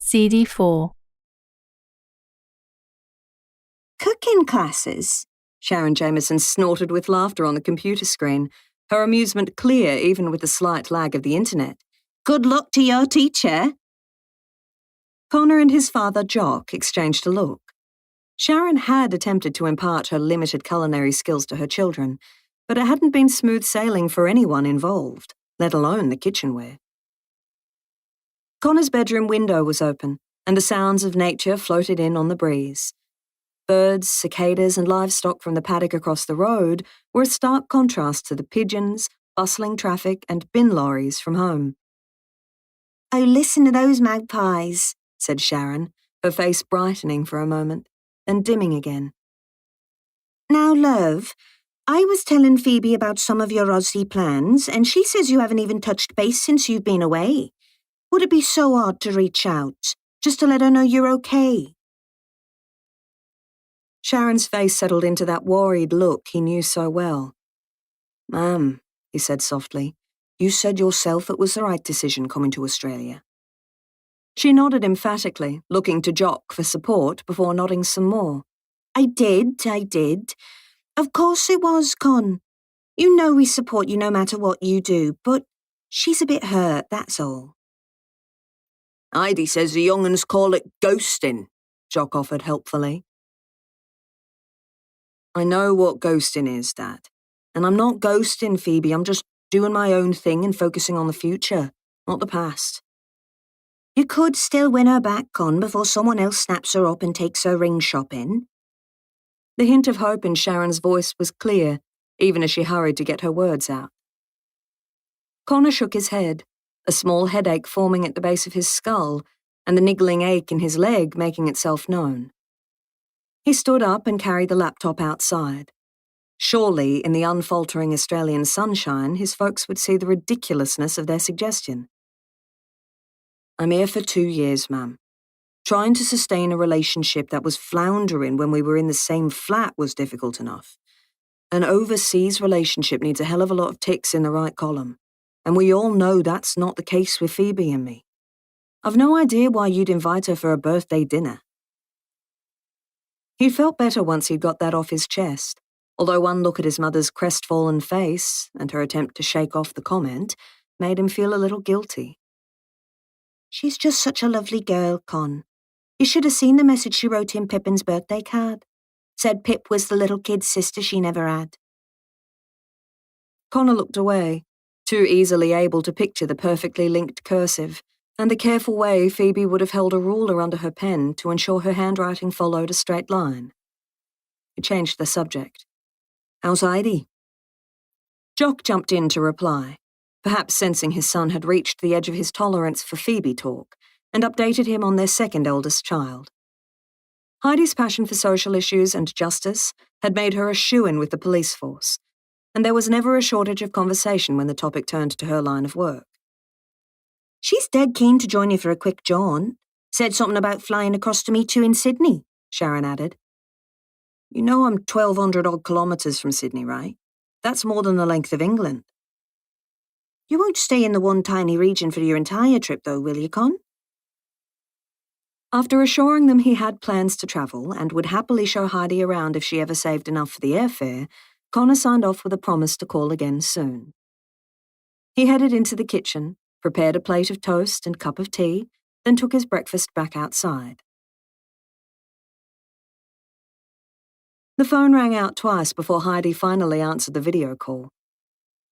CD4. Cooking classes? Sharon Jameson snorted with laughter on the computer screen, her amusement clear even with the slight lag of the internet. Good luck to your teacher. Connor and his father, Jock, exchanged a look. Sharon had attempted to impart her limited culinary skills to her children, but it hadn't been smooth sailing for anyone involved, let alone the kitchenware. Connor's bedroom window was open, and the sounds of nature floated in on the breeze. Birds, cicadas, and livestock from the paddock across the road were a stark contrast to the pigeons, bustling traffic, and bin lorries from home. "Oh, listen to those magpies," said Sharon, her face brightening for a moment, then dimming again. "Now, love, I was telling Phoebe about some of your Aussie plans, and she says you haven't even touched base since you've been away. Would it be so odd to reach out, just to let her know you're okay?" Sharon's face settled into that worried look he knew so well. "Ma'am," he said softly, "you said yourself it was the right decision coming to Australia." She nodded emphatically, looking to Jock for support before nodding some more. I did. Of course it was, Con. You know we support you no matter what you do, but she's a bit hurt, that's all." "Heidi says the young uns call it ghosting," Jock offered helpfully. "I know what ghosting is, Dad. And I'm not ghosting, Phoebe. I'm just doing my own thing and focusing on the future, not the past." "You could still win her back, Con, before someone else snaps her up and takes her ring shopping." The hint of hope in Sharon's voice was clear, even as she hurried to get her words out. Connor shook his head, a small headache forming at the base of his skull, and the niggling ache in his leg making itself known. He stood up and carried the laptop outside. Surely, in the unfaltering Australian sunshine, his folks would see the ridiculousness of their suggestion. "I'm here for 2 years, ma'am. Trying to sustain a relationship that was floundering when we were in the same flat was difficult enough. An overseas relationship needs a hell of a lot of ticks in the right column, and we all know that's not the case with Phoebe and me. I've no idea why you'd invite her for a birthday dinner." He felt better once he'd got that off his chest, although one look at his mother's crestfallen face and her attempt to shake off the comment made him feel a little guilty. "She's just such a lovely girl, Con. You should have seen the message she wrote in Pippin's birthday card. Said Pip was the little kid's sister she never had." Connor looked away, too easily able to picture the perfectly linked cursive and the careful way Phoebe would have held a ruler under her pen to ensure her handwriting followed a straight line. He changed the subject. "How's Heidi?" Jock jumped in to reply, perhaps sensing his son had reached the edge of his tolerance for Phoebe talk, and updated him on their second eldest child. Heidi's passion for social issues and justice had made her a shoo-in with the police force, and there was never a shortage of conversation when the topic turned to her line of work. "She's dead keen to join you for a quick jaunt. Said something about flying across to meet you in Sydney," Sharon added. "You know I'm 1,200-odd kilometres from Sydney, right? That's more than the length of England." "You won't stay in the one tiny region for your entire trip though, will you, Con?" After assuring them he had plans to travel and would happily show Heidi around if she ever saved enough for the airfare, Connor signed off with a promise to call again soon. He headed into the kitchen, prepared a plate of toast and cup of tea, then took his breakfast back outside. The phone rang out twice before Heidi finally answered the video call.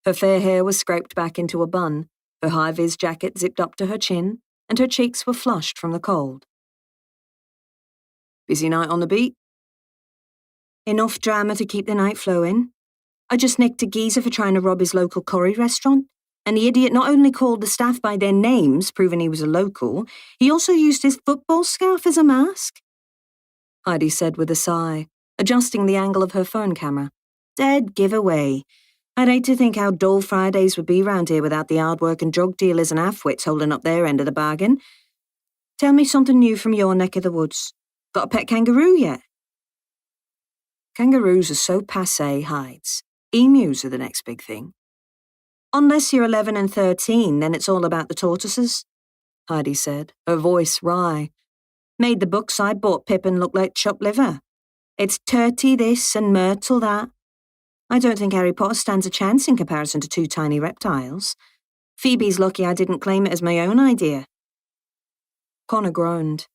Her fair hair was scraped back into a bun, her high-vis jacket zipped up to her chin, and her cheeks were flushed from the cold. "Busy night on the beat?" "Enough drama to keep the night flowing. I just nicked a geezer for trying to rob his local curry restaurant, and the idiot not only called the staff by their names, proving he was a local, he also used his football scarf as a mask," Heidi said with a sigh, adjusting the angle of her phone camera. "Dead giveaway. I'd hate to think how dull Fridays would be round here without the hard-working drug dealers and half-wits holding up their end of the bargain. Tell me something new from your neck of the woods. Got a pet kangaroo yet?" "Kangaroos are so passé, Hides. Emus are the next big thing." "Unless you're 11 and 13, then it's all about the tortoises. Heidi said, her voice wry. Made the books I bought Pippin look like chopped liver. It's turty this and myrtle that. I don't think Harry Potter stands a chance in comparison to two tiny reptiles. Phoebe's lucky I didn't claim it as my own idea. Connor groaned.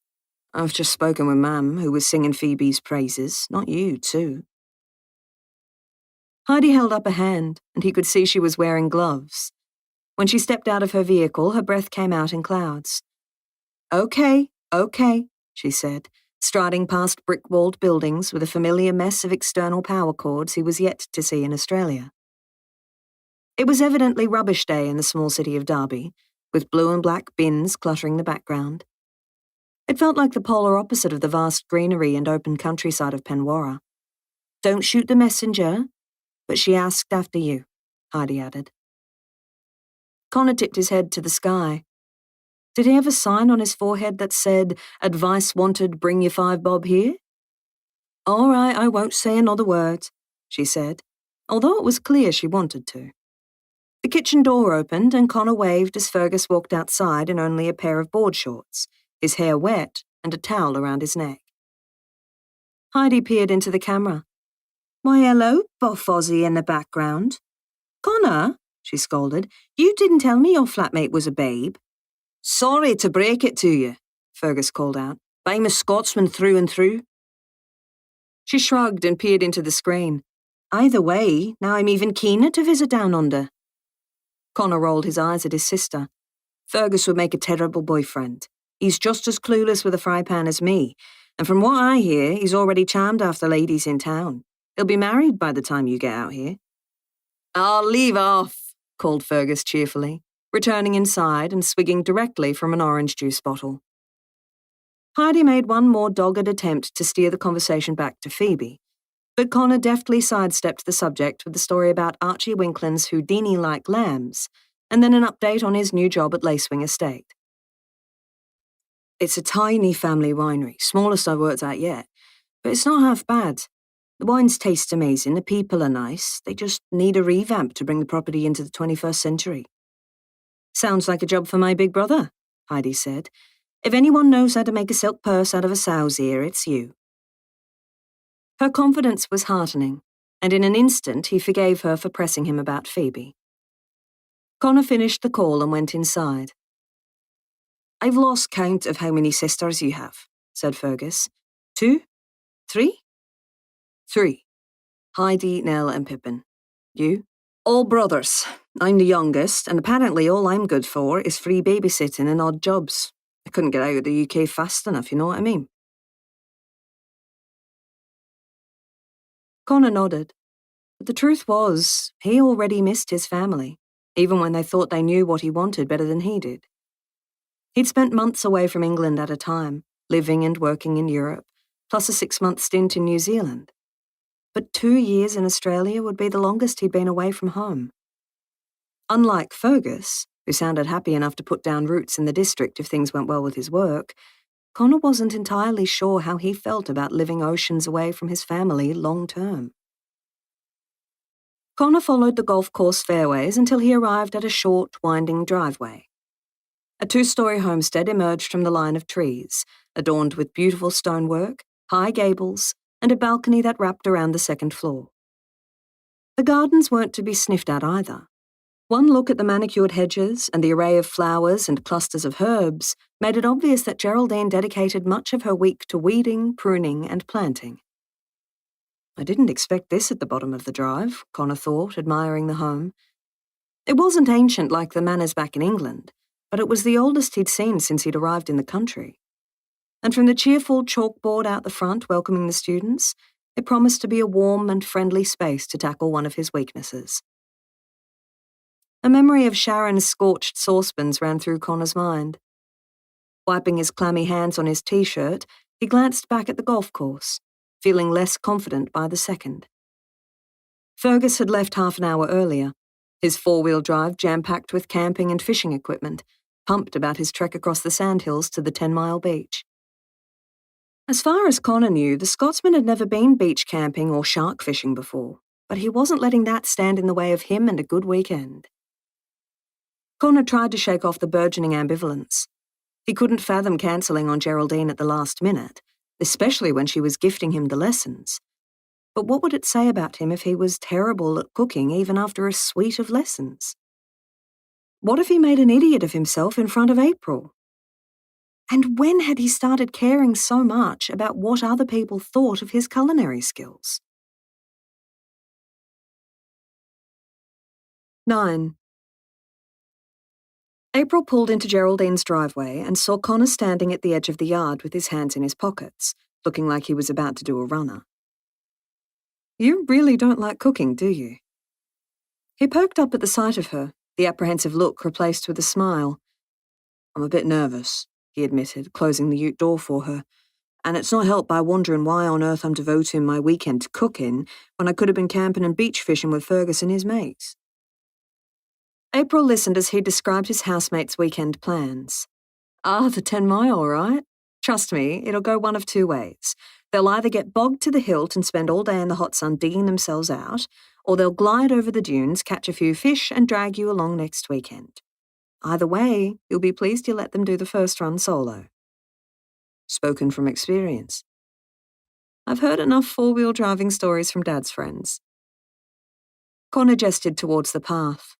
I've just spoken with Mam, who was singing Phoebe's praises, not you, too. Heidi held up a hand, and he could see she was wearing gloves. When she stepped out of her vehicle, her breath came out in clouds. Okay, she said, striding past brick-walled buildings with a familiar mess of external power cords he was yet to see in Australia. It was evidently rubbish day in the small city of Derby, with blue and black bins cluttering the background. It felt like the polar opposite of the vast greenery and open countryside of Penwarra. Don't shoot the messenger, but she asked after you, Heidi added. Connor tipped his head to the sky. Did he have a sign on his forehead that said, "Advice wanted, bring your 5 bob here"? All right, I won't say another word, she said, although it was clear she wanted to. The kitchen door opened and Connor waved as Fergus walked outside in only a pair of board shorts, his hair wet and a towel around his neck. Heidi peered into the camera. Why, hello, Buff Ozzy in the background. Connor, she scolded, you didn't tell me your flatmate was a babe. Sorry to break it to you, Fergus called out, but I'm a Scotsman through and through. She shrugged and peered into the screen. Either way, now I'm even keener to visit Down Under. Connor rolled his eyes at his sister. Fergus would make a terrible boyfriend. He's just as clueless with a fry pan as me, and from what I hear, he's already charmed after ladies in town. He'll be married by the time you get out here. I'll leave off, called Fergus cheerfully, returning inside and swigging directly from an orange juice bottle. Heidi made one more dogged attempt to steer the conversation back to Phoebe, but Connor deftly sidestepped the subject with the story about Archie Winklin's Houdini-like lambs, and then an update on his new job at Lacewing Estate. It's a tiny family winery, smallest I've worked at yet, but it's not half bad. The wines taste amazing, the people are nice, they just need a revamp to bring the property into the 21st century. Sounds like a job for my big brother, Heidi said. If anyone knows how to make a silk purse out of a sow's ear, it's you. Her confidence was heartening, and in an instant he forgave her for pressing him about Phoebe. Connor finished the call and went inside. I've lost count of how many sisters you have, said Fergus. 2? 3? 3. Heidi, Nell and Pippin. You? All brothers. I'm the youngest, and apparently all I'm good for is free babysitting and odd jobs. I couldn't get out of the UK fast enough, you know what I mean? Connor nodded. But the truth was, he already missed his family, even when they thought they knew what he wanted better than he did. He'd spent months away from England at a time, living and working in Europe, plus a 6-month stint in New Zealand. But 2 years in Australia would be the longest he'd been away from home. Unlike Fergus, who sounded happy enough to put down roots in the district if things went well with his work, Connor wasn't entirely sure how he felt about living oceans away from his family long-term. Connor followed the golf course fairways until he arrived at a short, winding driveway. A 2-story homestead emerged from the line of trees, adorned with beautiful stonework, high gables, and a balcony that wrapped around the 2nd floor. The gardens weren't to be sniffed at either. One look at the manicured hedges and the array of flowers and clusters of herbs made it obvious that Geraldine dedicated much of her week to weeding, pruning, and planting. I didn't expect this at the bottom of the drive, Connor thought, admiring the home. It wasn't ancient like the manors back in England, but it was the oldest he'd seen since he'd arrived in the country. And from the cheerful chalkboard out the front welcoming the students, it promised to be a warm and friendly space to tackle one of his weaknesses. A memory of Sharon's scorched saucepans ran through Connor's mind. Wiping his clammy hands on his t-shirt, he glanced back at the golf course, feeling less confident by the second. Fergus had left half an hour earlier, his 4-wheel drive jam-packed with camping and fishing equipment, pumped about his trek across the sandhills to the 10-mile beach. As far as Connor knew, the Scotsman had never been beach camping or shark fishing before, but he wasn't letting that stand in the way of him and a good weekend. Connor tried to shake off the burgeoning ambivalence. He couldn't fathom cancelling on Geraldine at the last minute, especially when she was gifting him the lessons. But what would it say about him if he was terrible at cooking even after a suite of lessons? What if he made an idiot of himself in front of April? And when had he started caring so much about what other people thought of his culinary skills? 9. April pulled into Geraldine's driveway and saw Connor standing at the edge of the yard with his hands in his pockets, looking like he was about to do a runner. You really don't like cooking, do you? He poked up at the sight of her, the apprehensive look replaced with a smile. I'm a bit nervous, he admitted, closing the ute door for her, and it's not helped by wondering why on earth I'm devoting my weekend to cooking when I could have been camping and beach fishing with Fergus and his mates. April listened as he described his housemates' weekend plans. The 10-mile, right? Trust me, it'll go one of two ways. They'll either get bogged to the hilt and spend all day in the hot sun digging themselves out, or they'll glide over the dunes, catch a few fish, and drag you along next weekend. Either way, you'll be pleased you let them do the first run solo. Spoken from experience. I've heard enough four-wheel driving stories from Dad's friends. Connor gestured towards the path.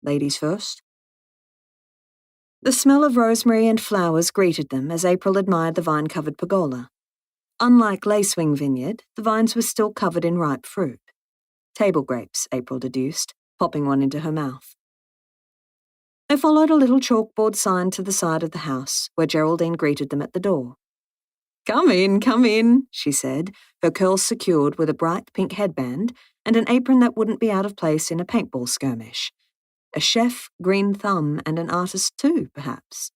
Ladies first. The smell of rosemary and flowers greeted them as April admired the vine-covered pergola. Unlike Lacewing Vineyard, the vines were still covered in ripe fruit. Table grapes, April deduced, popping one into her mouth. They followed a little chalkboard sign to the side of the house, where Geraldine greeted them at the door. Come in, she said, her curls secured with a bright pink headband and an apron that wouldn't be out of place in a paintball skirmish. A chef, green thumb, and an artist too, perhaps.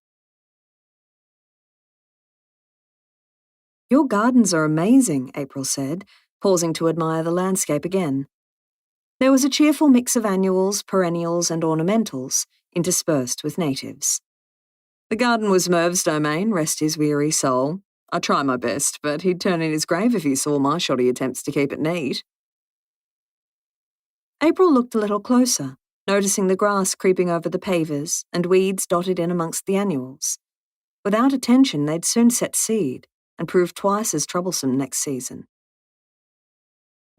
Your gardens are amazing, April said, pausing to admire the landscape again. There was a cheerful mix of annuals, perennials, and ornamentals, interspersed with natives. The garden was Merv's domain, rest his weary soul. I try my best, but he'd turn in his grave if he saw my shoddy attempts to keep it neat. April looked a little closer, noticing the grass creeping over the pavers and weeds dotted in amongst the annuals. Without attention, they'd soon set seed and prove twice as troublesome next season.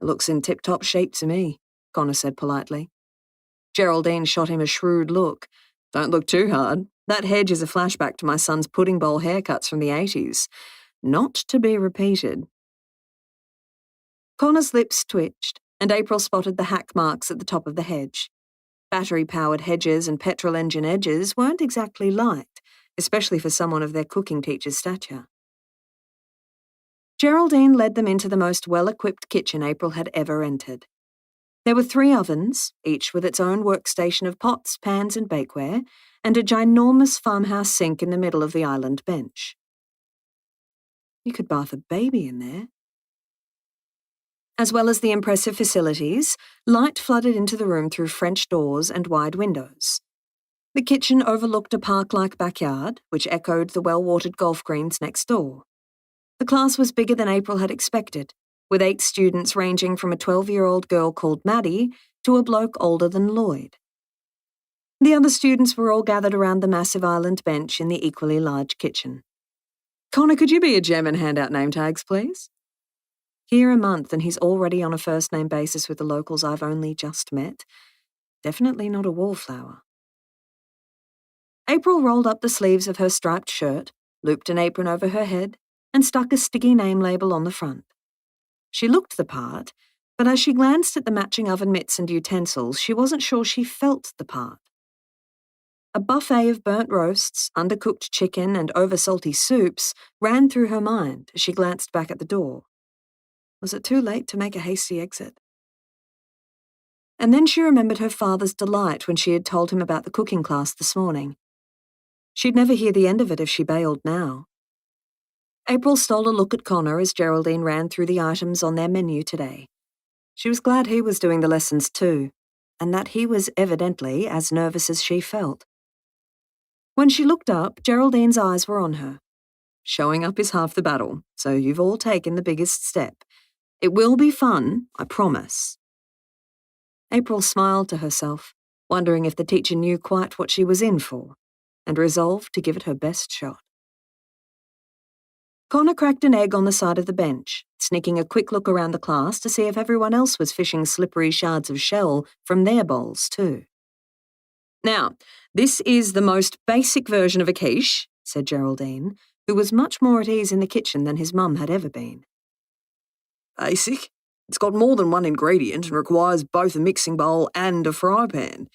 It looks in tip-top shape to me, Connor said politely. Geraldine shot him a shrewd look. Don't look too hard. That hedge is a flashback to my son's pudding bowl haircuts from the 80s. Not to be repeated. Connor's lips twitched, and April spotted the hack marks at the top of the hedge. Battery-powered hedges and petrol engine edges weren't exactly liked, especially for someone of their cooking teacher's stature. Geraldine led them into the most well-equipped kitchen April had ever entered. There were 3 ovens, each with its own workstation of pots, pans, and bakeware, and a ginormous farmhouse sink in the middle of the island bench. You could bath a baby in there. As well as the impressive facilities, light flooded into the room through French doors and wide windows. The kitchen overlooked a park-like backyard, which echoed the well-watered golf greens next door. The class was bigger than April had expected, with 8 students ranging from a 12-year-old girl called Maddie to a bloke older than Lloyd. The other students were all gathered around the massive island bench in the equally large kitchen. Connor, could you be a gem and hand out name tags, please? Here a month and he's already on a first-name basis with the locals I've only just met. Definitely not a wallflower. April rolled up the sleeves of her striped shirt, looped an apron over her head, and stuck a sticky name label on the front. She looked the part, but as she glanced at the matching oven mitts and utensils, she wasn't sure she felt the part. A buffet of burnt roasts, undercooked chicken, and over-salty soups ran through her mind as she glanced back at the door. Was it too late to make a hasty exit? And then she remembered her father's delight when she had told him about the cooking class this morning. She'd never hear the end of it if she bailed now. April stole a look at Connor as Geraldine ran through the items on their menu today. She was glad he was doing the lessons too, and that he was evidently as nervous as she felt. When she looked up, Geraldine's eyes were on her. Showing up is half the battle, so you've all taken the biggest step. It will be fun, I promise. April smiled to herself, wondering if the teacher knew quite what she was in for, and resolved to give it her best shot. Connor cracked an egg on the side of the bench, sneaking a quick look around the class to see if everyone else was fishing slippery shards of shell from their bowls too. "Now, this is the most basic version of a quiche," said Geraldine, who was much more at ease in the kitchen than his mum had ever been. "Basic? It's got more than one ingredient and requires both a mixing bowl and a fry pan.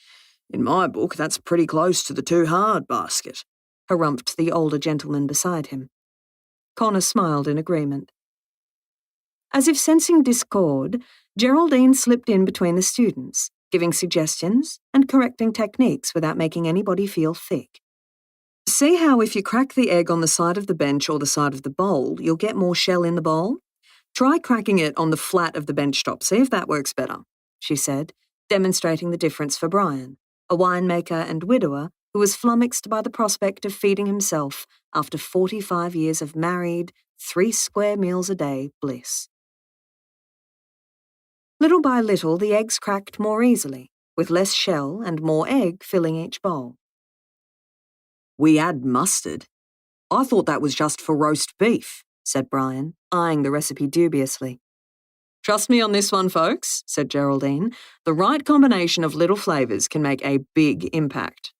In my book, that's pretty close to the too hard basket," harumphed the older gentleman beside him. Connor smiled in agreement. As if sensing discord, Geraldine slipped in between the students, giving suggestions and correcting techniques without making anybody feel thick. "See how if you crack the egg on the side of the bench or the side of the bowl, you'll get more shell in the bowl? Try cracking it on the flat of the bench top, see if that works better," she said, demonstrating the difference for Brian, a winemaker and widower who was flummoxed by the prospect of feeding himself after 45 years of married, 3 square meals a day bliss. Little by little, the eggs cracked more easily, with less shell and more egg filling each bowl. "We add mustard. I thought that was just for roast beef," said Brian, eyeing the recipe dubiously. "Trust me on this one, folks," said Geraldine. "The right combination of little flavours can make a big impact."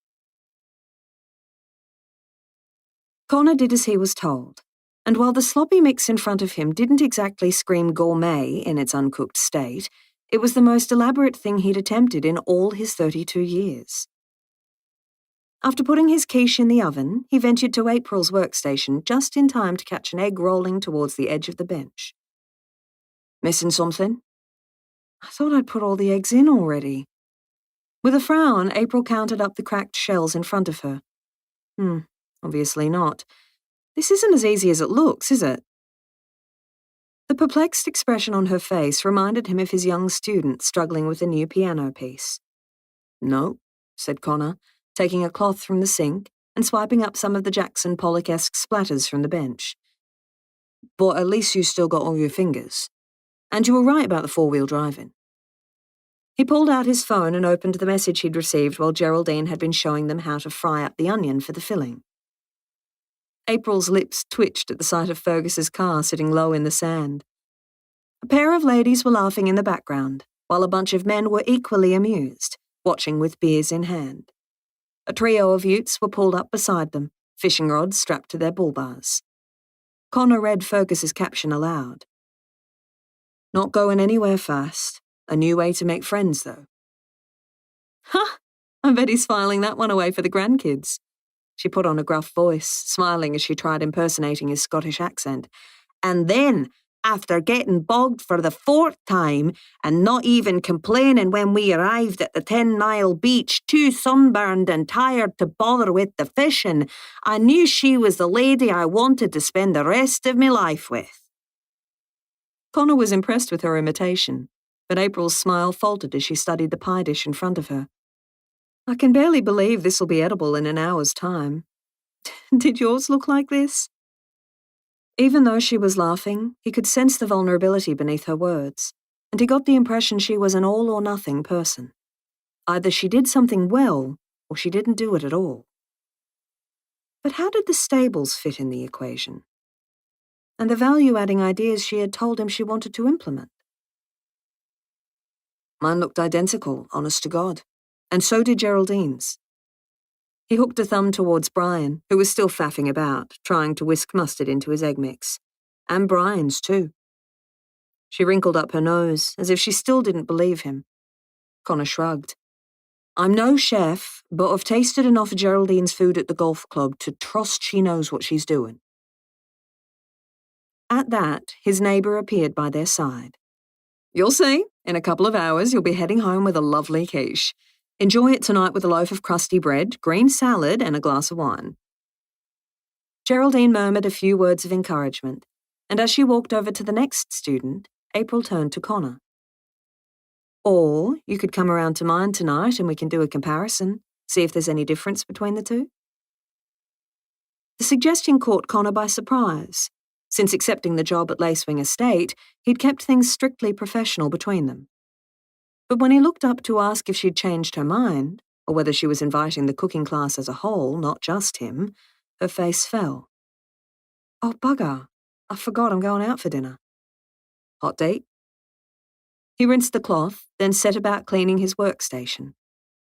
Connor did as he was told, and while the sloppy mix in front of him didn't exactly scream gourmet in its uncooked state, it was the most elaborate thing he'd attempted in all his 32 years. After putting his quiche in the oven, he ventured to April's workstation just in time to catch an egg rolling towards the edge of the bench. "Missing something?" "I thought I'd put all the eggs in already." With a frown, April counted up the cracked shells in front of her. Obviously not. This isn't as easy as it looks, is it? The perplexed expression on her face reminded him of his young student struggling with a new piano piece. "No," said Connor, taking a cloth from the sink and swiping up some of the Jackson Pollock-esque splatters from the bench. "But at least you still got all your fingers. And you were right about the 4-wheel driving." He pulled out his phone and opened the message he'd received while Geraldine had been showing them how to fry up the onion for the filling. April's lips twitched at the sight of Fergus's car sitting low in the sand. A pair of ladies were laughing in the background, while a bunch of men were equally amused, watching with beers in hand. A trio of utes were pulled up beside them, fishing rods strapped to their bull bars. Connor read Fergus's caption aloud. "Not going anywhere fast. A new way to make friends, though." "Ha! I bet he's filing that one away for the grandkids." She put on a gruff voice, smiling as she tried impersonating his Scottish accent. "And then, after getting bogged for the 4th time and not even complaining when we arrived at the 10-mile beach, too sunburned and tired to bother with the fishing, I knew she was the lady I wanted to spend the rest of my life with." Connor was impressed with her imitation, but April's smile faltered as she studied the pie dish in front of her. "I can barely believe this'll be edible in an hour's time. Did yours look like this?" Even though she was laughing, he could sense the vulnerability beneath her words, and he got the impression she was an all-or-nothing person. Either she did something well, or she didn't do it at all. But how did the stables fit in the equation? And the value-adding ideas she had told him she wanted to implement? "Mine looked identical, honest to God. And so did Geraldine's." He hooked a thumb towards Brian, who was still faffing about, trying to whisk mustard into his egg mix. "And Brian's, too." She wrinkled up her nose, as if she still didn't believe him. Connor shrugged. "I'm no chef, but I've tasted enough of Geraldine's food at the golf club to trust she knows what she's doing." At that, his neighbour appeared by their side. "You'll see. In a couple of hours, you'll be heading home with a lovely quiche. Enjoy it tonight with a loaf of crusty bread, green salad, and a glass of wine." Geraldine murmured a few words of encouragement, and as she walked over to the next student, April turned to Connor. "Or you could come around to mine tonight and we can do a comparison, see if there's any difference between the two." The suggestion caught Connor by surprise. Since accepting the job at Lacewing Estate, he'd kept things strictly professional between them. But when he looked up to ask if she'd changed her mind, or whether she was inviting the cooking class as a whole, not just him, her face fell. Oh, bugger. I forgot I'm going out for dinner. Hot date? He rinsed the cloth, then set about cleaning his workstation.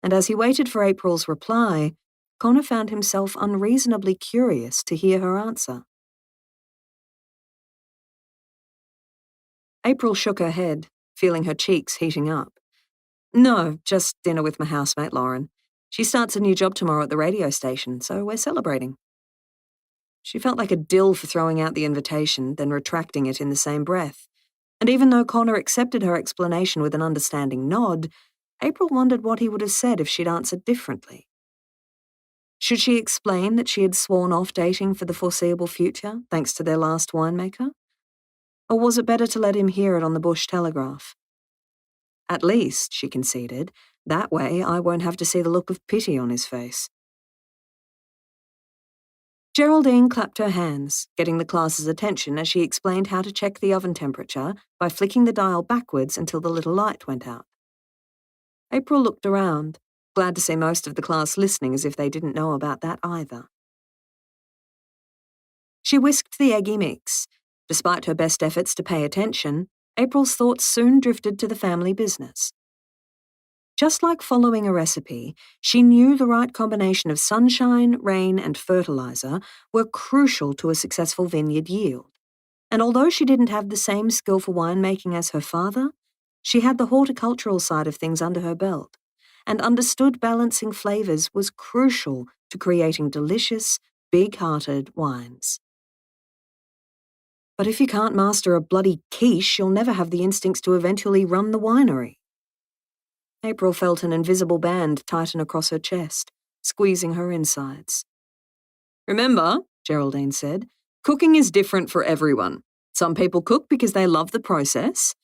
And as he waited for April's reply, Connor found himself unreasonably curious to hear her answer. April shook her head, feeling her cheeks heating up. No, just dinner with my housemate Lauren. She starts a new job tomorrow at the radio station, so we're celebrating. She felt like a dill for throwing out the invitation, then retracting it in the same breath. And even though Connor accepted her explanation with an understanding nod, April wondered what he would have said if she'd answered differently. Should she explain that she had sworn off dating for the foreseeable future, thanks to their last winemaker? Or was it better to let him hear it on the Bush Telegraph? At least, she conceded, that way I won't have to see the look of pity on his face. Geraldine clapped her hands, getting the class's attention as she explained how to check the oven temperature by flicking the dial backwards until the little light went out. April looked around, glad to see most of the class listening as if they didn't know about that either. She whisked the eggy mix. Despite her best efforts to pay attention, April's thoughts soon drifted to the family business. Just like following a recipe, she knew the right combination of sunshine, rain, and fertilizer were crucial to a successful vineyard yield. And although she didn't have the same skill for winemaking as her father, she had the horticultural side of things under her belt, and understood balancing flavors was crucial to creating delicious, big-hearted wines. But if you can't master a bloody quiche, you'll never have the instincts to eventually run the winery. April felt an invisible band tighten across her chest, squeezing her insides. Remember, Geraldine said, cooking is different for everyone. Some people cook because they love the process.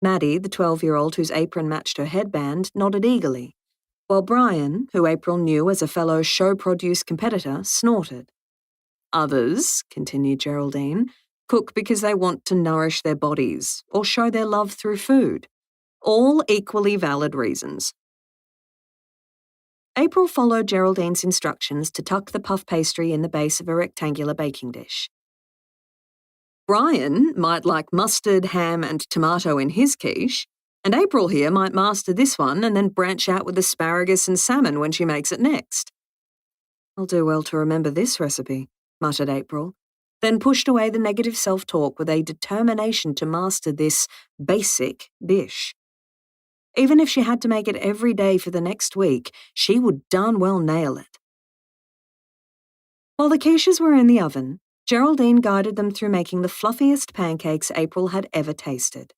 Maddie, the 12-year-old whose apron matched her headband, nodded eagerly, while Brian, who April knew as a fellow show produce competitor, snorted. Others, continued Geraldine, cook because they want to nourish their bodies or show their love through food. All equally valid reasons. April followed Geraldine's instructions to tuck the puff pastry in the base of a rectangular baking dish. Brian might like mustard, ham, and tomato in his quiche, and April here might master this one and then branch out with asparagus and salmon when she makes it next. I'll do well to remember this recipe, muttered April, then pushed away the negative self-talk with a determination to master this basic dish. Even if she had to make it every day for the next week, she would darn well nail it. While the quiches were in the oven, Geraldine guided them through making the fluffiest pancakes April had ever tasted.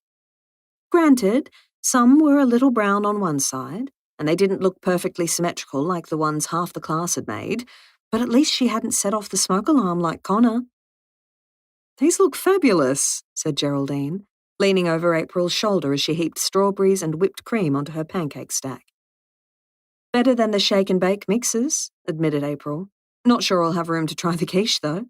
Granted, some were a little brown on one side, and they didn't look perfectly symmetrical like the ones half the class had made, but at least she hadn't set off the smoke alarm like Connor. These look fabulous, said Geraldine, leaning over April's shoulder as she heaped strawberries and whipped cream onto her pancake stack. Better than the shake and bake mixes, admitted April. Not sure I'll have room to try the quiche, though.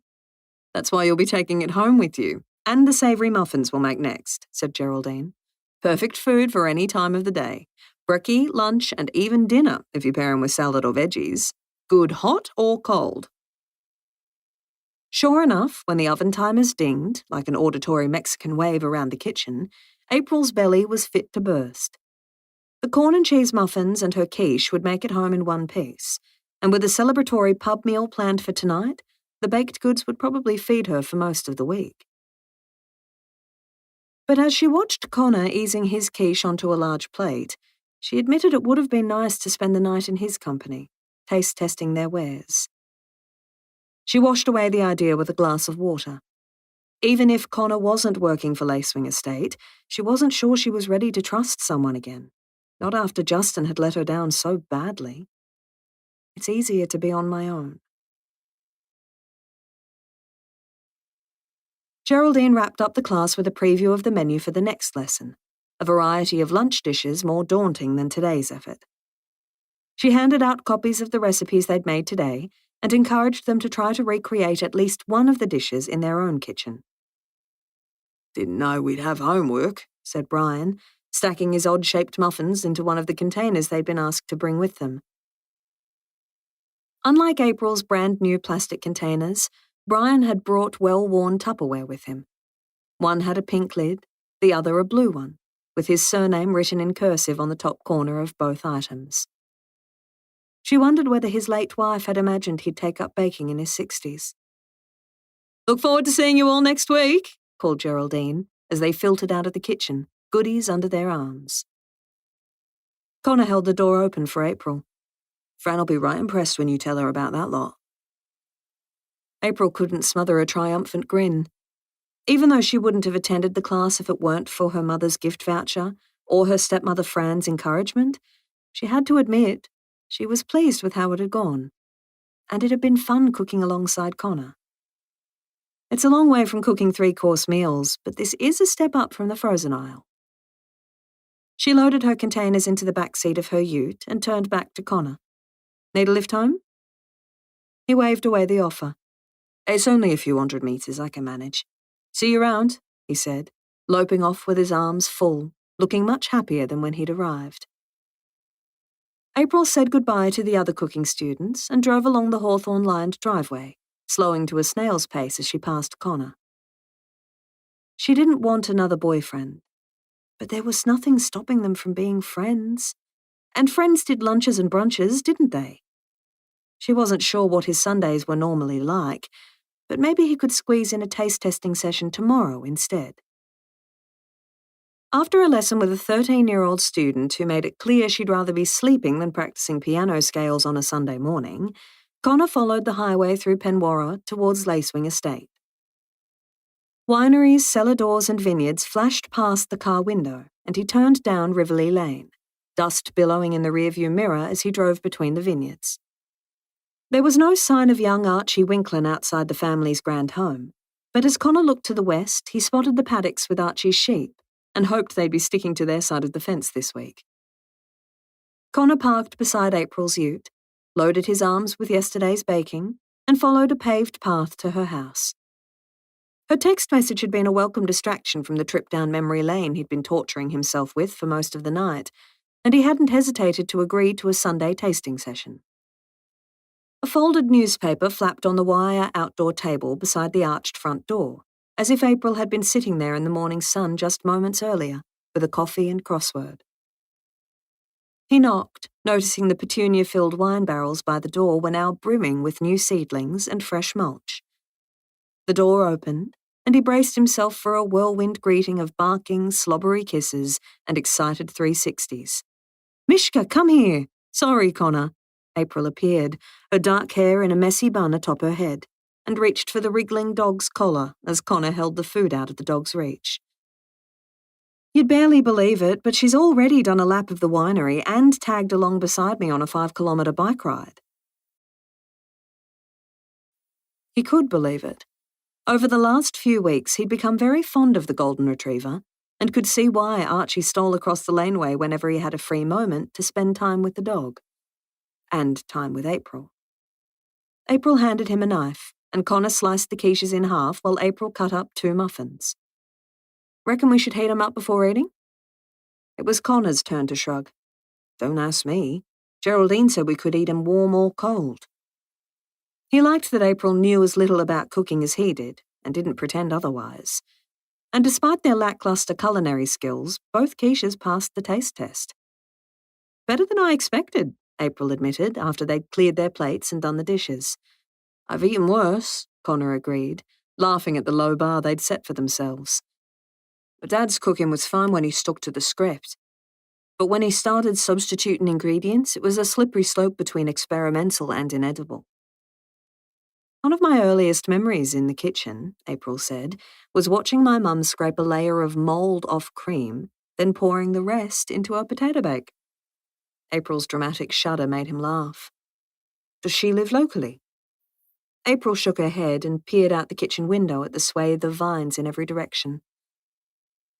That's why you'll be taking it home with you. And the savoury muffins we'll make next, said Geraldine. Perfect food for any time of the day. Brekkie, lunch, and even dinner if you pair them with salad or veggies. Good hot or cold. Sure enough, when the oven timers dinged, like an auditory Mexican wave around the kitchen, April's belly was fit to burst. The corn and cheese muffins and her quiche would make it home in one piece, and with a celebratory pub meal planned for tonight, the baked goods would probably feed her for most of the week. But as she watched Connor easing his quiche onto a large plate, she admitted it would have been nice to spend the night in his company, taste-testing their wares. She washed away the idea with a glass of water. Even if Connor wasn't working for Lacewing Estate, she wasn't sure she was ready to trust someone again, not after Justin had let her down so badly. It's easier to be on my own. Geraldine wrapped up the class with a preview of the menu for the next lesson, a variety of lunch dishes more daunting than today's effort. She handed out copies of the recipes they'd made today and encouraged them to try to recreate at least one of the dishes in their own kitchen. Didn't know we'd have homework, said Brian, stacking his odd-shaped muffins into one of the containers they'd been asked to bring with them. Unlike April's brand new plastic containers, Brian had brought well-worn Tupperware with him. One had a pink lid, the other a blue one, with his surname written in cursive on the top corner of both items. She wondered whether his late wife had imagined he'd take up baking in his 60s. "Look forward to seeing you all next week," called Geraldine, as they filtered out of the kitchen, goodies under their arms. Connor held the door open for April. "Fran'll be right impressed when you tell her about that lot." April couldn't smother a triumphant grin. Even though she wouldn't have attended the class if it weren't for her mother's gift voucher or her stepmother Fran's encouragement, she had to admit she was pleased with how it had gone. And it had been fun cooking alongside Connor. It's a long way from cooking 3-course meals, but this is a step up from the frozen aisle. She loaded her containers into the back seat of her ute and turned back to Connor. "Need a lift home?" He waved away the offer. "It's only a few 100 meters, I can manage. See you round," he said, loping off with his arms full, looking much happier than when he'd arrived. April said goodbye to the other cooking students and drove along the hawthorn-lined driveway, slowing to a snail's pace as she passed Connor. She didn't want another boyfriend, but there was nothing stopping them from being friends. And friends did lunches and brunches, didn't they? She wasn't sure what his Sundays were normally like, but maybe he could squeeze in a taste-testing session tomorrow instead. After a lesson with a 13-year-old student who made it clear she'd rather be sleeping than practicing piano scales on a Sunday morning, Connor followed the highway through Penwarra towards Lacewing Estate. Wineries, cellar doors and vineyards flashed past the car window, and he turned down Riverlea Lane, dust billowing in the rearview mirror as he drove between the vineyards. There was no sign of young Archie Winklin outside the family's grand home, but as Connor looked to the west, he spotted the paddocks with Archie's sheep and hoped they'd be sticking to their side of the fence this week. Connor parked beside April's ute, loaded his arms with yesterday's baking, and followed a paved path to her house. Her text message had been a welcome distraction from the trip down memory lane he'd been torturing himself with for most of the night, and he hadn't hesitated to agree to a Sunday tasting session. A folded newspaper flapped on the wire outdoor table beside the arched front door, as if April had been sitting there in the morning sun just moments earlier, with a coffee and crossword. He knocked, noticing the petunia-filled wine barrels by the door were now brimming with new seedlings and fresh mulch. The door opened, and he braced himself for a whirlwind greeting of barking, slobbery kisses, and excited 360s. "Mishka, come here! Sorry, Connor." April appeared, her dark hair in a messy bun atop her head, and reached for the wriggling dog's collar as Connor held the food out of the dog's reach. "You'd barely believe it, but she's already done a lap of the winery and tagged along beside me on a 5-kilometer bike ride." He could believe it. Over the last few weeks, he'd become very fond of the golden retriever and could see why Archie stole across the laneway whenever he had a free moment to spend time with the dog. And time with April. April handed him a knife, and Connor sliced the quiches in half while April cut up 2 muffins. "Reckon we should heat 'em up before eating?" It was Connor's turn to shrug. "Don't ask me. Geraldine said we could eat 'em warm or cold." He liked that April knew as little about cooking as he did, and didn't pretend otherwise. And despite their lackluster culinary skills, both quiches passed the taste test. "Better than I expected," April admitted after they'd cleared their plates and done the dishes. "I've eaten worse," Connor agreed, laughing at the low bar they'd set for themselves. "But Dad's cooking was fine when he stuck to the script. But when he started substituting ingredients, it was a slippery slope between experimental and inedible." "One of my earliest memories in the kitchen," April said, "was watching my mum scrape a layer of mould off cream, then pouring the rest into a potato bake." April's dramatic shudder made him laugh. "Does she live locally?" April shook her head and peered out the kitchen window at the swathe of vines in every direction.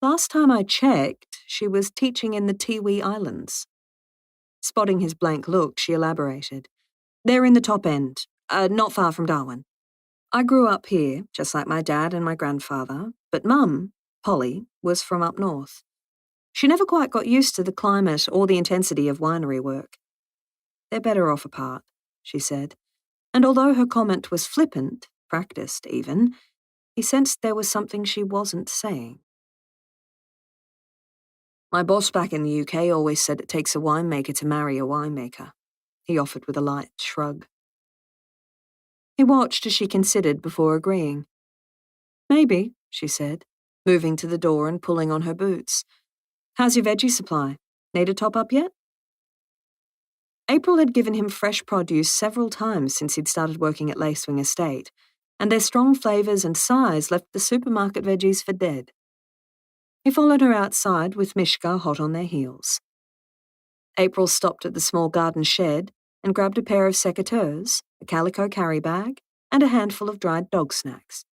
"Last time I checked, she was teaching in the Tiwi Islands." Spotting his blank look, she elaborated. "They're in the top end, not far from Darwin. I grew up here, just like my dad and my grandfather, but Mum, Polly, was from up north. She never quite got used to the climate or the intensity of winery work. They're better off apart," she said, And although her comment was flippant, practiced even, he sensed there was something she wasn't saying. My boss back in the UK always said it takes a winemaker to marry a winemaker, he offered with a light shrug. He watched as she considered before agreeing. Maybe, she said, moving to the door and pulling on her boots. How's your veggie supply? Need a top-up yet? April had given him fresh produce several times since he'd started working at Lacewing Estate, and their strong flavours and size left the supermarket veggies for dead. He followed her outside with Mishka hot on their heels. April stopped at the small garden shed and grabbed a pair of secateurs, a calico carry bag, and a handful of dried dog snacks.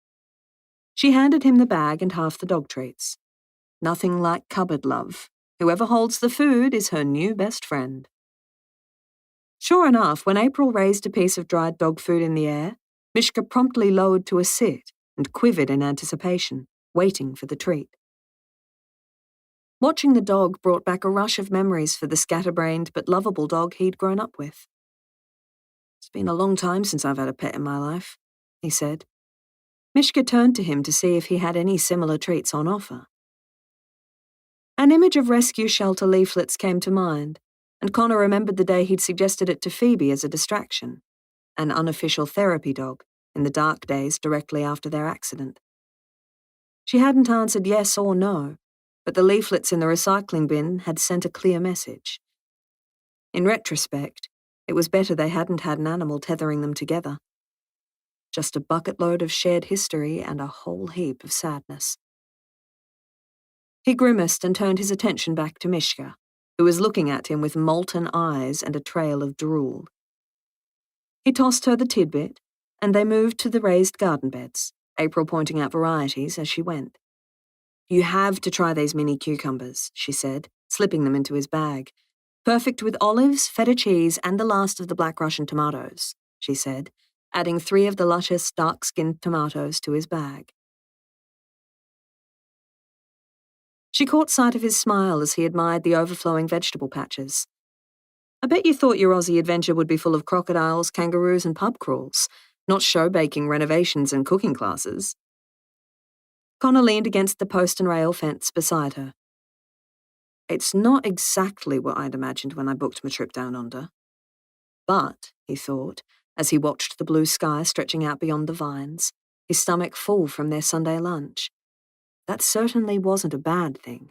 She handed him the bag and half the dog treats. Nothing like cupboard love. Whoever holds the food is her new best friend. Sure enough, when April raised a piece of dried dog food in the air, Mishka promptly lowered to a sit and quivered in anticipation, waiting for the treat. Watching the dog brought back a rush of memories for the scatterbrained but lovable dog he'd grown up with. It's been a long time since I've had a pet in my life, he said. Mishka turned to him to see if he had any similar treats on offer. An image of rescue shelter leaflets came to mind, and Connor remembered the day he'd suggested it to Phoebe as a distraction, an unofficial therapy dog, in the dark days directly after their accident. She hadn't answered yes or no, but the leaflets in the recycling bin had sent a clear message. In retrospect, it was better they hadn't had an animal tethering them together. Just a bucket load of shared history and a whole heap of sadness. He grimaced and turned his attention back to Mishka, who was looking at him with molten eyes and a trail of drool. He tossed her the tidbit, and they moved to the raised garden beds, April pointing out varieties as she went. You have to try these mini cucumbers, she said, slipping them into his bag. Perfect with olives, feta cheese, and the last of the black Russian tomatoes, she said, adding 3 of the luscious, dark-skinned tomatoes to his bag. She caught sight of his smile as he admired the overflowing vegetable patches. I bet you thought your Aussie adventure would be full of crocodiles, kangaroos, and pub crawls, not show-baking renovations and cooking classes. Connor leaned against the post and rail fence beside her. It's not exactly what I'd imagined when I booked my trip down under. But, he thought, as he watched the blue sky stretching out beyond the vines, his stomach full from their Sunday lunch. That certainly wasn't a bad thing.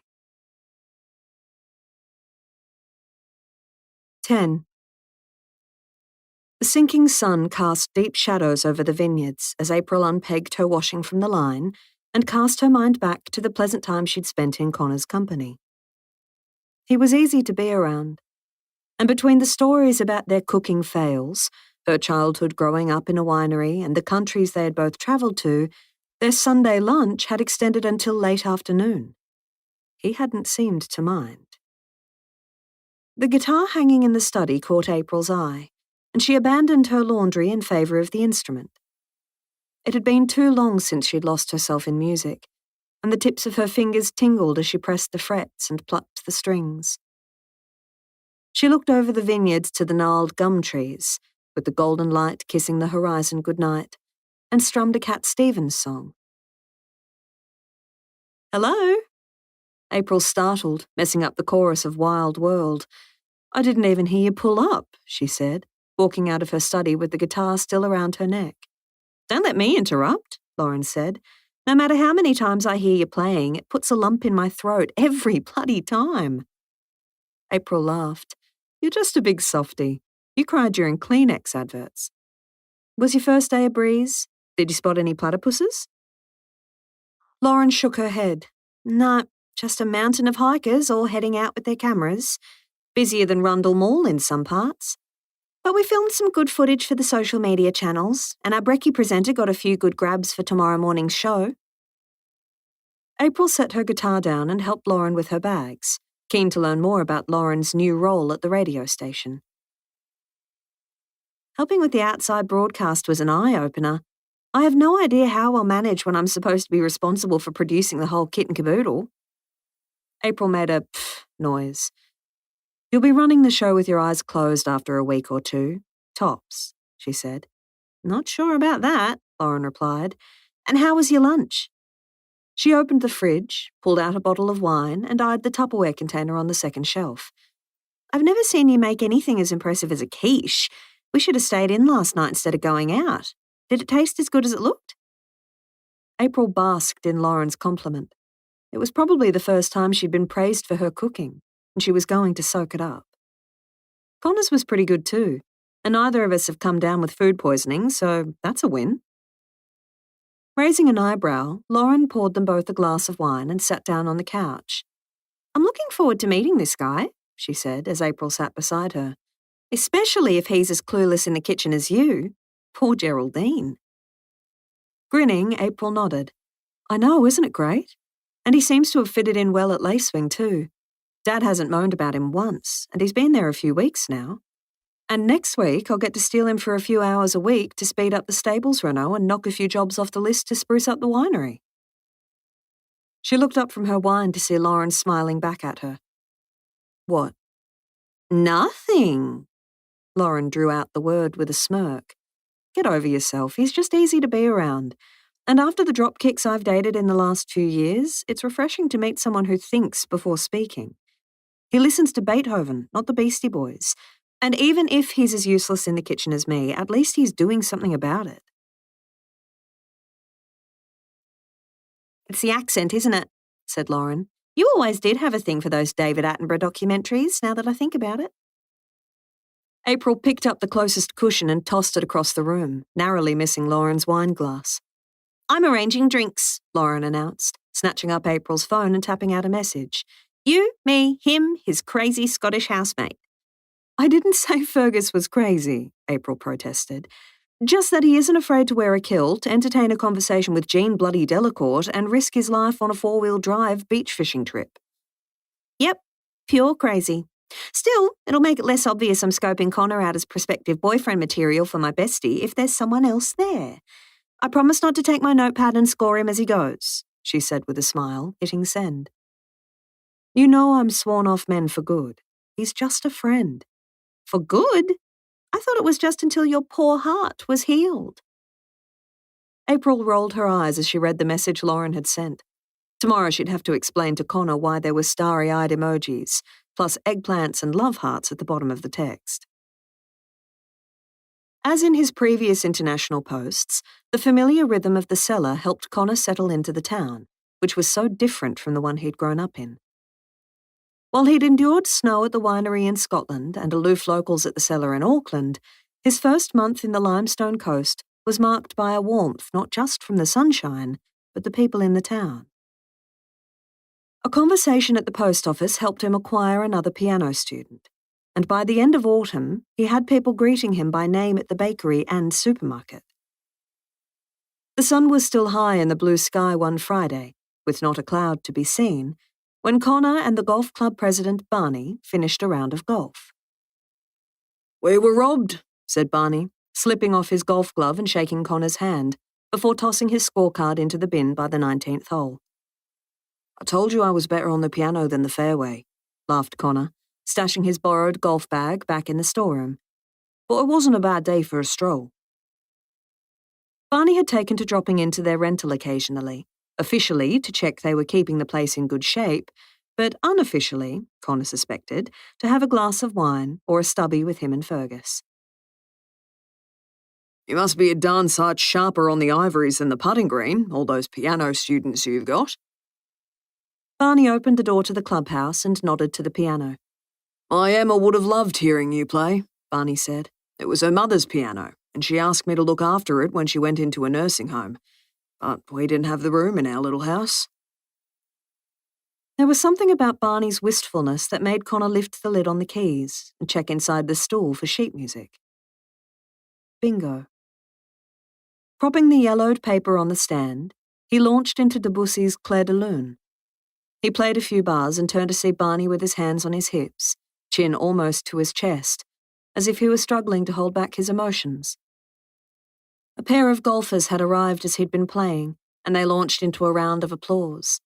10. The sinking sun cast deep shadows over the vineyards as April unpegged her washing from the line and cast her mind back to the pleasant time she'd spent in Connor's company. He was easy to be around, and between the stories about their cooking fails, her childhood growing up in a winery, and the countries they had both travelled to, their Sunday lunch had extended until late afternoon. He hadn't seemed to mind. The guitar hanging in the study caught April's eye, and she abandoned her laundry in favour of the instrument. It had been too long since she'd lost herself in music, and the tips of her fingers tingled as she pressed the frets and plucked the strings. She looked over the vineyards to the gnarled gum trees, with the golden light kissing the horizon goodnight, and strummed a Cat Stevens song. Hello? April startled, messing up the chorus of Wild World. I didn't even hear you pull up, she said, walking out of her study with the guitar still around her neck. Don't let me interrupt, Lauren said. No matter how many times I hear you playing, it puts a lump in my throat every bloody time. April laughed. You're just a big softie. You cried during Kleenex adverts. Was your first day a breeze? Did you spot any platypuses? Lauren shook her head. No, just a mountain of hikers all heading out with their cameras. Busier than Rundle Mall in some parts. But we filmed some good footage for the social media channels, and our brekkie presenter got a few good grabs for tomorrow morning's show. April set her guitar down and helped Lauren with her bags, keen to learn more about Lauren's new role at the radio station. Helping with the outside broadcast was an eye-opener. I have no idea how I'll manage when I'm supposed to be responsible for producing the whole kit and caboodle. April made a pff noise. You'll be running the show with your eyes closed after a week or two. Tops, she said. Not sure about that, Lauren replied. And how was your lunch? She opened the fridge, pulled out a bottle of wine, and eyed the Tupperware container on the second shelf. I've never seen you make anything as impressive as a quiche. We should have stayed in last night instead of going out. Did it taste as good as it looked? April basked in Lauren's compliment. It was probably the first time she'd been praised for her cooking, and she was going to soak it up. Connor's was pretty good too, and neither of us have come down with food poisoning, so that's a win. Raising an eyebrow, Lauren poured them both a glass of wine and sat down on the couch. I'm looking forward to meeting this guy, she said as April sat beside her. Especially if he's as clueless in the kitchen as you. Poor Geraldine. Grinning, April nodded. I know, isn't it great? And he seems to have fitted in well at Lacewing too. Dad hasn't moaned about him once, and he's been there a few weeks now. And next week, I'll get to steal him for a few hours a week to speed up the stables reno and knock a few jobs off the list to spruce up the winery. She looked up from her wine to see Lauren smiling back at her. What? Nothing. Lauren drew out the word with a smirk. Get over yourself, he's just easy to be around. And after the drop kicks I've dated in the last 2 years, it's refreshing to meet someone who thinks before speaking. He listens to Beethoven, not the Beastie Boys. And even if he's as useless in the kitchen as me, at least he's doing something about it. It's the accent, isn't it? Said Lauren. You always did have a thing for those David Attenborough documentaries, now that I think about it. April picked up the closest cushion and tossed it across the room, narrowly missing Lauren's wine glass. I'm arranging drinks, Lauren announced, snatching up April's phone and tapping out a message. You, me, him, his crazy Scottish housemate. I didn't say Fergus was crazy, April protested. Just that he isn't afraid to wear a kilt, entertain a conversation with Jean Bloody Delacourt, and risk his life on a 4-wheel drive beach fishing trip. Yep, pure crazy. Still, it'll make it less obvious I'm scoping Connor out as prospective boyfriend material for my bestie if there's someone else there. I promise not to take my notepad and score him as he goes, she said with a smile, hitting send. You know I'm sworn off men for good. He's just a friend. For good? I thought it was just until your poor heart was healed. April rolled her eyes as she read the message Lauren had sent. Tomorrow she'd have to explain to Connor why there were starry-eyed emojis, plus eggplants and love hearts at the bottom of the text. As in his previous international posts, the familiar rhythm of the cellar helped Connor settle into the town, which was so different from the one he'd grown up in. While he'd endured snow at the winery in Scotland and aloof locals at the cellar in Auckland, his first month in the limestone coast was marked by a warmth not just from the sunshine, but the people in the town. A conversation at the post office helped him acquire another piano student, and by the end of autumn, he had people greeting him by name at the bakery and supermarket. The sun was still high in the blue sky one Friday, with not a cloud to be seen, when Connor and the golf club president, Barney, finished a round of golf. We were robbed, said Barney, slipping off his golf glove and shaking Connor's hand, before tossing his scorecard into the bin by the 19th hole. I told you I was better on the piano than the fairway, laughed Connor, stashing his borrowed golf bag back in the storeroom. But it wasn't a bad day for a stroll. Barney had taken to dropping into their rental occasionally, officially to check they were keeping the place in good shape, but unofficially, Connor suspected, to have a glass of wine or a stubby with him and Fergus. You must be a darn sight sharper on the ivories than the putting green, all those piano students you've got. Barney opened the door to the clubhouse and nodded to the piano. My Emma would have loved hearing you play, Barney said. It was her mother's piano, and she asked me to look after it when she went into a nursing home. But we didn't have the room in our little house. There was something about Barney's wistfulness that made Connor lift the lid on the keys and check inside the stool for sheet music. Bingo. Propping the yellowed paper on the stand, he launched into Debussy's Clair de Lune. He played a few bars and turned to see Barney with his hands on his hips, chin almost to his chest, as if he were struggling to hold back his emotions. A pair of golfers had arrived as he'd been playing, and they launched into a round of applause.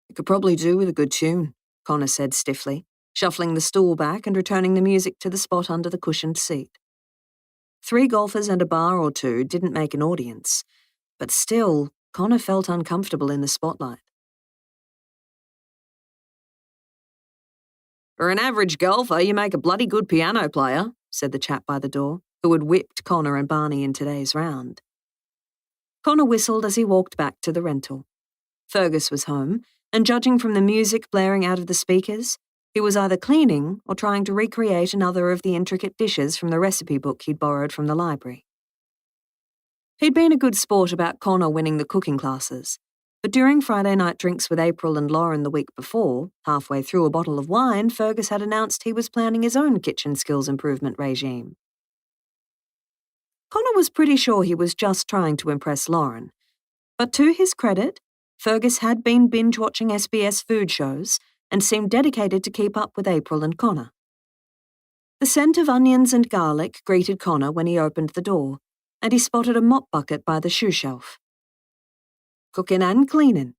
You could probably do with a good tune, Connor said stiffly, shuffling the stool back and returning the music to the spot under the cushioned seat. 3 golfers and a bar or two didn't make an audience, but still, Connor felt uncomfortable in the spotlight. "For an average golfer, you make a bloody good piano player," said the chap by the door, who had whipped Connor and Barney in today's round. Connor whistled as he walked back to the rental. Fergus was home, and judging from the music blaring out of the speakers, he was either cleaning or trying to recreate another of the intricate dishes from the recipe book he'd borrowed from the library. He'd been a good sport about Connor winning the cooking classes, but during Friday night drinks with April and Lauren the week before, halfway through a bottle of wine, Fergus had announced he was planning his own kitchen skills improvement regime. Connor was pretty sure he was just trying to impress Lauren, but to his credit, Fergus had been binge-watching SBS food shows and seemed dedicated to keep up with April and Connor. The scent of onions and garlic greeted Connor when he opened the door, and he spotted a mop bucket by the shoe shelf. "Cooking and cleaning.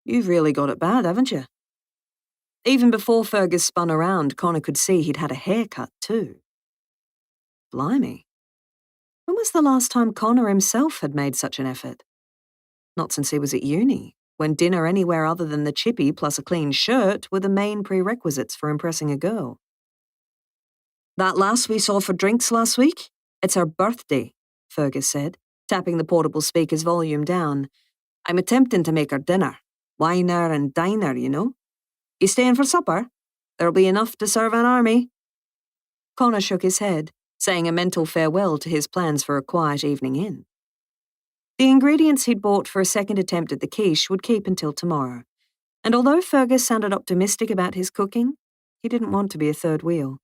You've really got it bad, haven't you?" Even before Fergus spun around, Connor could see he'd had a haircut too. Blimey. When was the last time Connor himself had made such an effort? Not since he was at uni, when dinner anywhere other than the chippy plus a clean shirt were the main prerequisites for impressing a girl. "That lass we saw for drinks last week? It's her birthday," Fergus said, tapping the portable speaker's volume down. "I'm attempting to make her dinner. Winer and diner, you know. You staying for supper? There'll be enough to serve an army." Connor shook his head, saying a mental farewell to his plans for a quiet evening in. The ingredients he'd bought for a second attempt at the quiche would keep until tomorrow, and although Fergus sounded optimistic about his cooking, he didn't want to be a third wheel.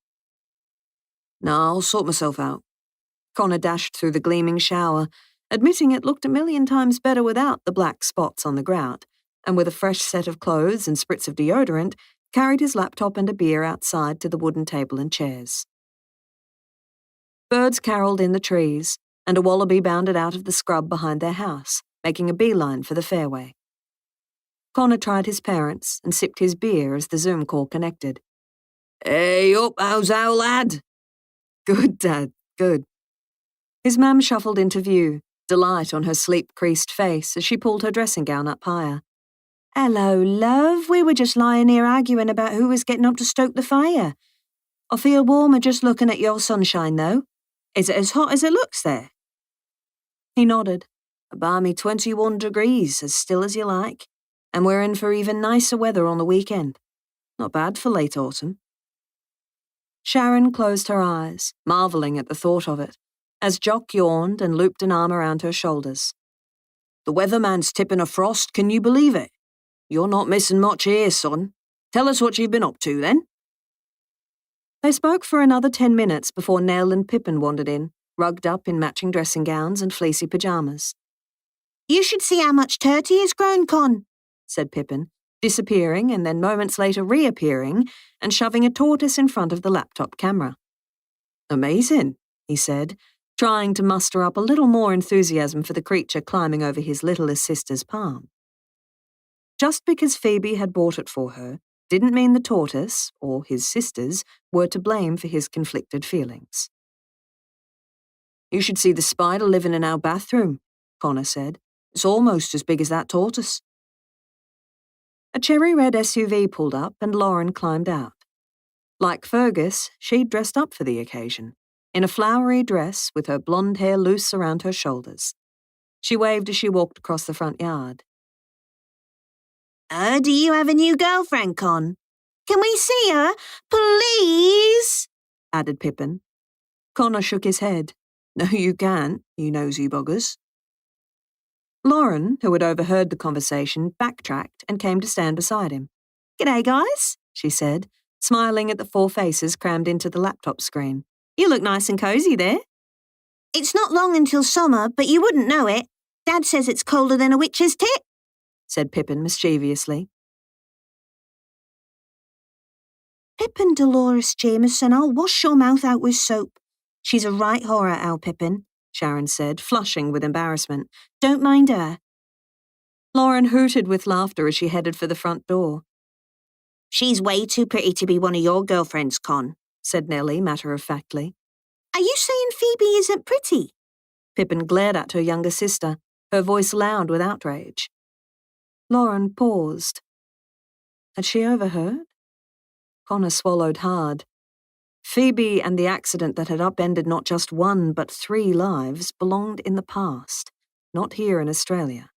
"No, I'll sort myself out." Connor dashed through the gleaming shower, admitting it looked a million times better without the black spots on the grout, and with a fresh set of clothes and spritz of deodorant, carried his laptop and a beer outside to the wooden table and chairs. Birds caroled in the trees, and a wallaby bounded out of the scrub behind their house, making a beeline for the fairway. Connor tried his parents and sipped his beer as the Zoom call connected. "Hey up, how's our lad?" "Good, Dad, good." His mum shuffled into view, delight on her sleep-creased face as she pulled her dressing gown up higher. "Hello, love. We were just lying here arguing about who was getting up to stoke the fire. I feel warmer just looking at your sunshine, though. Is it as hot as it looks there?" He nodded. "A balmy 21 degrees, as still as you like, and we're in for even nicer weather on the weekend. Not bad for late autumn." Sharon closed her eyes, marvelling at the thought of it, as Jock yawned and looped an arm around her shoulders. "The weatherman's tipping a frost, can you believe it? You're not missing much here, son. Tell us what you've been up to, then." They spoke for another 10 minutes before Nell and Pippin wandered in, rugged up in matching dressing gowns and fleecy pyjamas. "You should see how much Turty has grown, Con," said Pippin, disappearing and then moments later reappearing and shoving a tortoise in front of the laptop camera. "Amazing," he said, trying to muster up a little more enthusiasm for the creature climbing over his littlest sister's palm. Just because Phoebe had bought it for her didn't mean the tortoise, or his sisters, were to blame for his conflicted feelings. "You should see the spider living in our bathroom," Connor said. "It's almost as big as that tortoise." A cherry-red SUV pulled up and Lauren climbed out. Like Fergus, she'd dressed up for the occasion, in a flowery dress with her blonde hair loose around her shoulders. She waved as she walked across the front yard. Do you have a new girlfriend, Con? Can we see her, please?" added Pippin. Connor shook his head. "No, you can't, you nosy buggers." Lauren, who had overheard the conversation, backtracked and came to stand beside him. "G'day, guys," she said, smiling at the 4 faces crammed into the laptop screen. "You look nice and cozy there." "It's not long until summer, but you wouldn't know it. Dad says it's colder than a witch's tit," said Pippin mischievously. "Pippin, Dolores Jameson, I'll wash your mouth out with soap. She's a right horror, our Pippin," Sharon said, flushing with embarrassment. "Don't mind her." Lauren hooted with laughter as she headed for the front door. "She's way too pretty to be one of your girlfriends, Con," said Nellie matter-of-factly. Are you saying Phoebe isn't pretty? Pippin glared at her younger sister, her voice loud with outrage. Lauren paused. Had she overheard? Connor swallowed hard. Phoebe and the accident that had upended not just one but 3 lives belonged in the past, not here in Australia.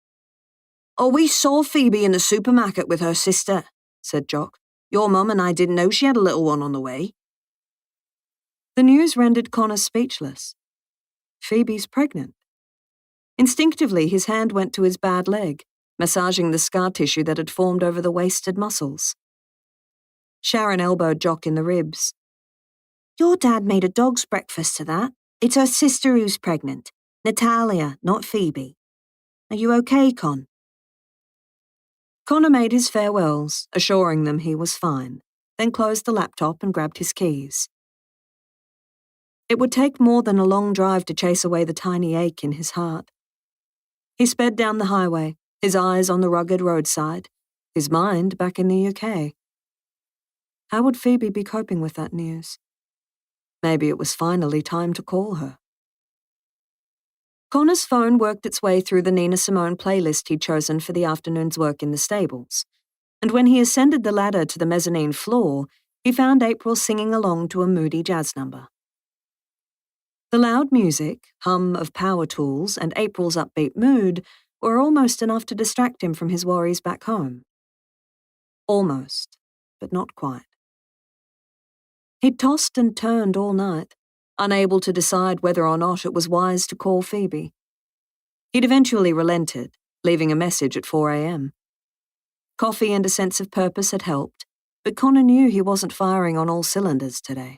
Oh, we saw Phoebe in the supermarket with her sister, said Jock. Your mum and I didn't know she had a little one on the way. The news rendered Connor speechless. Phoebe's pregnant. Instinctively, his hand went to his bad leg, massaging the scar tissue that had formed over the wasted muscles. Sharon elbowed Jock in the ribs. Your dad made a dog's breakfast to that. It's her sister who's pregnant. Natalia, not Phoebe. Are you okay, Con? Connor made his farewells, assuring them he was fine, then closed the laptop and grabbed his keys. It would take more than a long drive to chase away the tiny ache in his heart. He sped down the highway, his eyes on the rugged roadside, his mind back in the UK. How would Phoebe be coping with that news? Maybe it was finally time to call her. Connor's phone worked its way through the Nina Simone playlist he'd chosen for the afternoon's work in the stables, and when he ascended the ladder to the mezzanine floor, he found April singing along to a moody jazz number. The loud music, hum of power tools, and April's upbeat mood were almost enough to distract him from his worries back home. Almost, but not quite. He'd tossed and turned all night, unable to decide whether or not it was wise to call Phoebe. He'd eventually relented, leaving a message at 4 a.m. Coffee and a sense of purpose had helped, but Connor knew he wasn't firing on all cylinders today.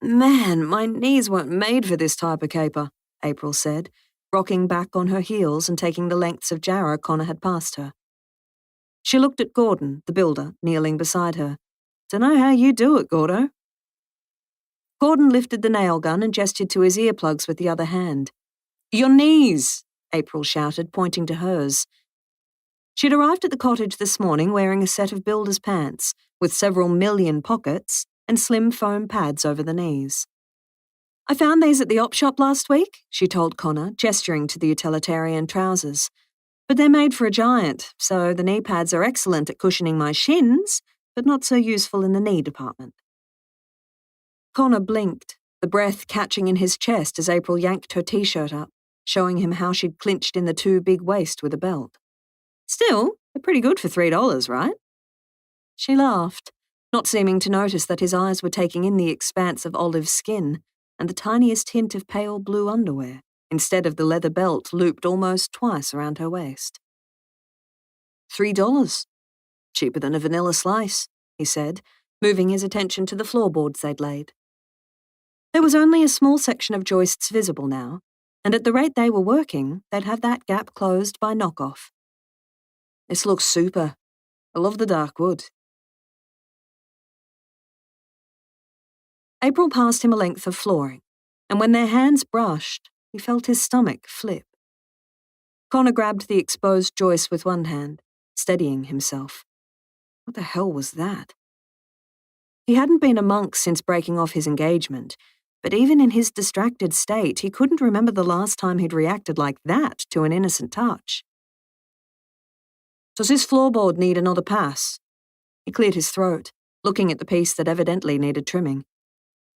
Man, my knees weren't made for this type of caper, April said, rocking back on her heels and taking the lengths of jarrah Connor had passed her. She looked at Gordon, the builder, kneeling beside her. Dunno how you do it, Gordo. Gordon lifted the nail gun and gestured to his earplugs with the other hand. Your knees, April shouted, pointing to hers. She'd arrived at the cottage this morning wearing a set of builder's pants, with several million pockets and slim foam pads over the knees. I found these at the op shop last week, she told Connor, gesturing to the utilitarian trousers. But they're made for a giant, so the knee pads are excellent at cushioning my shins, but not so useful in the knee department. Connor blinked, the breath catching in his chest as April yanked her t-shirt up, showing him how she'd clinched in the too big waist with a belt. Still, they're pretty good for $3, right? She laughed, not seeming to notice that his eyes were taking in the expanse of olive skin and the tiniest hint of pale blue underwear, instead of the leather belt looped almost twice around her waist. $3. Cheaper than a vanilla slice, he said, moving his attention to the floorboards they'd laid. There was only a small section of joists visible now, and at the rate they were working, they'd have that gap closed by knockoff. This looks super. I love the dark wood. April passed him a length of flooring, and when their hands brushed, he felt his stomach flip. Connor grabbed the exposed joist with one hand, steadying himself. What the hell was that? He hadn't been a monk since breaking off his engagement, but even in his distracted state, he couldn't remember the last time he'd reacted like that to an innocent touch. Does this floorboard need another pass? He cleared his throat, looking at the piece that evidently needed trimming.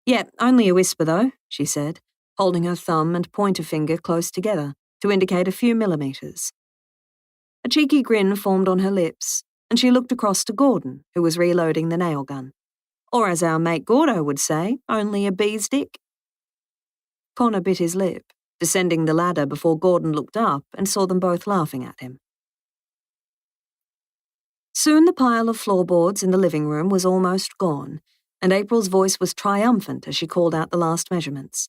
Yeah, only a whisper though, she said, holding her thumb and pointer finger close together to indicate a few millimeters. A cheeky grin formed on her lips, and she looked across to Gordon, who was reloading the nail gun. Or as our mate Gordo would say, only a bee's dick. Connor bit his lip, descending the ladder before Gordon looked up and saw them both laughing at him. Soon the pile of floorboards in the living room was almost gone, and April's voice was triumphant as she called out the last measurements.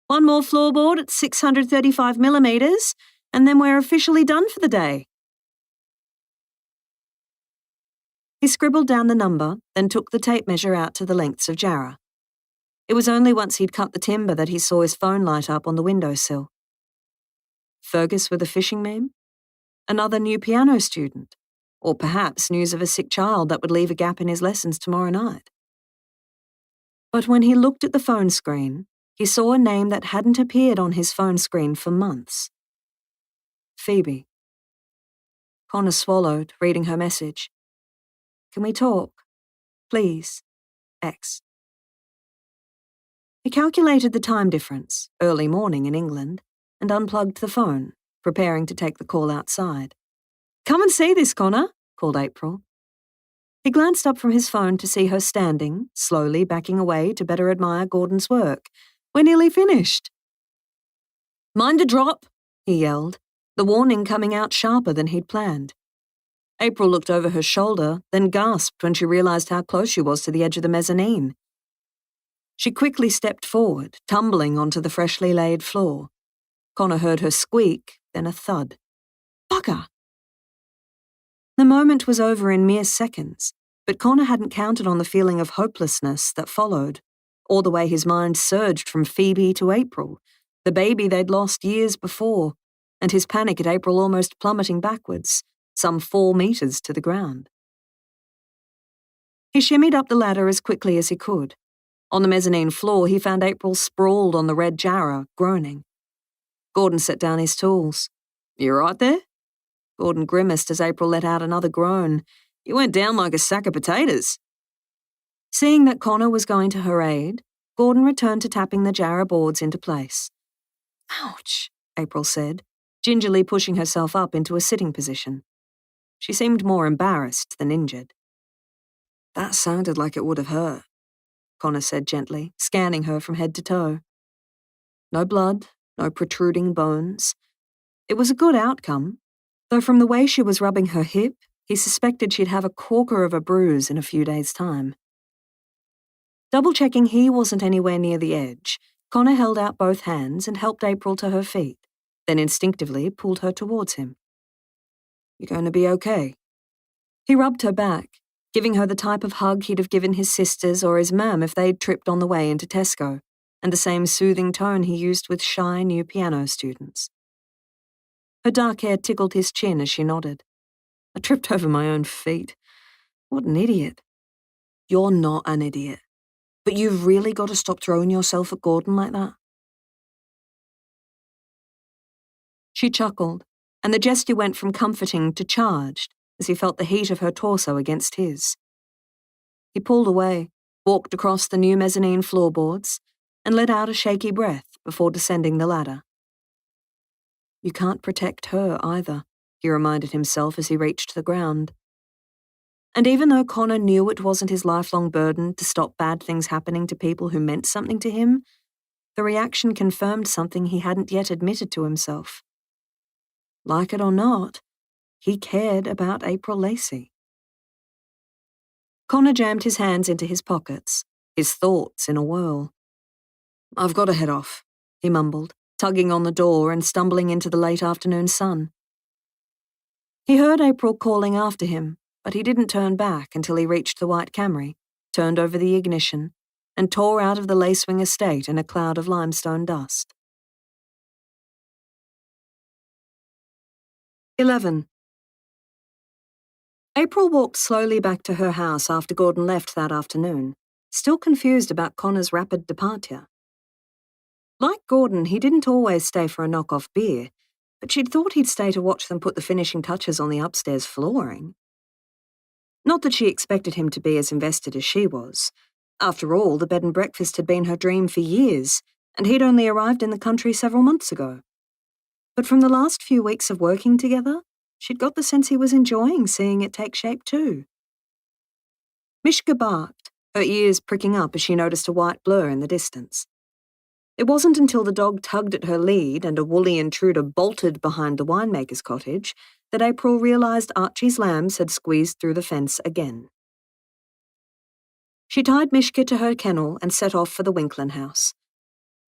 One more floorboard at 635 millimeters, and then we're officially done for the day. He scribbled down the number, then took the tape measure out to the lengths of jarrah. It was only once he'd cut the timber that he saw his phone light up on the windowsill. Fergus with a fishing meme? Another new piano student? Or perhaps news of a sick child that would leave a gap in his lessons tomorrow night. But when he looked at the phone screen, he saw a name that hadn't appeared on his phone screen for months. Phoebe. Connor swallowed, reading her message. Can we talk? Please. X. He calculated the time difference, early morning in England, and unplugged the phone, preparing to take the call outside. Come and see this, Connor, called April. He glanced up from his phone to see her standing, slowly backing away to better admire Gordon's work. We're nearly finished. Mind the drop, he yelled, the warning coming out sharper than he'd planned. April looked over her shoulder, then gasped when she realized how close she was to the edge of the mezzanine. She quickly stepped forward, tumbling onto the freshly laid floor. Connor heard her squeak, then a thud. Bugger! The moment was over in mere seconds, but Connor hadn't counted on the feeling of hopelessness that followed, or the way his mind surged from Phoebe to April, the baby they'd lost years before, and his panic at April almost plummeting backwards, some 4 meters to the ground. He shimmied up the ladder as quickly as he could. On the mezzanine floor, he found April sprawled on the red jarrah, groaning. Gordon set down his tools. You right there? Gordon grimaced as April let out another groan. You went down like a sack of potatoes. Seeing that Connor was going to her aid, Gordon returned to tapping the jarrah boards into place. Ouch, April said, gingerly pushing herself up into a sitting position. She seemed more embarrassed than injured. That sounded like it would have hurt, Connor said gently, scanning her from head to toe. No blood, no protruding bones. It was a good outcome, though from the way she was rubbing her hip, he suspected she'd have a corker of a bruise in a few days' time. Double-checking he wasn't anywhere near the edge, Connor held out both hands and helped April to her feet, then instinctively pulled her towards him. You going to be okay? He rubbed her back, giving her the type of hug he'd have given his sisters or his mam if they'd tripped on the way into Tesco, and the same soothing tone he used with shy new piano students. Her dark hair tickled his chin as she nodded. I tripped over my own feet. What an idiot. You're not an idiot. But you've really got to stop throwing yourself at Gordon like that. She chuckled, and the gesture went from comforting to charged as he felt the heat of her torso against his. He pulled away, walked across the new mezzanine floorboards, and let out a shaky breath before descending the ladder. You can't protect her either, he reminded himself as he reached the ground. And even though Connor knew it wasn't his lifelong burden to stop bad things happening to people who meant something to him, the reaction confirmed something he hadn't yet admitted to himself. Like it or not, he cared about April Lacey. Connor jammed his hands into his pockets, his thoughts in a whirl. I've got to head off, he mumbled, tugging on the door and stumbling into the late afternoon sun. He heard April calling after him, but he didn't turn back until he reached the white Camry, turned over the ignition, and tore out of the Lacewing estate in a cloud of limestone dust. 11. April walked slowly back to her house after Gordon left that afternoon, still confused about Connor's rapid departure. Like Gordon, he didn't always stay for a knock-off beer, but she'd thought he'd stay to watch them put the finishing touches on the upstairs flooring. Not that she expected him to be as invested as she was. After all, the bed and breakfast had been her dream for years, and he'd only arrived in the country several months ago. But from the last few weeks of working together, she'd got the sense he was enjoying seeing it take shape too. Mishka barked, her ears pricking up as she noticed a white blur in the distance. It wasn't until the dog tugged at her lead and a woolly intruder bolted behind the winemaker's cottage that April realized Archie's lambs had squeezed through the fence again. She tied Mishka to her kennel and set off for the Winklin house.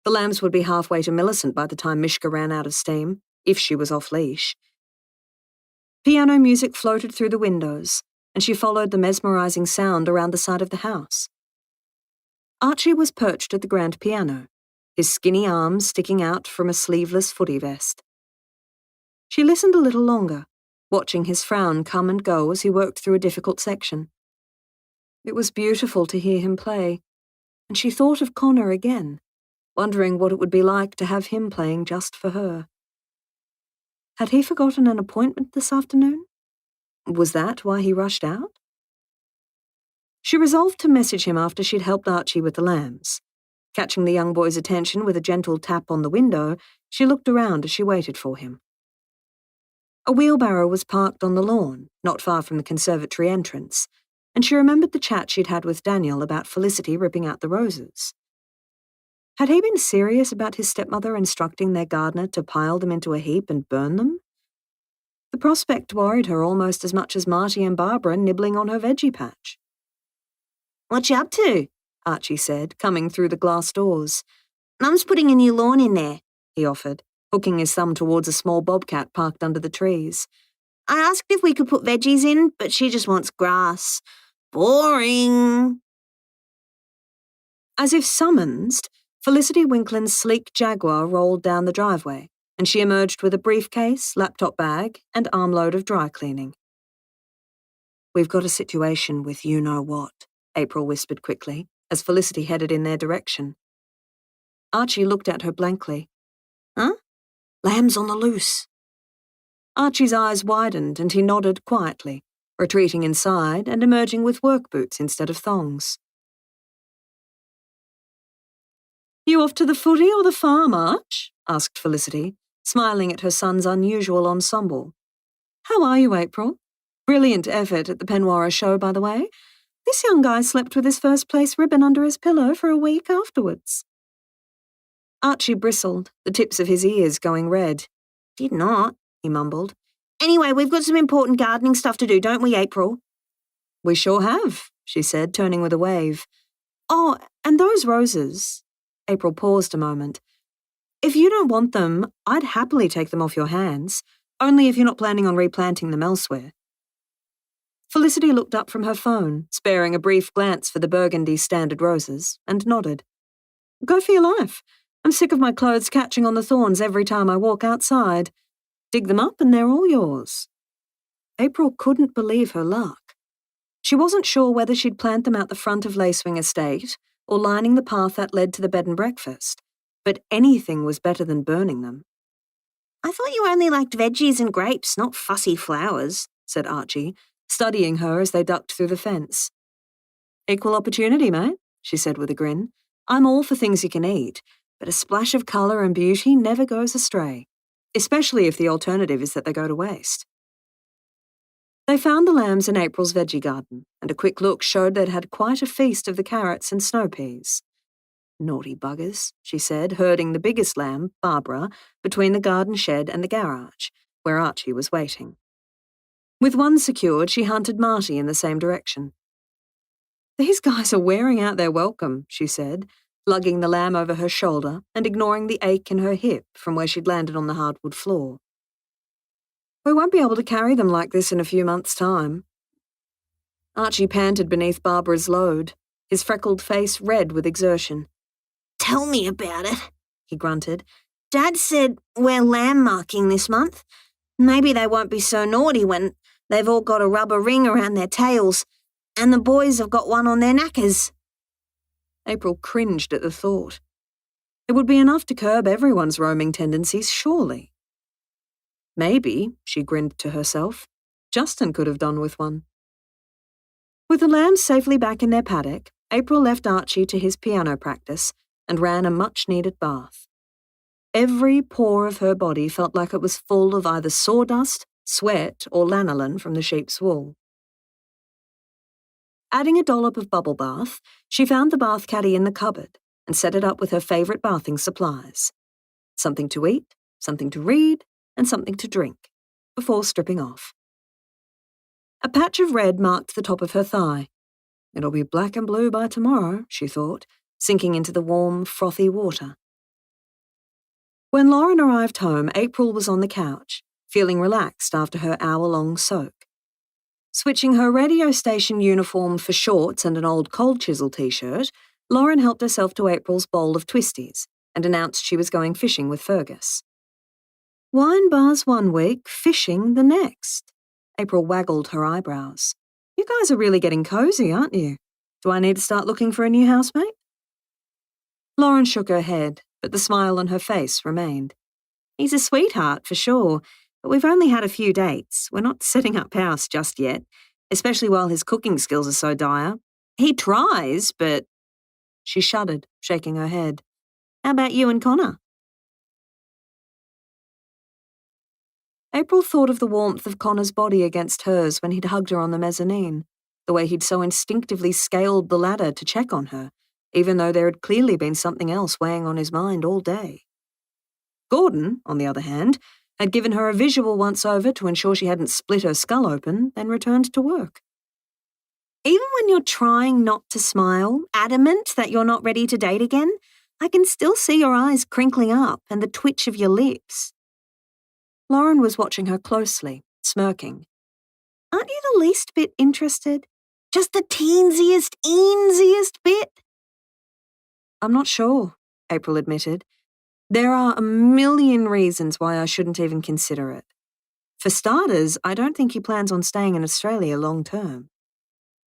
The lambs would be halfway to Millicent by the time Mishka ran out of steam, if she was off-leash. Piano music floated through the windows, and she followed the mesmerizing sound around the side of the house. Archie was perched at the grand piano, his skinny arms sticking out from a sleeveless footy vest. She listened a little longer, watching his frown come and go as he worked through a difficult section. It was beautiful to hear him play, and she thought of Connor again, wondering what it would be like to have him playing just for her. Had he forgotten an appointment this afternoon? Was that why he rushed out? She resolved to message him after she'd helped Archie with the lambs. Catching the young boy's attention with a gentle tap on the window, she looked around as she waited for him. A wheelbarrow was parked on the lawn, not far from the conservatory entrance, and she remembered the chat she'd had with Daniel about Felicity ripping out the roses. Had he been serious about his stepmother instructing their gardener to pile them into a heap and burn them? The prospect worried her almost as much as Marty and Barbara nibbling on her veggie patch. "What you up to?" Archie said, coming through the glass doors. "Mum's putting a new lawn in there," he offered, hooking his thumb towards a small bobcat parked under the trees. "I asked if we could put veggies in, but she just wants grass. Boring." As if summoned, Felicity Winkland's sleek Jaguar rolled down the driveway, and she emerged with a briefcase, laptop bag, and armload of dry cleaning. "We've got a situation with you-know-what," April whispered quickly, as Felicity headed in their direction. Archie looked at her blankly. "Huh?" "Lambs on the loose." Archie's eyes widened and he nodded quietly, retreating inside and emerging with work boots instead of thongs. "You off to the footy or the farm, Arch?" asked Felicity, smiling at her son's unusual ensemble. "How are you, April? Brilliant effort at the Penwara show, by the way. This young guy slept with his first place ribbon under his pillow for a week afterwards." Archie bristled, the tips of his ears going red. "Did not," he mumbled. "Anyway, we've got some important gardening stuff to do, don't we, April?" "We sure have," she said, turning with a wave. "Oh, and those roses." April paused a moment. "If you don't want them, I'd happily take them off your hands, only if you're not planning on replanting them elsewhere." Felicity looked up from her phone, sparing a brief glance for the burgundy standard roses, and nodded. "Go for your life. I'm sick of my clothes catching on the thorns every time I walk outside. Dig them up and they're all yours." April couldn't believe her luck. She wasn't sure whether she'd plant them out the front of Lacewing Estate or lining the path that led to the bed and breakfast, but anything was better than burning them. "I thought you only liked veggies and grapes, not fussy flowers," said Archie, studying her as they ducked through the fence. "Equal opportunity, mate," she said with a grin. "I'm all for things you can eat, but a splash of colour and beauty never goes astray, especially if the alternative is that they go to waste." They found the lambs in April's veggie garden, and a quick look showed they'd had quite a feast of the carrots and snow peas. "Naughty buggers," she said, herding the biggest lamb, Barbara, between the garden shed and the garage, where Archie was waiting. With one secured, she hunted Marty in the same direction. "These guys are wearing out their welcome," she said, lugging the lamb over her shoulder and ignoring the ache in her hip from where she'd landed on the hardwood floor. "We won't be able to carry them like this in a few months' time." Archie panted beneath Barbara's load, his freckled face red with exertion. "Tell me about it," he grunted. "Dad said we're lamb marking this month. Maybe they won't be so naughty when they've all got a rubber ring around their tails, and the boys have got one on their knackers." April cringed at the thought. It would be enough to curb everyone's roaming tendencies, surely. Maybe, she grinned to herself, Justin could have done with one. With the lambs safely back in their paddock, April left Archie to his piano practice and ran a much-needed bath. Every pore of her body felt like it was full of either sawdust, sweat, or lanolin from the sheep's wool. Adding a dollop of bubble bath, she found the bath caddy in the cupboard and set it up with her favourite bathing supplies. Something to eat, something to read, and something to drink, before stripping off. A patch of red marked the top of her thigh. It'll be black and blue by tomorrow, she thought, sinking into the warm, frothy water. When Lauren arrived home, April was on the couch, feeling relaxed after her hour-long soak. Switching her radio station uniform for shorts and an old Cold Chisel t-shirt, Lauren helped herself to April's bowl of twisties and announced she was going fishing with Fergus. "Wine bars one week, fishing the next." April waggled her eyebrows. "You guys are really getting cozy, aren't you? Do I need to start looking for a new housemate?" Lauren shook her head, but the smile on her face remained. He's a sweetheart, for sure, but we've only had a few dates. We're not setting up house just yet, especially while his cooking skills are so dire. He tries, but... She shuddered, shaking her head. How about you and Connor? April thought of the warmth of Connor's body against hers when he'd hugged her on the mezzanine, the way he'd so instinctively scaled the ladder to check on her, even though there had clearly been something else weighing on his mind all day. Gordon, on the other hand, had given her a visual once-over to ensure she hadn't split her skull open, then returned to work. Even when you're trying not to smile, adamant that you're not ready to date again, I can still see your eyes crinkling up and the twitch of your lips. Lauren was watching her closely, smirking. Aren't you the least bit interested? Just the teensiest bit? I'm not sure, April admitted. There are a million reasons why I shouldn't even consider it. For starters, I don't think he plans on staying in Australia long term.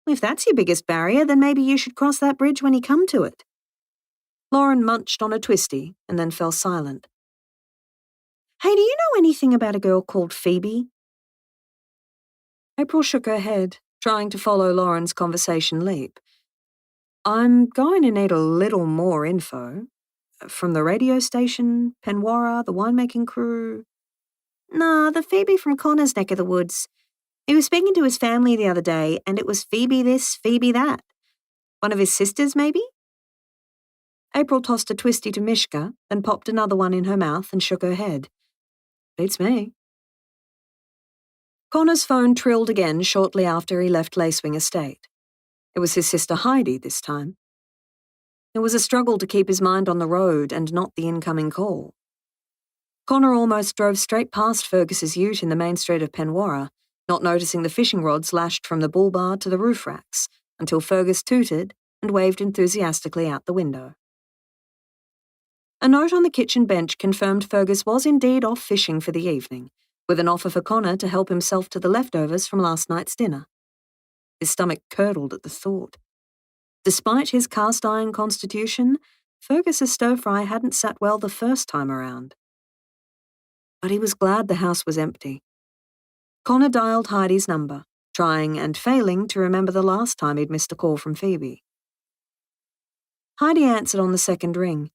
If that's your biggest barrier, then maybe you should cross that bridge when you come to it. Lauren munched on a twisty and then fell silent. Hey, do you know anything about a girl called Phoebe? April shook her head, trying to follow Lauren's conversation leap. I'm going to need a little more info. From the radio station, Penwara, the winemaking crew? Nah, the Phoebe from Connor's neck of the woods. He was speaking to his family the other day, and it was Phoebe this, Phoebe that. One of his sisters, maybe? April tossed a twisty to Mishka, then popped another one in her mouth and shook her head. Beats me. Connor's phone trilled again shortly after he left Lacewing Estate. It was his sister Heidi this time. It was a struggle to keep his mind on the road and not the incoming call. Connor almost drove straight past Fergus's ute in the main street of Penwara, not noticing the fishing rods lashed from the bull bar to the roof racks, until Fergus tooted and waved enthusiastically out the window. A note on the kitchen bench confirmed Fergus was indeed off fishing for the evening, with an offer for Connor to help himself to the leftovers from last night's dinner. His stomach curdled at the thought. Despite his cast-iron constitution, Fergus's stir-fry hadn't sat well the first time around. But he was glad the house was empty. Connor dialed Heidi's number, trying and failing to remember the last time he'd missed a call from Phoebe. Heidi answered on the second ring.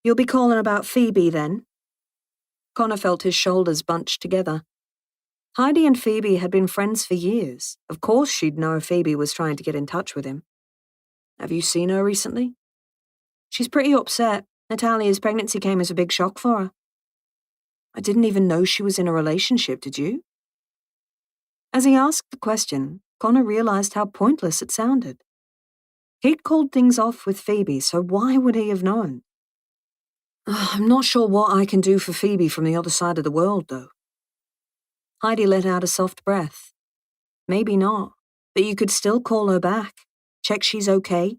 You'll be calling about Phoebe, then? Connor felt his shoulders bunched together. Heidi and Phoebe had been friends for years. Of course she'd know Phoebe was trying to get in touch with him. Have you seen her recently? She's pretty upset. Natalia's pregnancy came as a big shock for her. I didn't even know she was in a relationship, did you? As he asked the question, Connor realized how pointless it sounded. He'd called things off with Phoebe, so why would he have known? I'm not sure what I can do for Phoebe from the other side of the world, though. Heidi let out a soft breath. Maybe not, but you could still call her back. Check she's okay.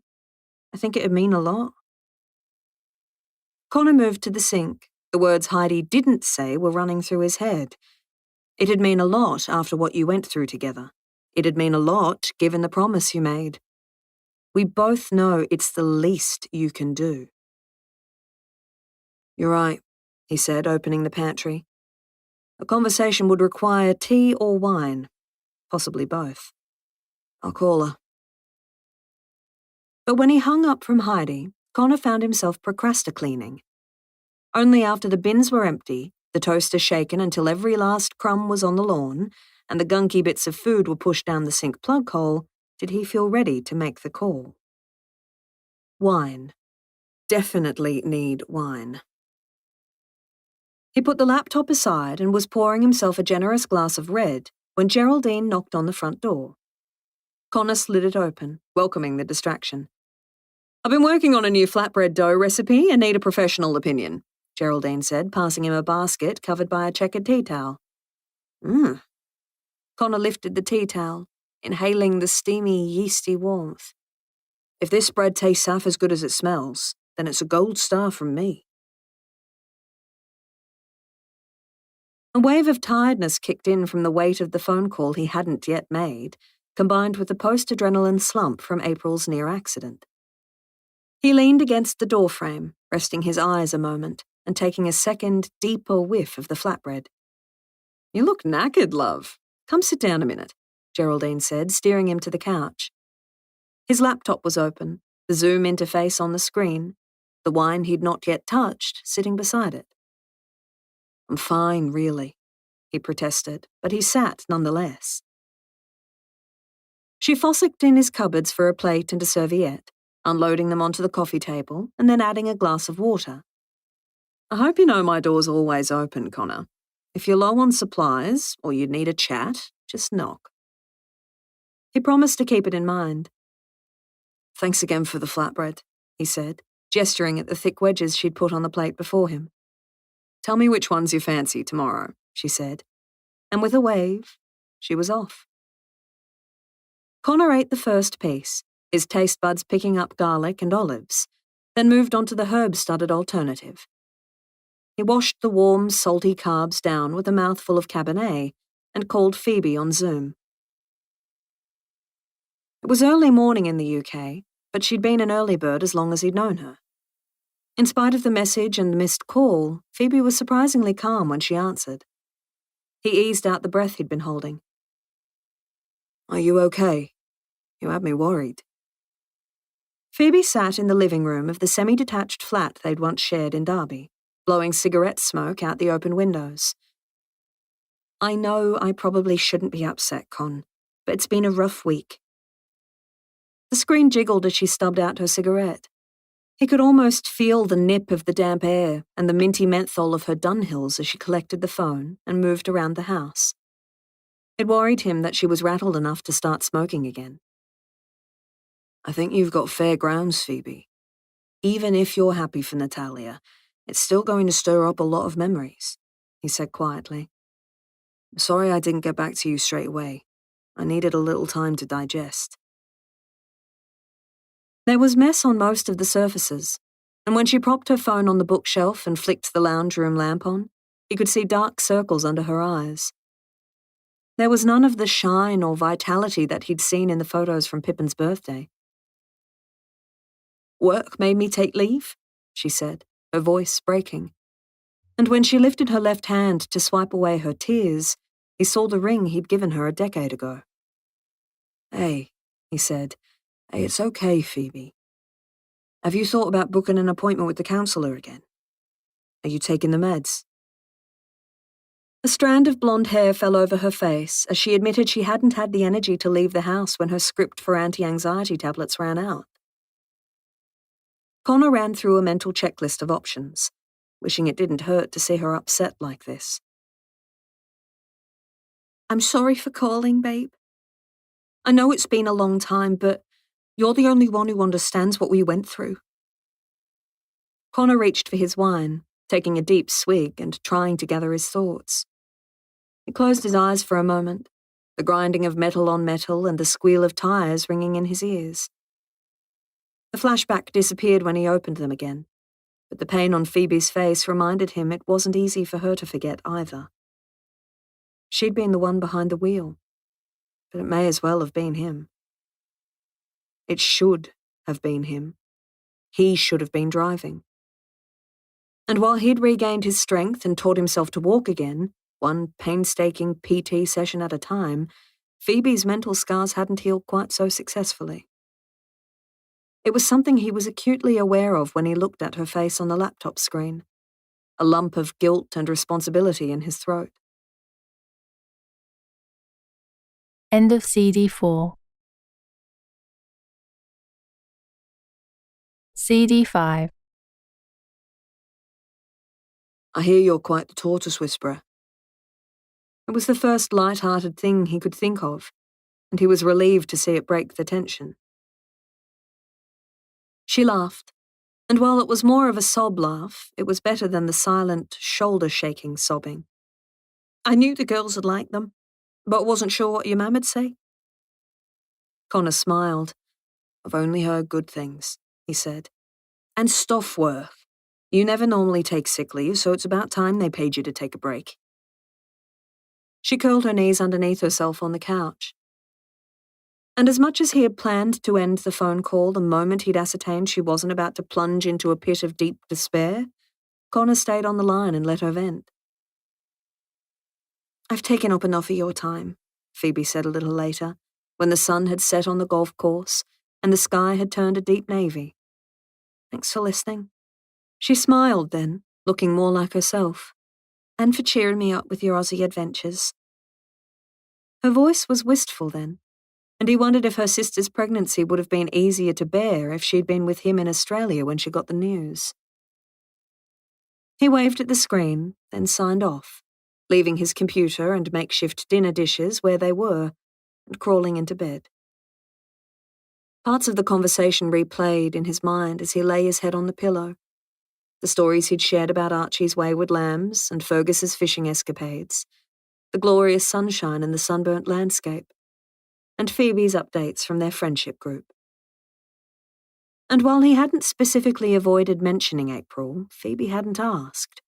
I think it'd mean a lot. Connor moved to the sink. The words Heidi didn't say were running through his head. It'd mean a lot after what you went through together. It'd mean a lot given the promise you made. We both know it's the least you can do. You're right, he said, opening the pantry. A conversation would require tea or wine, possibly both. I'll call her. But when he hung up from Heidi, Connor found himself procrastinating. Only after the bins were empty, the toaster shaken until every last crumb was on the lawn, and the gunky bits of food were pushed down the sink plug hole, did he feel ready to make the call. Wine. Definitely need wine. He put the laptop aside and was pouring himself a generous glass of red when Geraldine knocked on the front door. Connor slid it open, welcoming the distraction. I've been working on a new flatbread dough recipe and need a professional opinion, Geraldine said, passing him a basket covered by a checkered tea towel. Connor lifted the tea towel, inhaling the steamy, yeasty warmth. If this bread tastes half as good as it smells, then it's a gold star from me. A wave of tiredness kicked in from the weight of the phone call he hadn't yet made, combined with the post-adrenaline slump from April's near accident. He leaned against the doorframe, resting his eyes a moment and taking a second, deeper whiff of the flatbread. "You look knackered, love. Come sit down a minute," Geraldine said, steering him to the couch. His laptop was open, the Zoom interface on the screen, the wine he'd not yet touched sitting beside it. "I'm fine, really," he protested, but he sat nonetheless. She fossicked in his cupboards for a plate and a serviette, unloading them onto the coffee table and then adding a glass of water. "I hope you know my door's always open, Connor. If you're low on supplies, or you need a chat, just knock." He promised to keep it in mind. "Thanks again for the flatbread," he said, gesturing at the thick wedges she'd put on the plate before him. "Tell me which ones you fancy tomorrow," she said, and with a wave, she was off. Connor ate the first piece, his taste buds picking up garlic and olives, then moved on to the herb-studded alternative. He washed the warm, salty carbs down with a mouthful of Cabernet and called Phoebe on Zoom. It was early morning in the UK, but she'd been an early bird as long as he'd known her. In spite of the message and the missed call, Phoebe was surprisingly calm when she answered. He eased out the breath he'd been holding. "Are you okay? You had me worried." Phoebe sat in the living room of the semi-detached flat they'd once shared in Derby, blowing cigarette smoke out the open windows. "I know I probably shouldn't be upset, Con, but it's been a rough week." The screen jiggled as she stubbed out her cigarette. He could almost feel the nip of the damp air and the minty menthol of her Dunhills as she collected the phone and moved around the house. It worried him that she was rattled enough to start smoking again. "I think you've got fair grounds, Phoebe. Even if you're happy for Natalia, it's still going to stir up a lot of memories," he said quietly. "I'm sorry I didn't get back to you straight away. I needed a little time to digest." There was mess on most of the surfaces, and when she propped her phone on the bookshelf and flicked the lounge room lamp on, he could see dark circles under her eyes. There was none of the shine or vitality that he'd seen in the photos from Pippin's birthday. "Work made me take leave," she said, her voice breaking. And when she lifted her left hand to swipe away her tears, he saw the ring he'd given her a decade ago. "Hey," he said. "Hey, it's okay, Phoebe. Have you thought about booking an appointment with the counsellor again? Are you taking the meds?" A strand of blonde hair fell over her face as she admitted she hadn't had the energy to leave the house when her script for anti-anxiety tablets ran out. Connor ran through a mental checklist of options, wishing it didn't hurt to see her upset like this. "I'm sorry for calling, babe. I know it's been a long time, but you're the only one who understands what we went through." Connor reached for his wine, taking a deep swig and trying to gather his thoughts. He closed his eyes for a moment, the grinding of metal on metal and the squeal of tires ringing in his ears. The flashback disappeared when he opened them again, but the pain on Phoebe's face reminded him it wasn't easy for her to forget either. She'd been the one behind the wheel, but it may as well have been him. It should have been him. He should have been driving. And while he'd regained his strength and taught himself to walk again, one painstaking PT session at a time, Phoebe's mental scars hadn't healed quite so successfully. It was something he was acutely aware of when he looked at her face on the laptop screen, a lump of guilt and responsibility in his throat. End of CD 4. CD 5. "I hear you're quite the tortoise whisperer." It was the first light-hearted thing he could think of, and he was relieved to see it break the tension. She laughed, and while it was more of a sob laugh, it was better than the silent, shoulder-shaking sobbing. "I knew the girls would like them, but wasn't sure what your mam'd say." Connor smiled. "I've only heard good things," he said. "And stuff work. You never normally take sick leave, so it's about time they paid you to take a break." She curled her knees underneath herself on the couch. And as much as he had planned to end the phone call the moment he'd ascertained she wasn't about to plunge into a pit of deep despair, Connor stayed on the line and let her vent. "I've taken up enough of your time," Phoebe said a little later, when the sun had set on the golf course and the sky had turned a deep navy. "Thanks for listening." She smiled then, looking more like herself, "and for cheering me up with your Aussie adventures." Her voice was wistful then, and he wondered if her sister's pregnancy would have been easier to bear if she'd been with him in Australia when she got the news. He waved at the screen, then signed off, leaving his computer and makeshift dinner dishes where they were, and crawling into bed. Parts of the conversation replayed in his mind as he lay his head on the pillow. The stories he'd shared about Archie's wayward lambs and Fergus's fishing escapades, the glorious sunshine and the sunburnt landscape, and Phoebe's updates from their friendship group. And while he hadn't specifically avoided mentioning April, Phoebe hadn't asked.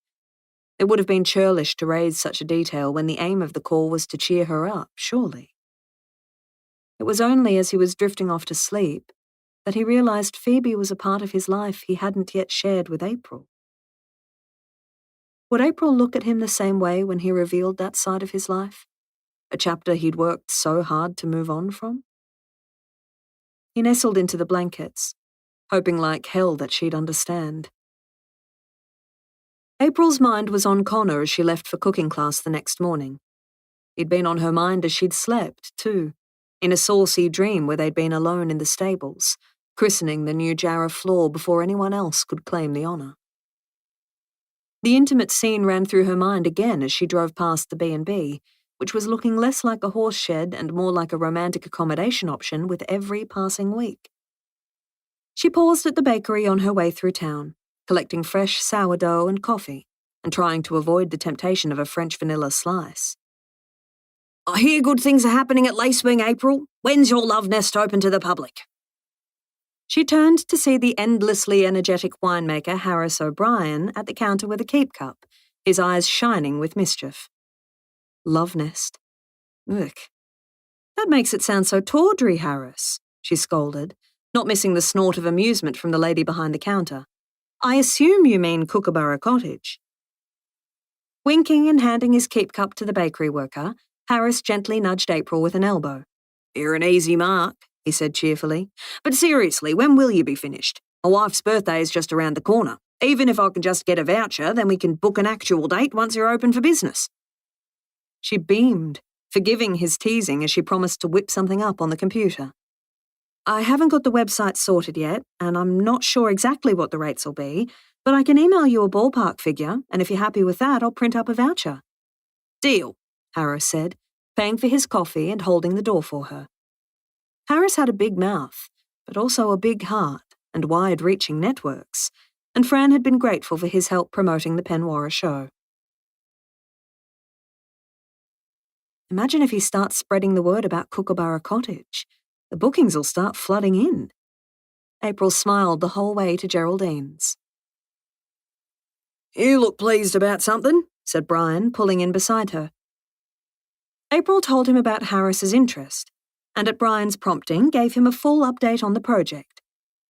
It would have been churlish to raise such a detail when the aim of the call was to cheer her up, surely. It was only as he was drifting off to sleep that he realized Phoebe was a part of his life he hadn't yet shared with April. Would April look at him the same way when he revealed that side of his life? A chapter he'd worked so hard to move on from? He nestled into the blankets, hoping like hell that she'd understand. April's mind was on Connor as she left for cooking class the next morning. He'd been on her mind as she'd slept, too, in a saucy dream where they'd been alone in the stables, christening the new Jarrah floor before anyone else could claim the honour. The intimate scene ran through her mind again as she drove past the B&B, which was looking less like a horse shed and more like a romantic accommodation option with every passing week. She paused at the bakery on her way through town, collecting fresh sourdough and coffee, and trying to avoid the temptation of a French vanilla slice. "I hear good things are happening at Lacewing, April. When's your love nest open to the public?" She turned to see the endlessly energetic winemaker Harris O'Brien at the counter with a keep cup, his eyes shining with mischief. Love nest. Ugh. "That makes it sound so tawdry, Harris," she scolded, not missing the snort of amusement from the lady behind the counter. "I assume you mean Kookaburra Cottage." Winking and handing his keep cup to the bakery worker, Harris gently nudged April with an elbow. "You're an easy mark," he said cheerfully. "But seriously, when will you be finished? My wife's birthday is just around the corner. Even if I can just get a voucher, then we can book an actual date once you're open for business." She beamed, forgiving his teasing as she promised to whip something up on the computer. "I haven't got the website sorted yet, and I'm not sure exactly what the rates will be, but I can email you a ballpark figure, and if you're happy with that, I'll print up a voucher." "Deal," Harris said, paying for his coffee and holding the door for her. Harris had a big mouth, but also a big heart and wide-reaching networks, and Fran had been grateful for his help promoting the Penwara show. Imagine if he starts spreading the word about Kookaburra Cottage. The bookings will start flooding in. April smiled the whole way to Geraldine's. "You look pleased about something," said Brian, pulling in beside her. April told him about Harris's interest, and at Brian's prompting gave him a full update on the project,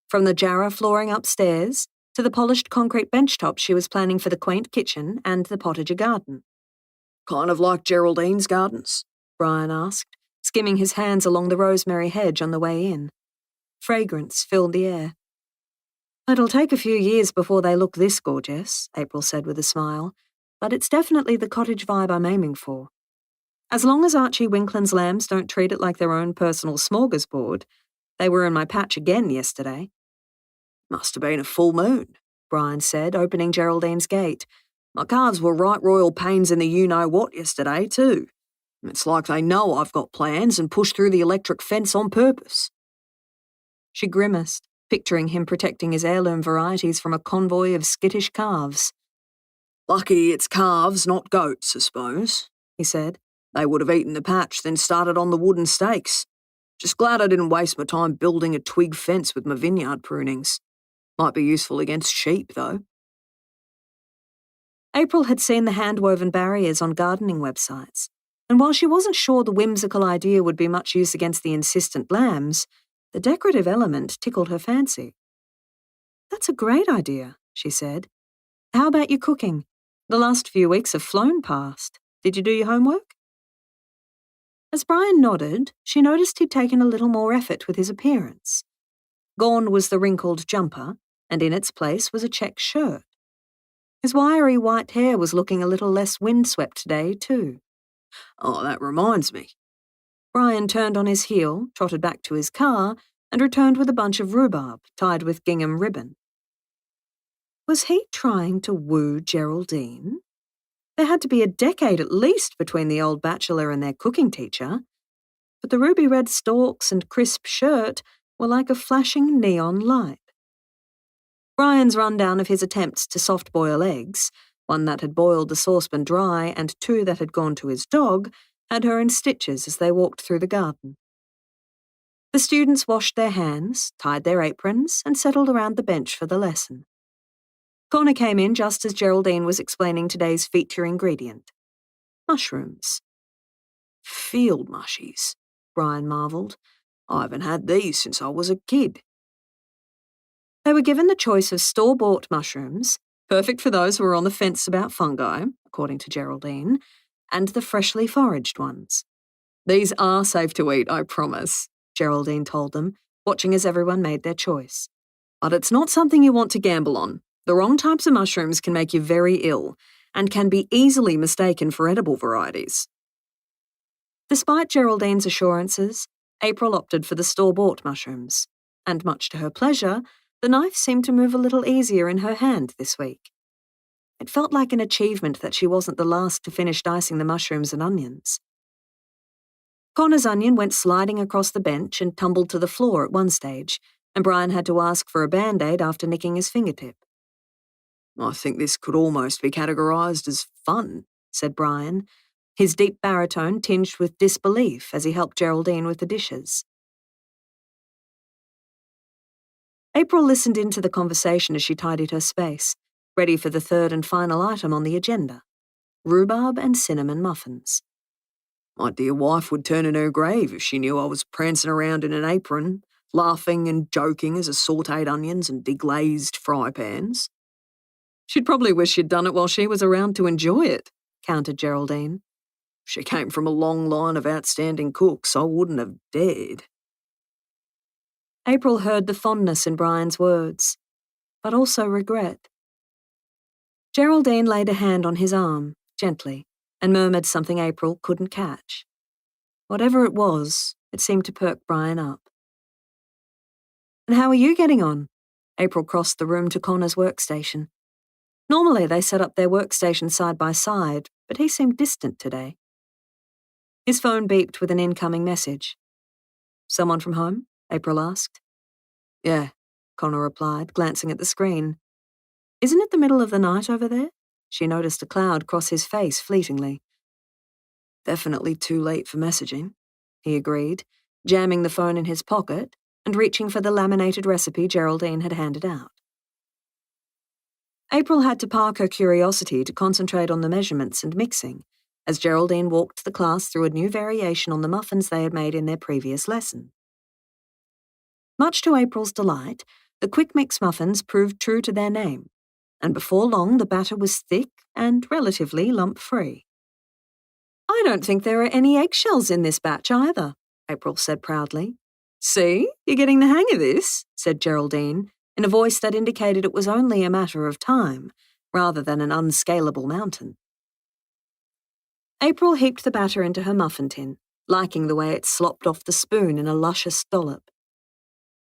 from the Jarrah flooring upstairs to the polished concrete benchtops she was planning for the quaint kitchen and the potager garden. "Kind of like Geraldine's gardens?" Brian asked, skimming his hands along the rosemary hedge on the way in. Fragrance filled the air. "It'll take a few years before they look this gorgeous," April said with a smile, "but it's definitely the cottage vibe I'm aiming for. As long as Archie Winkland's lambs don't treat it like their own personal smorgasbord. They were in my patch again yesterday." "Must have been a full moon," Brian said, opening Geraldine's gate. "My calves were right royal pains in the you-know-what yesterday, too. It's like they know I've got plans and push through the electric fence on purpose." She grimaced, picturing him protecting his heirloom varieties from a convoy of skittish calves. "Lucky it's calves, not goats, I suppose," he said. "They would have eaten the patch, then started on the wooden stakes. Just glad I didn't waste my time building a twig fence with my vineyard prunings. Might be useful against sheep, though." April had seen the hand-woven barriers on gardening websites, And while she wasn't sure the whimsical idea would be much use against the insistent lambs, the decorative element tickled her fancy. "That's a great idea," she said. "How about your cooking? The last few weeks have flown past. Did you do your homework?" As Brian nodded, she noticed he'd taken a little more effort with his appearance. Gone was the wrinkled jumper, and in its place was a check shirt. His wiry white hair was looking a little less windswept today, too. "Oh, that reminds me." Brian turned on his heel, trotted back to his car, and returned with a bunch of rhubarb tied with gingham ribbon. Was he trying to woo Geraldine? There had to be a decade at least between the old bachelor and their cooking teacher, but the ruby red stalks and crisp shirt were like a flashing neon light. Brian's rundown of his attempts to soft-boil eggs, one that had boiled the saucepan dry and two that had gone to his dog, had her in stitches as they walked through the garden. The students washed their hands, tied their aprons, and settled around the bench for the lesson. Connor came in just as Geraldine was explaining today's feature ingredient: mushrooms. "Field mushies," Brian marvelled. "I haven't had these since I was a kid." They were given the choice of store-bought mushrooms, perfect for those who were on the fence about fungi, according to Geraldine, and the freshly foraged ones. "These are safe to eat, I promise," Geraldine told them, watching as everyone made their choice. "But it's not something you want to gamble on. The wrong types of mushrooms can make you very ill, and can be easily mistaken for edible varieties." Despite Geraldine's assurances, April opted for the store-bought mushrooms, and much to her pleasure, the knife seemed to move a little easier in her hand this week. It felt like an achievement that she wasn't the last to finish dicing the mushrooms and onions. Connor's onion went sliding across the bench and tumbled to the floor at one stage, and Brian had to ask for a Band-Aid after nicking his fingertip. "I think this could almost be categorised as fun," said Brian, his deep baritone tinged with disbelief as he helped Geraldine with the dishes. April listened into the conversation as she tidied her space, ready for the third and final item on the agenda: rhubarb and cinnamon muffins. "My dear wife would turn in her grave if she knew I was prancing around in an apron, laughing and joking as I sautéed onions and deglazed fry pans." "She'd probably wish she'd done it while she was around to enjoy it," countered Geraldine. "She came from a long line of outstanding cooks. I wouldn't have dared." April heard the fondness in Brian's words, but also regret. Geraldine laid a hand on his arm, gently, and murmured something April couldn't catch. Whatever it was, it seemed to perk Brian up. "And how are you getting on?" April crossed the room to Connor's workstation. Normally they set up their workstations side by side, but he seemed distant today. His phone beeped with an incoming message. "Someone from home?" April asked. "Yeah," Connor replied, glancing at the screen. "Isn't it the middle of the night over there?" She noticed a cloud cross his face fleetingly. "Definitely too late for messaging," he agreed, jamming the phone in his pocket and reaching for the laminated recipe Geraldine had handed out. April had to park her curiosity to concentrate on the measurements and mixing, as Geraldine walked the class through a new variation on the muffins they had made in their previous lesson. Much to April's delight, the quick mix muffins proved true to their name, and before long the batter was thick and relatively lump-free. "I don't think there are any eggshells in this batch either," April said proudly. "See, you're getting the hang of this," said Geraldine, in a voice that indicated it was only a matter of time, rather than an unscalable mountain. April heaped the batter into her muffin tin, liking the way it slopped off the spoon in a luscious dollop.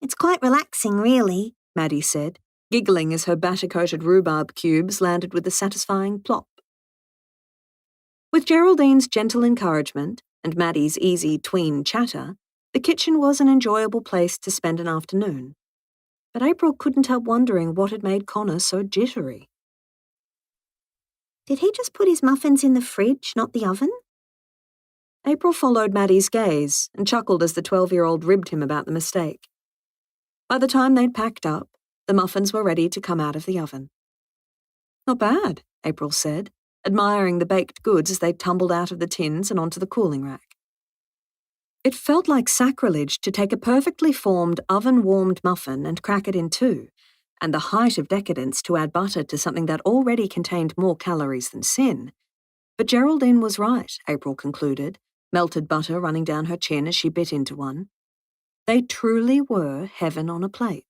"It's quite relaxing, really," Maddie said, giggling as her batter-coated rhubarb cubes landed with a satisfying plop. With Geraldine's gentle encouragement and Maddie's easy tween chatter, the kitchen was an enjoyable place to spend an afternoon. But April couldn't help wondering what had made Connor so jittery. "Did he just put his muffins in the fridge, not the oven?" April followed Maddie's gaze and chuckled as the 12-year-old ribbed him about the mistake. By the time they'd packed up, the muffins were ready to come out of the oven. "Not bad," April said, admiring the baked goods as they tumbled out of the tins and onto the cooling rack. It felt like sacrilege to take a perfectly formed oven-warmed muffin and crack it in two, and the height of decadence to add butter to something that already contained more calories than sin. But Geraldine was right, April concluded, melted butter running down her chin as she bit into one. They truly were heaven on a plate.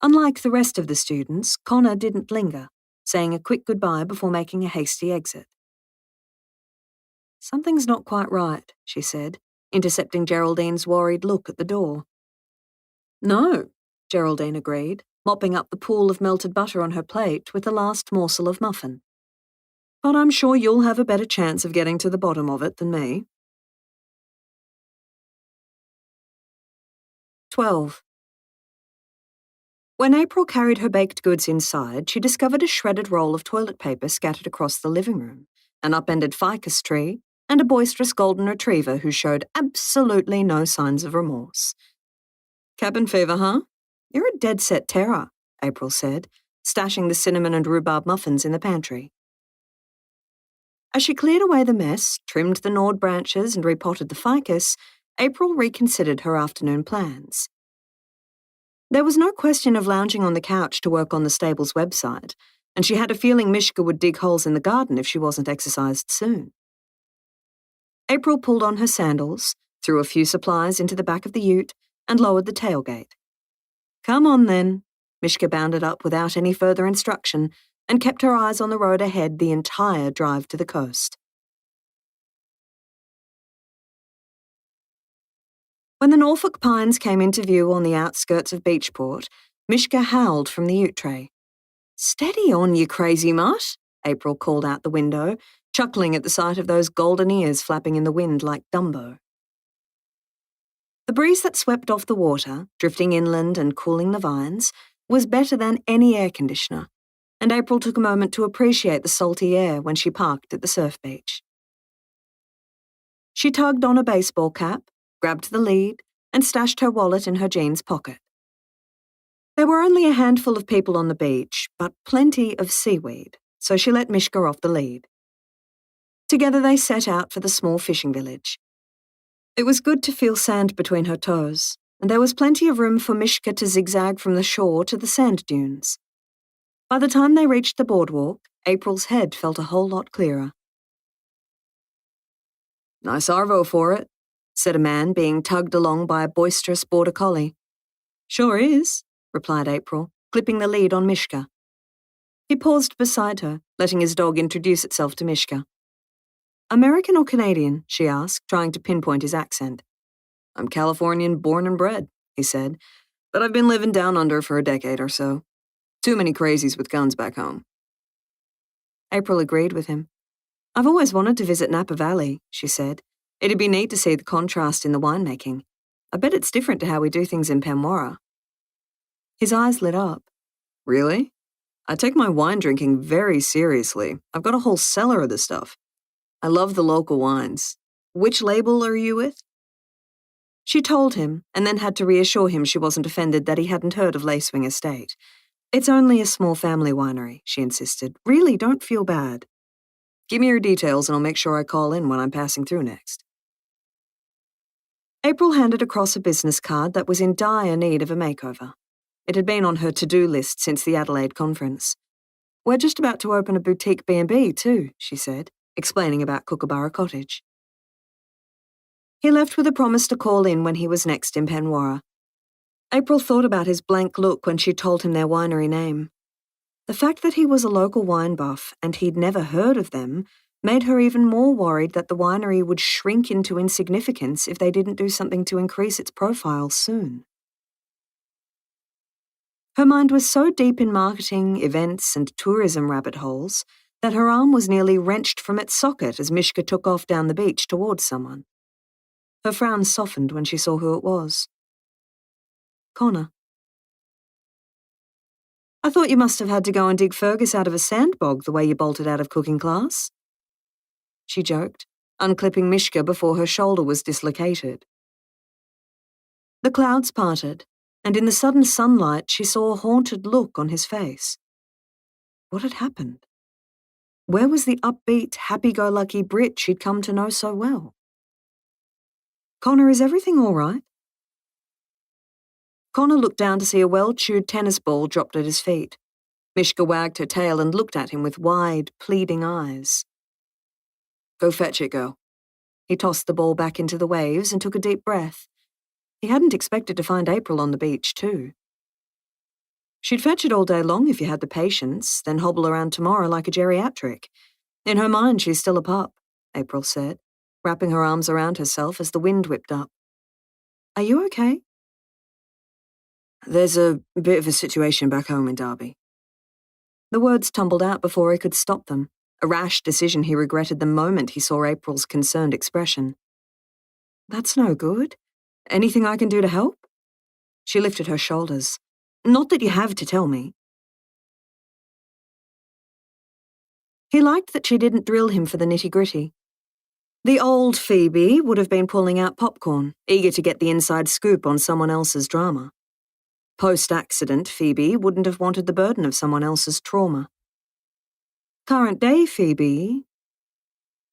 Unlike the rest of the students, Connor didn't linger, saying a quick goodbye before making a hasty exit. "Something's not quite right," she said, intercepting Geraldine's worried look at the door. "No," Geraldine agreed, mopping up the pool of melted butter on her plate with the last morsel of muffin. "But I'm sure you'll have a better chance of getting to the bottom of it than me." 12. When April carried her baked goods inside, she discovered a shredded roll of toilet paper scattered across the living room, an upended ficus tree, and a boisterous golden retriever who showed absolutely no signs of remorse. "Cabin fever, huh? You're a dead-set terror," April said, stashing the cinnamon and rhubarb muffins in the pantry. As she cleared away the mess, trimmed the gnawed branches, and repotted the ficus, April reconsidered her afternoon plans. There was no question of lounging on the couch to work on the stable's website, and she had a feeling Mishka would dig holes in the garden if she wasn't exercised soon. April pulled on her sandals, threw a few supplies into the back of the ute, and lowered the tailgate. "Come on, then." Mishka bounded up without any further instruction and kept her eyes on the road ahead the entire drive to the coast. When the Norfolk pines came into view on the outskirts of Beachport, Mishka howled from the ute tray. "Steady on, you crazy mutt," April called out the window, chuckling at the sight of those golden ears flapping in the wind like Dumbo. The breeze that swept off the water, drifting inland and cooling the vines, was better than any air conditioner, and April took a moment to appreciate the salty air when she parked at the surf beach. She tugged on a baseball cap, grabbed the lead, and stashed her wallet in her jeans pocket. There were only a handful of people on the beach, but plenty of seaweed, so she let Mishka off the lead. Together they set out for the small fishing village. It was good to feel sand between her toes, and there was plenty of room for Mishka to zigzag from the shore to the sand dunes. By the time they reached the boardwalk, April's head felt a whole lot clearer. "Nice arvo for it," said a man being tugged along by a boisterous border collie. "Sure is," replied April, clipping the lead on Mishka. He paused beside her, letting his dog introduce itself to Mishka. "American or Canadian?" she asked, trying to pinpoint his accent. "I'm Californian born and bred," he said, "but I've been living down under for a decade or so. Too many crazies with guns back home." April agreed with him. "I've always wanted to visit Napa Valley," she said. "It'd be neat to see the contrast in the winemaking. I bet it's different to how we do things in Pamoura." His eyes lit up. "Really? I take my wine drinking very seriously. I've got a whole cellar of this stuff. I love the local wines. Which label are you with?" She told him, and then had to reassure him she wasn't offended that he hadn't heard of Lacewing Estate. "It's only a small family winery," she insisted. "Really, don't feel bad. Give me your details and I'll make sure I call in when I'm passing through next." April handed across a business card that was in dire need of a makeover. It had been on her to-do list since the Adelaide conference. "We're just about to open a boutique B&B too," she said, explaining about Kookaburra Cottage. He left with a promise to call in when he was next in Penwara. April thought about his blank look when she told him their winery name. The fact that he was a local wine buff and he'd never heard of them made her even more worried that the winery would shrink into insignificance if they didn't do something to increase its profile soon. Her mind was so deep in marketing, events, and tourism rabbit holes that her arm was nearly wrenched from its socket as Mishka took off down the beach towards someone. Her frown softened when she saw who it was. "Connor." "I thought you must have had to go and dig Fergus out of a sandbog the way you bolted out of cooking class," she joked, unclipping Mishka before her shoulder was dislocated. The clouds parted, and in the sudden sunlight she saw a haunted look on his face. What had happened? Where was the upbeat, happy-go-lucky Brit she'd come to know so well? Connor, is everything all right? Connor looked down to see a well-chewed tennis ball dropped at his feet. Mishka wagged her tail and looked at him with wide, pleading eyes. Go fetch it, girl. He tossed the ball back into the waves and took a deep breath. He hadn't expected to find April on the beach, too. She'd fetch it all day long if you had the patience, then hobble around tomorrow like a geriatric. In her mind, she's still a pup, April said, wrapping her arms around herself as the wind whipped up. Are you okay? There's a bit of a situation back home in Derby. The words tumbled out before he could stop them, a rash decision he regretted the moment he saw April's concerned expression. That's no good. Anything I can do to help? She lifted her shoulders. Not that you have to tell me. He liked that she didn't drill him for the nitty-gritty. The old Phoebe would have been pulling out popcorn, eager to get the inside scoop on someone else's drama. Post-accident Phoebe wouldn't have wanted the burden of someone else's trauma. Current-day Phoebe,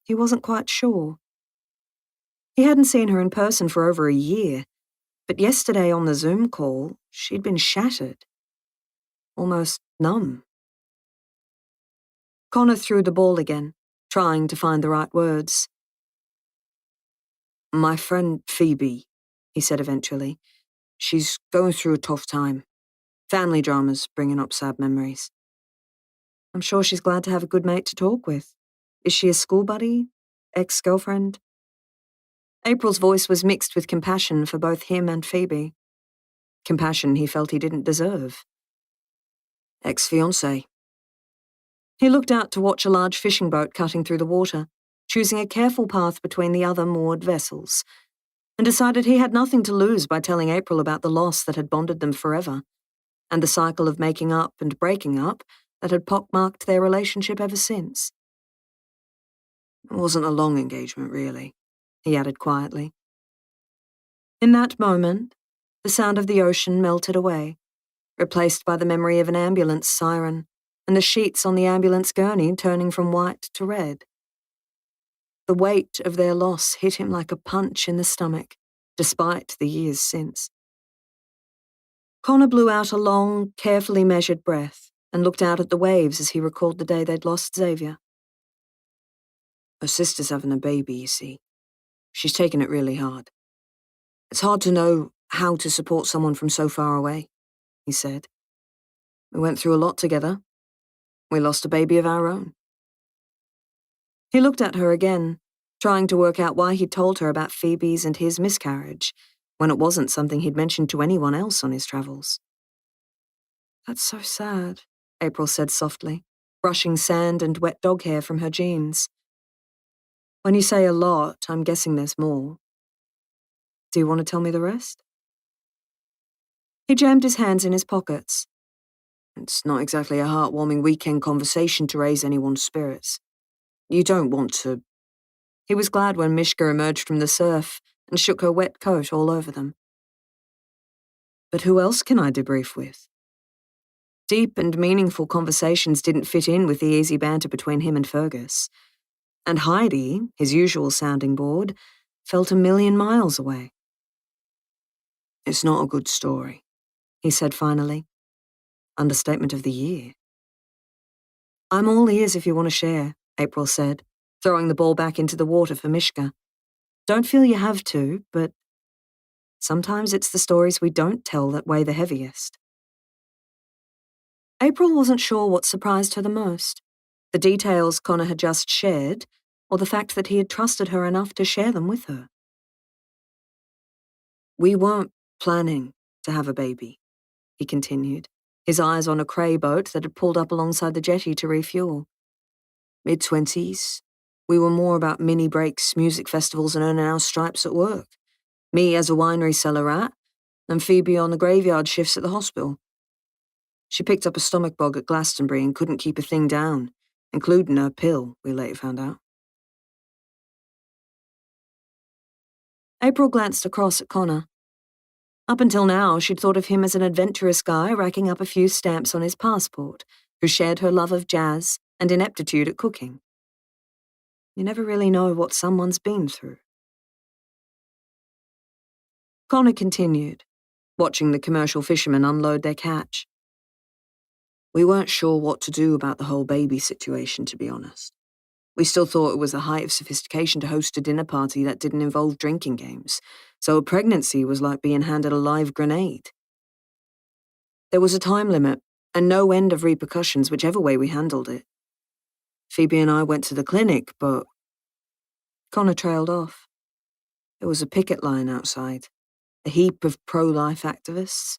he wasn't quite sure. He hadn't seen her in person for over a year, but yesterday on the Zoom call, she'd been shattered. Almost numb. Connor threw the ball again, trying to find the right words. My friend Phoebe, he said eventually. She's going through a tough time. Family dramas bringing up sad memories. I'm sure she's glad to have a good mate to talk with. Is she a school buddy? Ex-girlfriend? April's voice was mixed with compassion for both him and Phoebe. Compassion he felt he didn't deserve. Ex-fiancé. He looked out to watch a large fishing boat cutting through the water, choosing a careful path between the other moored vessels, and decided he had nothing to lose by telling April about the loss that had bonded them forever, and the cycle of making up and breaking up that had pockmarked their relationship ever since. It wasn't a long engagement, really, he added quietly. In that moment, the sound of the ocean melted away, replaced by the memory of an ambulance siren and the sheets on the ambulance gurney turning from white to red. The weight of their loss hit him like a punch in the stomach, despite the years since. Connor blew out a long, carefully measured breath and looked out at the waves as he recalled the day they'd lost Xavier. Her sister's having a baby, you see. She's taken it really hard. It's hard to know how to support someone from so far away, he said. We went through a lot together. We lost a baby of our own. He looked at her again, trying to work out why he'd told her about Phoebe's and his miscarriage, when it wasn't something he'd mentioned to anyone else on his travels. That's so sad, April said softly, brushing sand and wet dog hair from her jeans. When you say a lot, I'm guessing there's more. Do you want to tell me the rest? He jammed his hands in his pockets. It's not exactly a heartwarming weekend conversation to raise anyone's spirits. You don't want to. He was glad when Mishka emerged from the surf and shook her wet coat all over them. But who else can I debrief with? Deep and meaningful conversations didn't fit in with the easy banter between him and Fergus. And Heidi, his usual sounding board, felt a million miles away. It's not a good story, he said finally. Understatement of the year. I'm all ears if you want to share, April said, throwing the ball back into the water for Mishka. Don't feel you have to, but sometimes it's the stories we don't tell that weigh the heaviest. April wasn't sure what surprised her the most, the details Connor had just shared, or the fact that he had trusted her enough to share them with her. We weren't planning to have a baby, he continued, his eyes on a cray boat that had pulled up alongside the jetty to refuel. Mid-20s, we were more about mini breaks, music festivals, and earning our stripes at work. Me as a winery cellar rat, and Phoebe on the graveyard shifts at the hospital. She picked up a stomach bug at Glastonbury and couldn't keep a thing down, including her pill, we later found out. April glanced across at Connor. Up until now, she'd thought of him as an adventurous guy racking up a few stamps on his passport, who shared her love of jazz, and ineptitude at cooking. You never really know what someone's been through. Connor continued, watching the commercial fishermen unload their catch. We weren't sure what to do about the whole baby situation, to be honest. We still thought it was the height of sophistication to host a dinner party that didn't involve drinking games, so a pregnancy was like being handed a live grenade. There was a time limit, and no end of repercussions whichever way we handled it. Phoebe and I went to the clinic, but... Connor trailed off. There was a picket line outside, a heap of pro-life activists.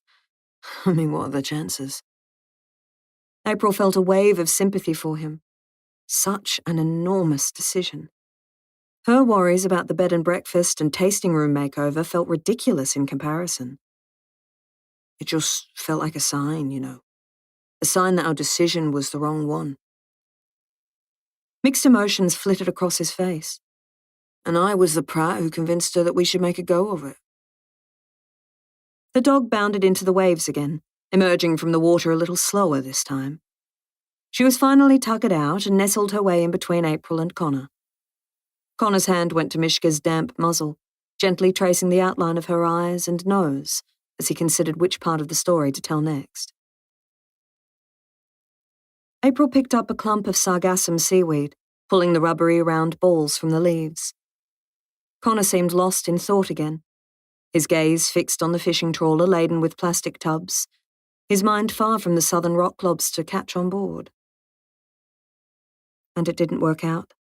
I mean, what are the chances? April felt a wave of sympathy for him. Such an enormous decision. Her worries about the bed and breakfast and tasting room makeover felt ridiculous in comparison. It just felt like a sign, a sign that our decision was the wrong one. Mixed emotions flitted across his face, and I was the prat who convinced her that we should make a go of it. The dog bounded into the waves again, emerging from the water a little slower this time. She was finally tuckered out and nestled her way in between April and Connor. Connor's hand went to Mishka's damp muzzle, gently tracing the outline of her eyes and nose as he considered which part of the story to tell next. April picked up a clump of sargassum seaweed, pulling the rubbery round balls from the leaves. Connor seemed lost in thought again, his gaze fixed on the fishing trawler laden with plastic tubs, his mind far from the southern rock globs to catch on board. And it didn't work out?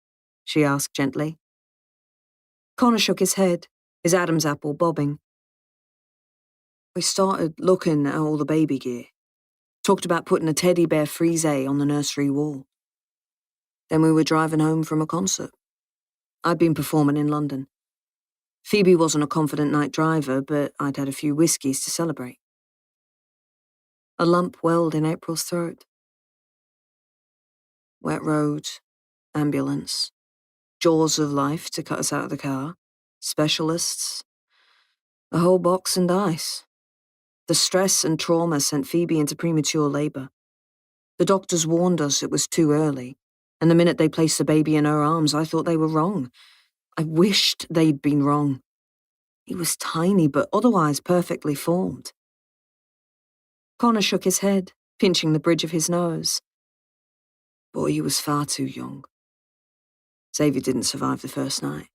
She asked gently. Connor shook his head, his Adam's apple bobbing. We started looking at all the baby gear. Talked about putting a teddy bear frise on the nursery wall. Then we were driving home from a concert. I'd been performing in London. Phoebe wasn't a confident night driver, but I'd had a few whiskies to celebrate. A lump welled in April's throat. Wet road, ambulance, jaws of life to cut us out of the car, specialists, a whole box and dice. The stress and trauma sent Phoebe into premature labor. The doctors warned us it was too early, and the minute they placed the baby in her arms, I thought they were wrong. I wished they'd been wrong. He was tiny, but otherwise perfectly formed. Connor shook his head, pinching the bridge of his nose. Boy, he was far too young. Xavier didn't survive the first night.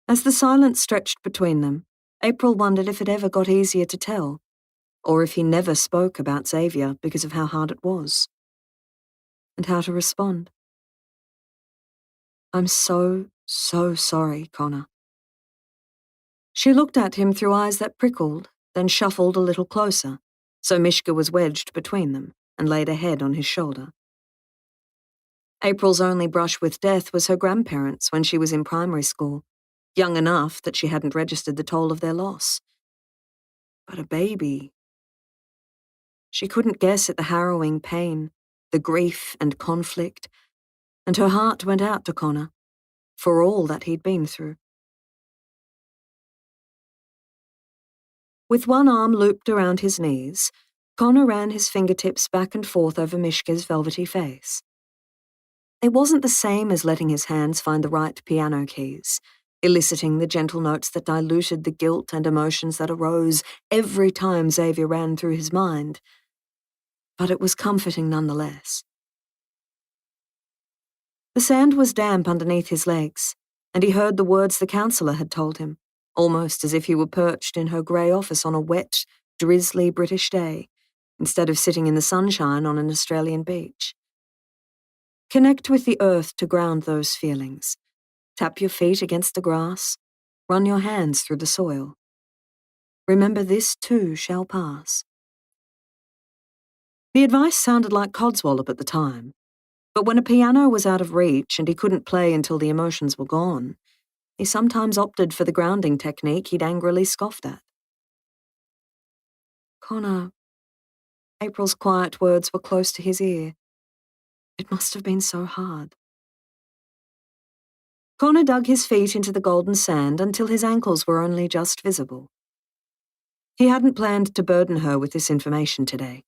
As the silence stretched between them, April wondered if it ever got easier to tell, or if he never spoke about Xavier because of how hard it was, and how to respond. I'm so sorry, Connor. She looked at him through eyes that prickled, then shuffled a little closer, so Mishka was wedged between them and laid a head on his shoulder. April's only brush with death was her grandparents when she was in primary school, young enough that she hadn't registered the toll of their loss. But a baby. She couldn't guess at the harrowing pain, the grief and conflict, and her heart went out to Connor, for all that he'd been through. With one arm looped around his knees, Connor ran his fingertips back and forth over Mishka's velvety face. It wasn't the same as letting his hands find the right piano keys, eliciting the gentle notes that diluted the guilt and emotions that arose every time Xavier ran through his mind. But it was comforting nonetheless. The sand was damp underneath his legs, and he heard the words the counsellor had told him, almost as if he were perched in her grey office on a wet, drizzly British day, instead of sitting in the sunshine on an Australian beach. Connect with the earth to ground those feelings. Tap your feet against the grass. Run your hands through the soil. Remember, this too shall pass. The advice sounded like codswallop at the time, but when a piano was out of reach and he couldn't play until the emotions were gone, he sometimes opted for the grounding technique he'd angrily scoffed at. Connor. April's quiet words were close to his ear. It must have been so hard. Connor dug his feet into the golden sand until his ankles were only just visible. He hadn't planned to burden her with this information today.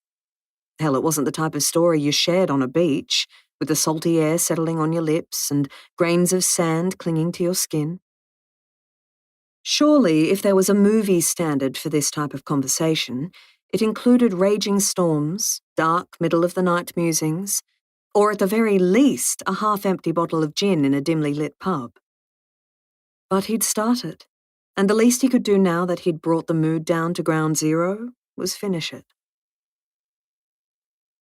Hell, it wasn't the type of story you shared on a beach, with the salty air settling on your lips and grains of sand clinging to your skin. Surely, if there was a movie standard for this type of conversation, it included raging storms, dark middle-of-the-night musings, or at the very least a half-empty bottle of gin in a dimly lit pub. But he'd started, and the least he could do now that he'd brought the mood down to ground zero was finish it.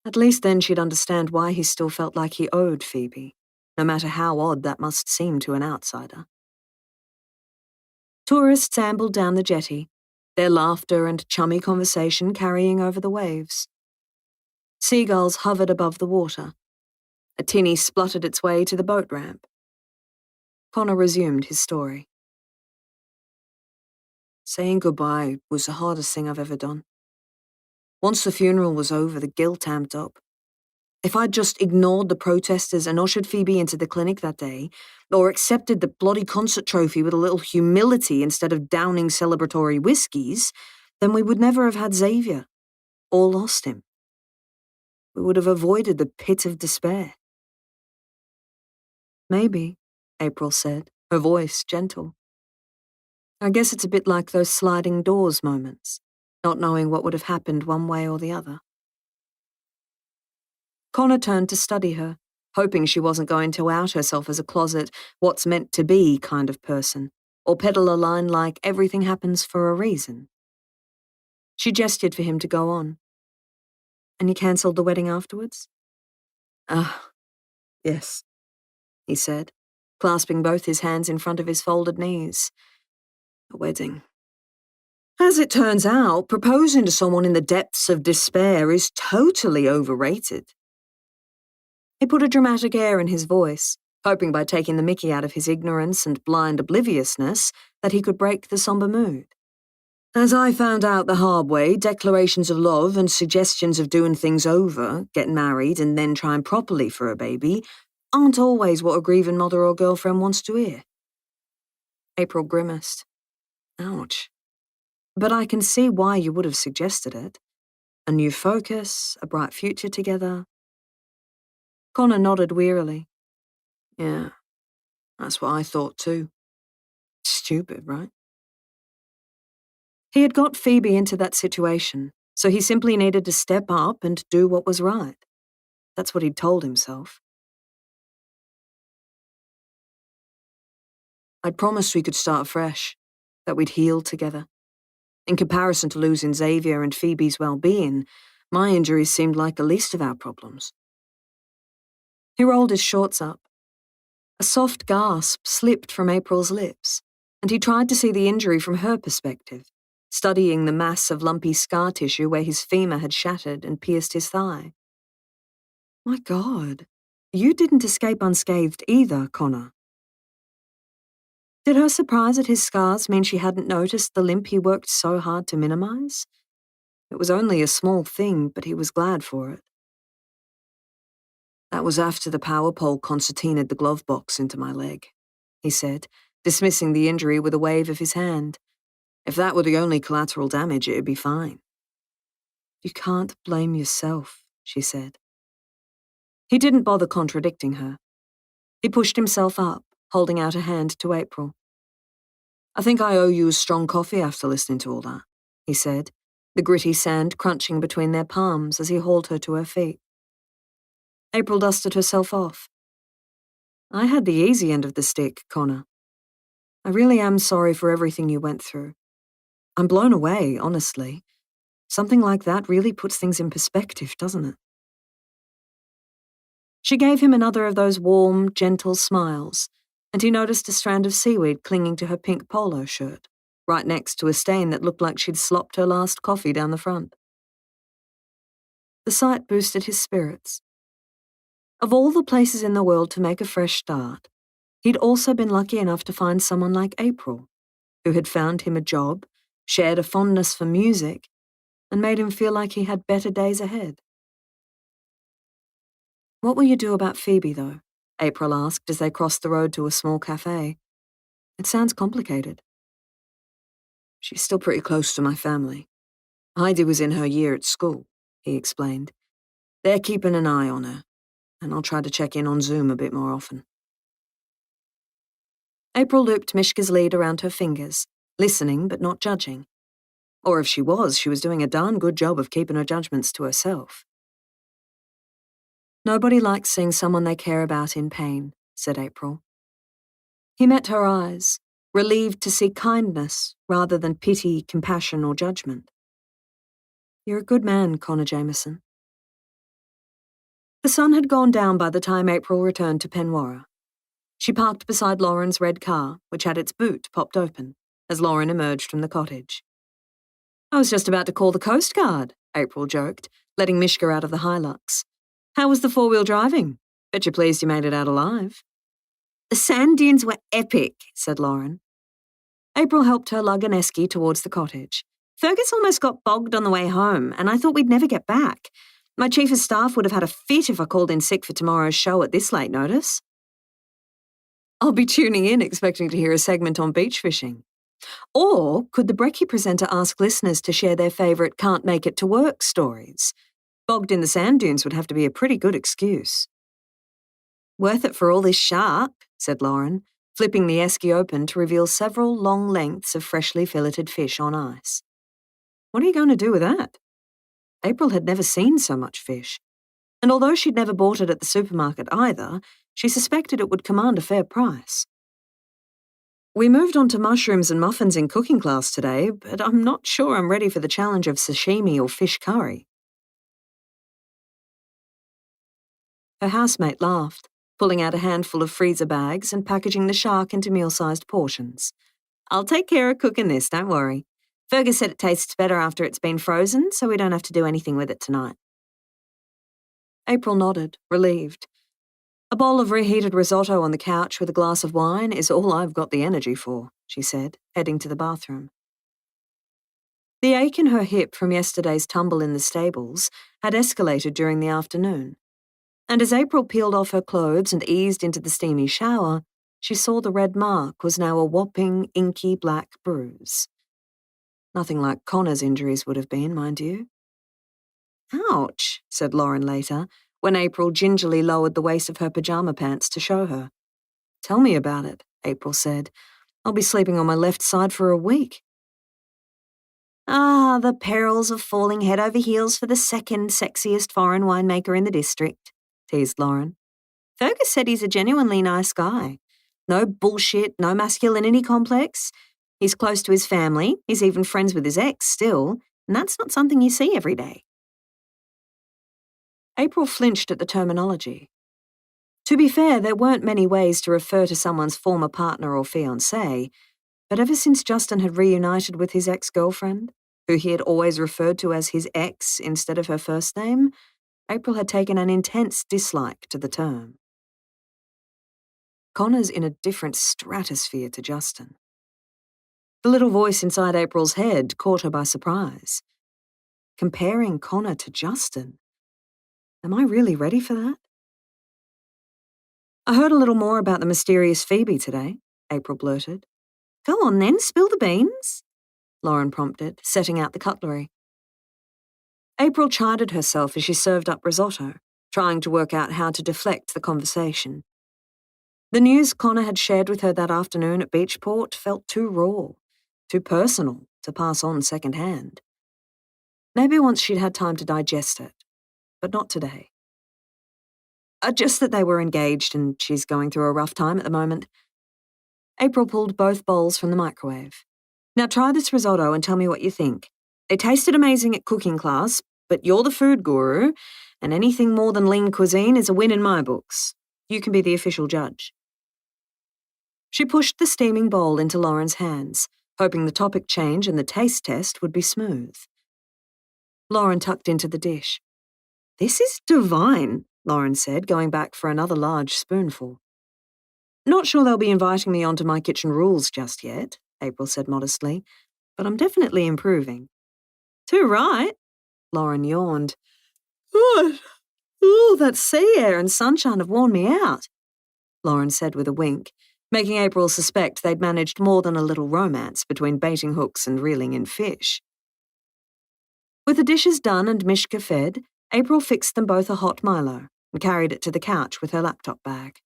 At least then she'd understand why he still felt like he owed Phoebe, no matter how odd that must seem to an outsider. Tourists ambled down the jetty, their laughter and chummy conversation carrying over the waves. Seagulls hovered above the water. A tinny spluttered its way to the boat ramp. Connor resumed his story. Saying goodbye was the hardest thing I've ever done. Once the funeral was over, the guilt amped up. If I'd just ignored the protesters and ushered Phoebe into the clinic that day, or accepted the bloody concert trophy with a little humility instead of downing celebratory whiskies, then we would never have had Xavier, or lost him. We would have avoided the pit of despair. Maybe, April said, her voice gentle. I guess it's a bit like those sliding doors moments, not knowing what would have happened one way or the other. Connor turned to study her, hoping she wasn't going to out herself as a closet, what's meant to be kind of person, or peddle a line like everything happens for a reason. She gestured for him to go on. And you cancelled the wedding afterwards? Yes, he said, clasping both his hands in front of his folded knees. A wedding. As it turns out, proposing to someone in the depths of despair is totally overrated. He put a dramatic air in his voice, hoping by taking the mickey out of his ignorance and blind obliviousness that he could break the somber mood. As I found out the hard way, declarations of love and suggestions of doing things over, getting married and then trying properly for a baby, aren't always what a grieving mother or girlfriend wants to hear. April grimaced. Ouch. But I can see why you would have suggested it. A new focus, a bright future together. Connor nodded wearily. Yeah, that's what I thought too. Stupid, right? He had got Phoebe into that situation, so he simply needed to step up and do what was right. That's what he'd told himself. I'd promised we could start fresh, that we'd heal together. In comparison to losing Xavier and Phoebe's well-being, my injuries seemed like the least of our problems. He rolled his shorts up. A soft gasp slipped from April's lips, and he tried to see the injury from her perspective, studying the mass of lumpy scar tissue where his femur had shattered and pierced his thigh. My God, you didn't escape unscathed either, Connor. Did her surprise at his scars mean she hadn't noticed the limp he worked so hard to minimize? It was only a small thing, but he was glad for it. That was after the power pole concertinaed the glove box into my leg, he said, dismissing the injury with a wave of his hand. If that were the only collateral damage, it'd be fine. You can't blame yourself, she said. He didn't bother contradicting her. He pushed himself up, holding out a hand to April. I think I owe you a strong coffee after listening to all that, he said, the gritty sand crunching between their palms as he hauled her to her feet. April dusted herself off. I had the easy end of the stick, Connor. I really am sorry for everything you went through. I'm blown away, honestly. Something like that really puts things in perspective, doesn't it? She gave him another of those warm, gentle smiles, and he noticed a strand of seaweed clinging to her pink polo shirt, right next to a stain that looked like she'd slopped her last coffee down the front. The sight boosted his spirits. Of all the places in the world to make a fresh start, he'd also been lucky enough to find someone like April, who had found him a job, shared a fondness for music, and made him feel like he had better days ahead. What will you do about Phoebe, though? April asked as they crossed the road to a small cafe. It sounds complicated. She's still pretty close to my family. Heidi was in her year at school, he explained, They're keeping an eye on her, and I'll try to check in on Zoom a bit more often. April looped Mishka's lead around her fingers, listening but not judging. Or if she was doing a darn good job of keeping her judgments to herself. Nobody likes seeing someone they care about in pain, said April. He met her eyes, relieved to see kindness rather than pity, compassion, or judgment. You're a good man, Connor Jameson. The sun had gone down by the time April returned to Penwarra. She parked beside Lauren's red car, which had its boot popped open, as Lauren emerged from the cottage. I was just about to call the Coast Guard, April joked, letting Mishka out of the Hilux. How was the four-wheel driving? Bet you're pleased you made it out alive. The sand dunes were epic, said Lauren. April helped her lug an esky towards the cottage. Fergus almost got bogged on the way home, and I thought we'd never get back. My chief of staff would have had a fit if I called in sick for tomorrow's show at this late notice. I'll be tuning in expecting to hear a segment on beach fishing. Or could the Brekkie presenter ask listeners to share their favourite can't make it to work stories? Bogged in the sand dunes would have to be a pretty good excuse. Worth it for all this shark, said Lauren, flipping the esky open to reveal several long lengths of freshly filleted fish on ice. What are you going to do with that? April had never seen so much fish, and although she'd never bought it at the supermarket either, she suspected it would command a fair price. We moved on to mushrooms and muffins in cooking class today, but I'm not sure I'm ready for the challenge of sashimi or fish curry. Her housemate laughed, pulling out a handful of freezer bags and packaging the shark into meal-sized portions. I'll take care of cooking this, don't worry. Fergus said it tastes better after it's been frozen, so we don't have to do anything with it tonight. April nodded, relieved. A bowl of reheated risotto on the couch with a glass of wine is all I've got the energy for, she said, heading to the bathroom. The ache in her hip from yesterday's tumble in the stables had escalated during the afternoon, and as April peeled off her clothes and eased into the steamy shower, she saw the red mark was now a whopping, inky black bruise. Nothing like Connor's injuries would have been, mind you. Ouch, said Lauren later, when April gingerly lowered the waist of her pajama pants to show her. Tell me about it, April said. I'll be sleeping on my left side for a week. Ah, the perils of falling head over heels for the second sexiest foreign winemaker in the district, teased Lauren. Fergus said he's a genuinely nice guy. No bullshit, no masculinity complex. He's close to his family, he's even friends with his ex still, and that's not something you see every day. April flinched at the terminology. To be fair, there weren't many ways to refer to someone's former partner or fiancé, but ever since Justin had reunited with his ex-girlfriend, who he had always referred to as his ex instead of her first name, April had taken an intense dislike to the term. Connor's in a different stratosphere to Justin. The little voice inside April's head caught her by surprise. Comparing Connor to Justin. Am I really ready for that? I heard a little more about the mysterious Phoebe today, April blurted. Go on then, spill the beans, Lauren prompted, setting out the cutlery. April chided herself as she served up risotto, trying to work out how to deflect the conversation. The news Connor had shared with her that afternoon at Beachport felt too raw, too personal to pass on secondhand. Maybe once she'd had time to digest it, but not today. Just that they were engaged and she's going through a rough time at the moment. April pulled both bowls from the microwave. Now try this risotto and tell me what you think. It tasted amazing at cooking class, but you're the food guru, and anything more than lean cuisine is a win in my books. You can be the official judge. She pushed the steaming bowl into Lauren's hands, hoping the topic change and the taste test would be smooth. Lauren tucked into the dish. This is divine, Lauren said, going back for another large spoonful. Not sure they'll be inviting me onto my kitchen rules just yet, April said modestly, but I'm definitely improving. Too right, Lauren yawned. Oh, that sea air and sunshine have worn me out, Lauren said with a wink, making April suspect they'd managed more than a little romance between baiting hooks and reeling in fish. With the dishes done and Mishka fed, April fixed them both a hot Milo and carried it to the couch with her laptop bag.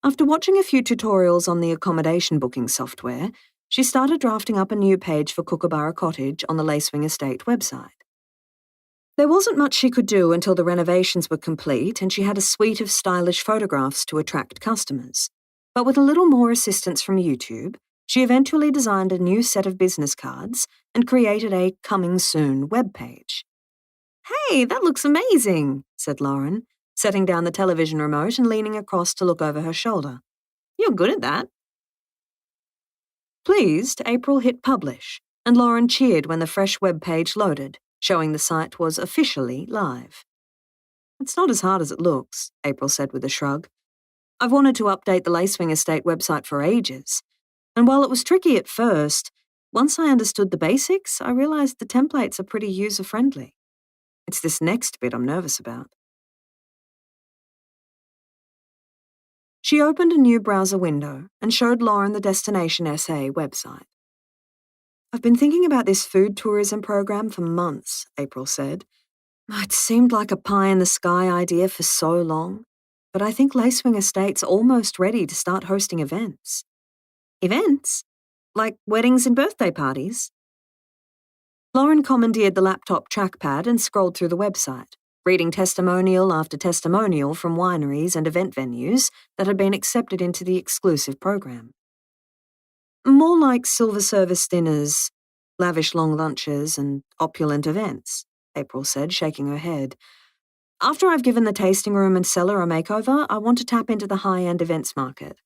After watching a few tutorials on the accommodation booking software, she started drafting up a new page for Kookaburra Cottage on the Lacewing Estate website. There wasn't much she could do until the renovations were complete and she had a suite of stylish photographs to attract customers. But with a little more assistance from YouTube, she eventually designed a new set of business cards and created a coming soon webpage. "Hey, that looks amazing," said Lauren, setting down the television remote and leaning across to look over her shoulder. "You're good at that." Pleased, April hit publish, and Lauren cheered when the fresh web page loaded, showing the site was officially live. "It's not as hard as it looks," April said with a shrug. "I've wanted to update the Lacewing Estate website for ages, and while it was tricky at first, once I understood the basics, I realized the templates are pretty user-friendly. It's this next bit I'm nervous about." She opened a new browser window and showed Lauren the Destination SA website. "I've been thinking about this food tourism program for months," April said. "It seemed like a pie-in-the-sky idea for so long, but I think Lacewing Estate's almost ready to start hosting events." "Events? Like weddings and birthday parties?" Lauren commandeered the laptop trackpad and scrolled through the website, reading testimonial after testimonial from wineries and event venues that had been accepted into the exclusive program. "More like silver service dinners, lavish long lunches, and opulent events," April said, shaking her head. "After I've given the tasting room and cellar a makeover, I want to tap into the high-end events market.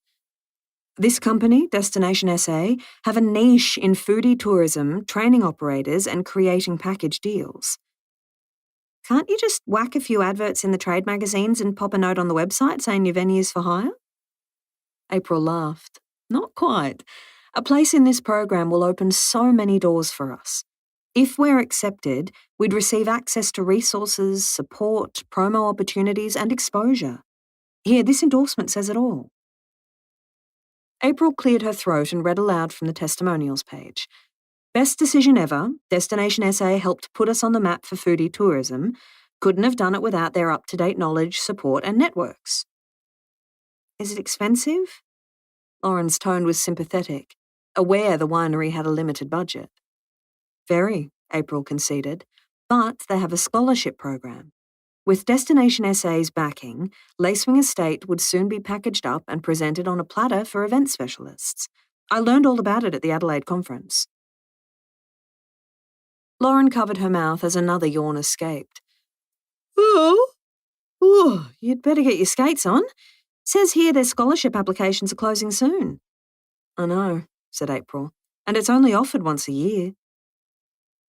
This company, Destination SA, have a niche in foodie tourism, training operators, and creating package deals. Can't you just whack a few adverts in the trade magazines and pop a note on the website saying your venue's for hire?" April laughed. "Not quite. A place in this program will open so many doors for us. If we're accepted, we'd receive access to resources, support, promo opportunities, and exposure. Here, this endorsement says it all." April cleared her throat and read aloud from the testimonials page. "Best decision ever. Destination SA helped put us on the map for foodie tourism. Couldn't have done it without their up-to-date knowledge, support, and networks." "Is it expensive?" Lauren's tone was sympathetic, aware the winery had a limited budget. "Very," April conceded, "but they have a scholarship program. With Destination SA's backing, Lacewing Estate would soon be packaged up and presented on a platter for event specialists. I learned all about it at the Adelaide conference." Lauren covered her mouth as another yawn escaped. Oh, you'd better get your skates on. Says here their scholarship applications are closing soon." "I know," said April, "and it's only offered once a year."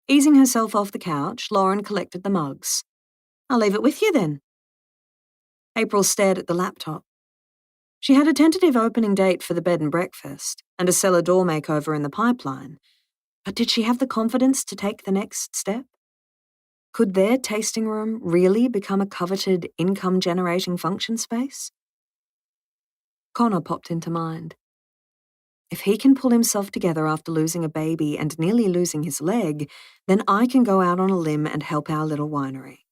Easing herself off the couch, Lauren collected the mugs. "I'll leave it with you then." April stared at the laptop. She had a tentative opening date for the bed and breakfast, and a cellar door makeover in the pipeline. But did she have the confidence to take the next step? Could their tasting room really become a coveted income-generating function space? Connor popped into mind. If he can pull himself together after losing a baby and nearly losing his leg, then I can go out on a limb and help our little winery.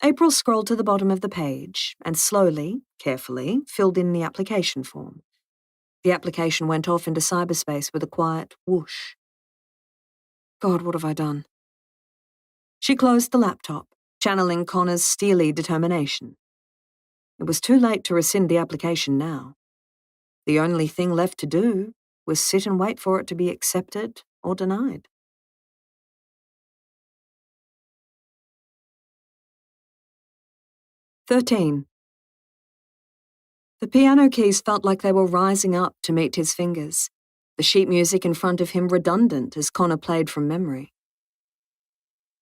April scrolled to the bottom of the page and slowly, carefully, filled in the application form. The application went off into cyberspace with a quiet whoosh. God, what have I done? She closed the laptop, channeling Connor's steely determination. It was too late to rescind the application now. The only thing left to do was sit and wait for it to be accepted or denied. "13. The piano keys felt like they were rising up to meet his fingers, the sheet music in front of him redundant as Connor played from memory.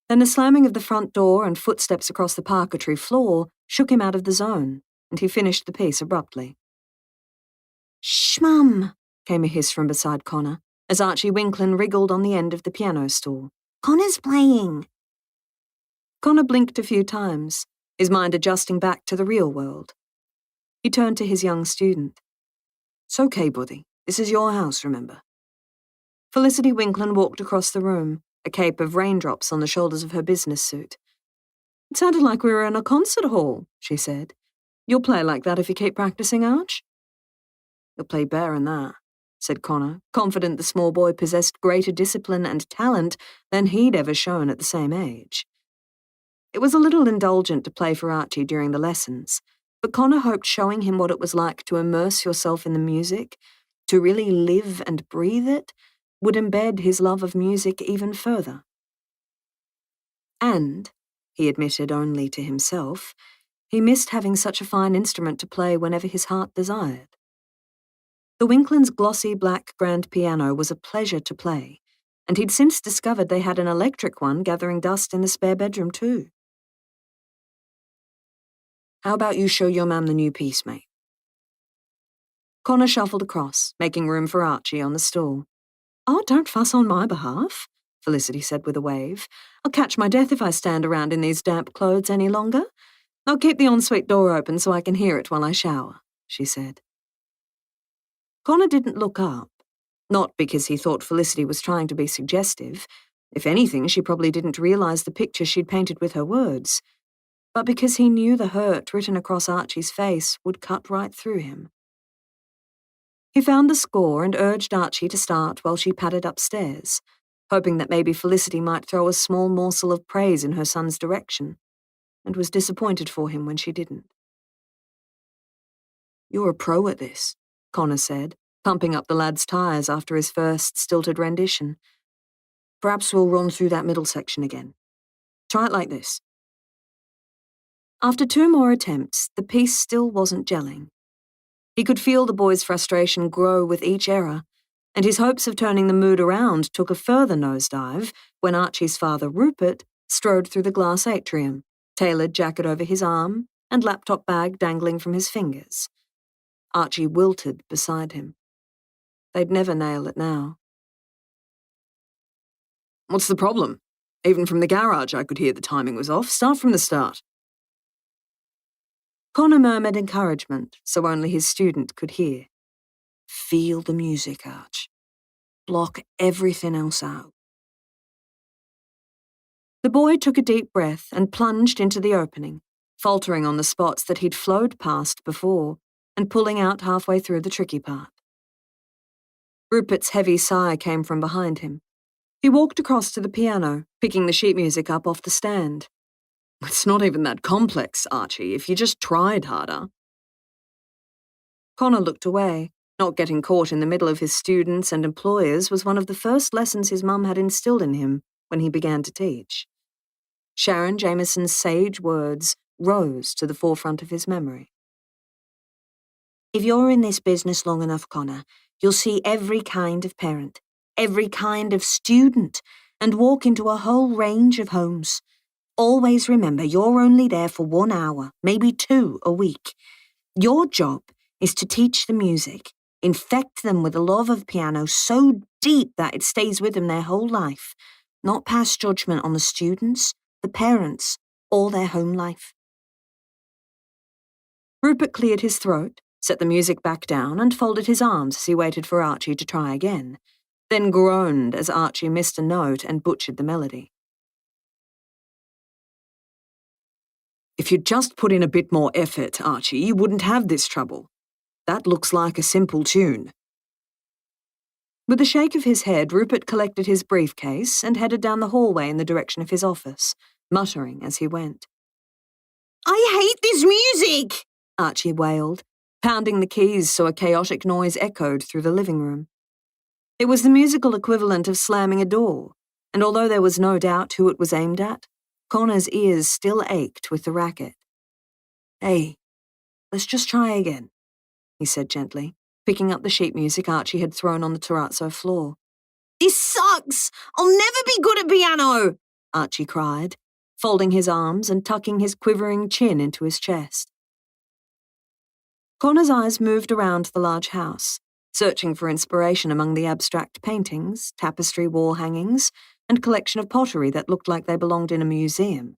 Then the slamming of the front door and footsteps across the parquetry floor shook him out of the zone, and he finished the piece abruptly. "Shh, Mum," came a hiss from beside Connor, as Archie Winklin wriggled on the end of the piano stool. "Connor's playing." Connor blinked a few times, his mind adjusting back to the real world. He turned to his young student. "It's okay, buddy. This is your house, remember?" Felicity Winklin walked across the room, a cape of raindrops on the shoulders of her business suit. "It sounded like we were in a concert hall," she said. "You'll play like that if you keep practicing, Arch?" "You'll play better than that," said Connor, confident the small boy possessed greater discipline and talent than he'd ever shown at the same age. It was a little indulgent to play for Archie during the lessons, but Connor hoped showing him what it was like to immerse yourself in the music, to really live and breathe it, would embed his love of music even further. And, he admitted only to himself, he missed having such a fine instrument to play whenever his heart desired. The Winklins' glossy black grand piano was a pleasure to play, and he'd since discovered they had an electric one gathering dust in the spare bedroom too. "How about you show your mam the new piece, mate?" Connor shuffled across, making room for Archie on the stool. "Oh, don't fuss on my behalf," Felicity said with a wave. "I'll catch my death if I stand around in these damp clothes any longer. I'll keep the ensuite door open so I can hear it while I shower," she said. Connor didn't look up, not because he thought Felicity was trying to be suggestive. If anything, she probably didn't realize the picture she'd painted with her words, but because he knew the hurt written across Archie's face would cut right through him. He found the score and urged Archie to start while she padded upstairs, hoping that maybe Felicity might throw a small morsel of praise in her son's direction, and was disappointed for him when she didn't. "You're a pro at this," Connor said, pumping up the lad's tires after his first stilted rendition. "Perhaps we'll run through that middle section again. Try it like this." After 2 more attempts, the piece still wasn't gelling. He could feel the boy's frustration grow with each error, and his hopes of turning the mood around took a further nosedive when Archie's father, Rupert, strode through the glass atrium, tailored jacket over his arm and laptop bag dangling from his fingers. Archie wilted beside him. They'd never nail it now. "What's the problem? Even from the garage I could hear the timing was off. Start from the start." Connor murmured encouragement so only his student could hear. "Feel the music, Arch. Block everything else out." The boy took a deep breath and plunged into the opening, faltering on the spots that he'd flowed past before and pulling out halfway through the tricky part. Rupert's heavy sigh came from behind him. He walked across to the piano, picking the sheet music up off the stand. "It's not even that complex, Archie, if you just tried harder." Connor looked away. Not getting caught in the middle of his students and employers was one of the first lessons his mum had instilled in him when he began to teach. Sharon Jameson's sage words rose to the forefront of his memory. "If you're in this business long enough, Connor, you'll see every kind of parent, every kind of student, and walk into a whole range of homes. Always remember you're only there for 1 hour, maybe 2 a week. Your job is to teach the music, infect them with a love of piano so deep that it stays with them their whole life, not pass judgment on the students, the parents, or their home life." Rupert cleared his throat, set the music back down, and folded his arms as he waited for Archie to try again, then groaned as Archie missed a note and butchered the melody. "If you'd just put in a bit more effort, Archie, you wouldn't have this trouble. That looks like a simple tune." With a shake of his head, Rupert collected his briefcase and headed down the hallway in the direction of his office, muttering as he went. "I hate this music!" Archie wailed, pounding the keys so a chaotic noise echoed through the living room. It was the musical equivalent of slamming a door, and although there was no doubt who it was aimed at, Connor's ears still ached with the racket. "Hey, let's just try again," he said gently, picking up the sheet music Archie had thrown on the terrazzo floor. "This sucks! I'll never be good at piano!" Archie cried, folding his arms and tucking his quivering chin into his chest. Connor's eyes moved around the large house, searching for inspiration among the abstract paintings, tapestry wall hangings, and collection of pottery that looked like they belonged in a museum,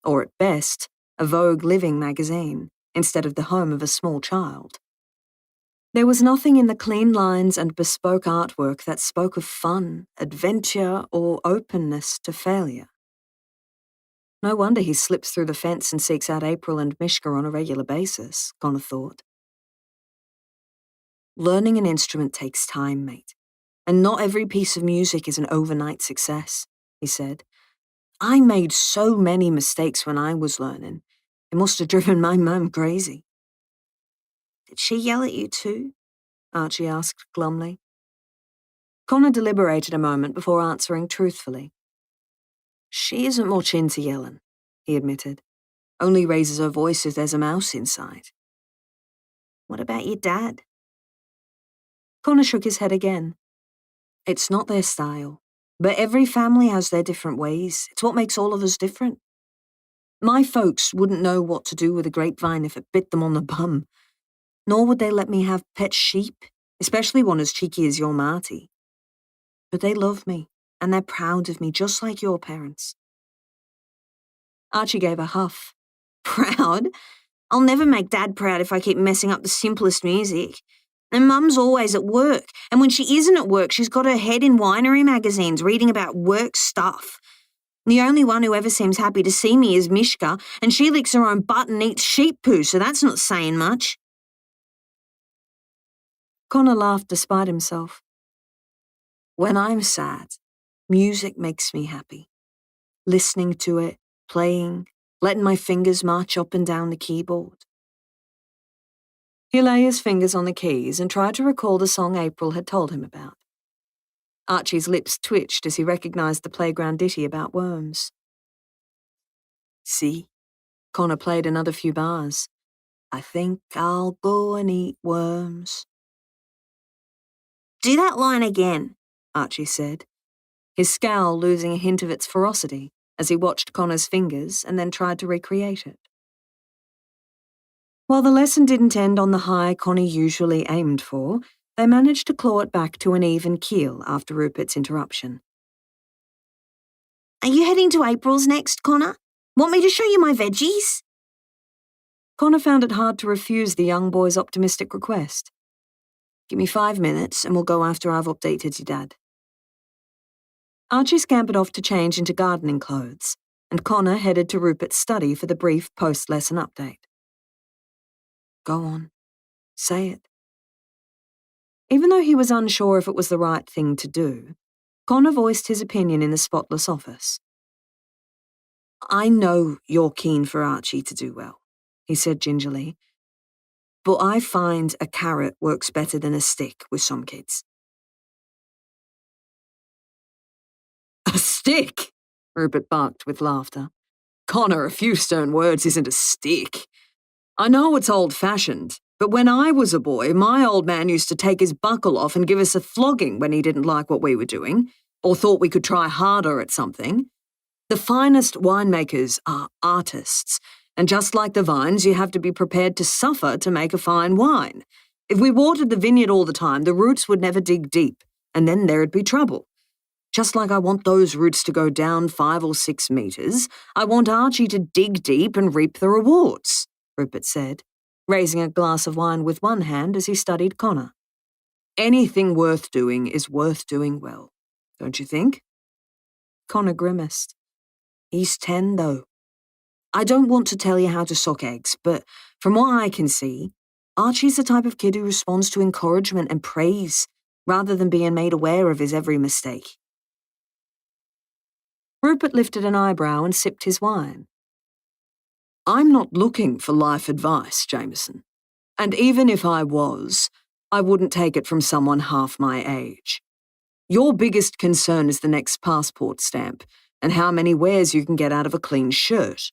or at best, a Vogue living magazine, instead of the home of a small child. There was nothing in the clean lines and bespoke artwork that spoke of fun, adventure, or openness to failure. No wonder he slips through the fence and seeks out April and Mishka on a regular basis, Connor thought. Learning an instrument takes time, mate, and not every piece of music is an overnight success, he said. I made so many mistakes when I was learning. It must have driven my mum crazy. Did she yell at you too? Archie asked glumly. Connor deliberated a moment before answering truthfully. She isn't much into yelling, he admitted. Only raises her voice if there's a mouse inside. What about your dad? Connor shook his head again. It's not their style, but every family has their different ways. It's what makes all of us different. My folks wouldn't know what to do with a grapevine if it bit them on the bum, nor would they let me have pet sheep, especially one as cheeky as your Marty. But they love me, and they're proud of me, just like your parents. Archie gave a huff. Proud? I'll never make Dad proud if I keep messing up the simplest music. And Mum's always at work, and when she isn't at work, she's got her head in winery magazines reading about work stuff. The only one who ever seems happy to see me is Mishka, and she licks her own butt and eats sheep poo, so that's not saying much. Connor laughed despite himself. When I'm sad, music makes me happy. Listening to it, playing, letting my fingers march up and down the keyboard. He lay his fingers on the keys and tried to recall the song April had told him about. Archie's lips twitched as he recognized the playground ditty about worms. See? Connor played another few bars. I think I'll go and eat worms. Do that line again, Archie said, his scowl losing a hint of its ferocity as he watched Connor's fingers and then tried to recreate it. While the lesson didn't end on the high Connor usually aimed for, they managed to claw it back to an even keel after Rupert's interruption. Are you heading to April's next, Connor? Want me to show you my veggies? Connor found it hard to refuse the young boy's optimistic request. Give me 5 minutes and we'll go after I've updated your dad. Archie scampered off to change into gardening clothes, and Connor headed to Rupert's study for the brief post-lesson update. Go on. Say it. Even though he was unsure if it was the right thing to do, Connor voiced his opinion in the spotless office. I know you're keen for Archie to do well, he said gingerly, but I find a carrot works better than a stick with some kids. A stick? Rupert barked with laughter. Connor, a few stern words isn't a stick. I know it's old-fashioned, but when I was a boy, my old man used to take his buckle off and give us a flogging when he didn't like what we were doing, or thought we could try harder at something. The finest winemakers are artists, and just like the vines, you have to be prepared to suffer to make a fine wine. If we watered the vineyard all the time, the roots would never dig deep, and then there'd be trouble. Just like I want those roots to go down 5 or 6 meters, I want Archie to dig deep and reap the rewards, Rupert said, raising a glass of wine with one hand as he studied Connor. Anything worth doing is worth doing well, don't you think? Connor grimaced. He's 10, though. I don't want to tell you how to suck eggs, but from what I can see, Archie's the type of kid who responds to encouragement and praise, rather than being made aware of his every mistake. Rupert lifted an eyebrow and sipped his wine. I'm not looking for life advice, Jameson. And even if I was, I wouldn't take it from someone half my age. Your biggest concern is the next passport stamp, and how many wears you can get out of a clean shirt.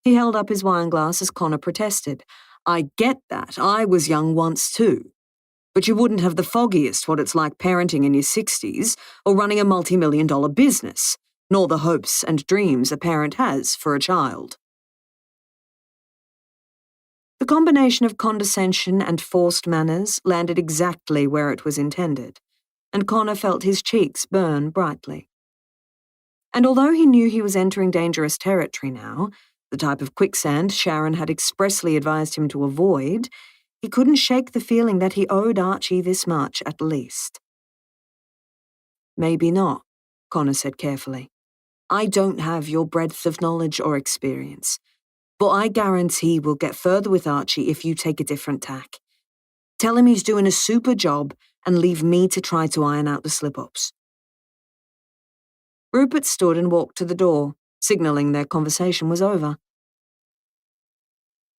He held up his wineglass as Connor protested. I get that. I was young once too. But you wouldn't have the foggiest what it's like parenting in your 60s or running a multi-million-dollar business, nor the hopes and dreams a parent has for a child. The combination of condescension and forced manners landed exactly where it was intended, and Connor felt his cheeks burn brightly. And although he knew he was entering dangerous territory now, the type of quicksand Sharon had expressly advised him to avoid, He couldn't shake the feeling that he owed Archie this much at least. Maybe not, Connor said carefully. I don't have your breadth of knowledge or experience, but I guarantee we'll get further with Archie if you take a different tack. Tell him he's doing a super job and leave me to try to iron out the slip-ups. Rupert stood and walked to the door, signalling their conversation was over.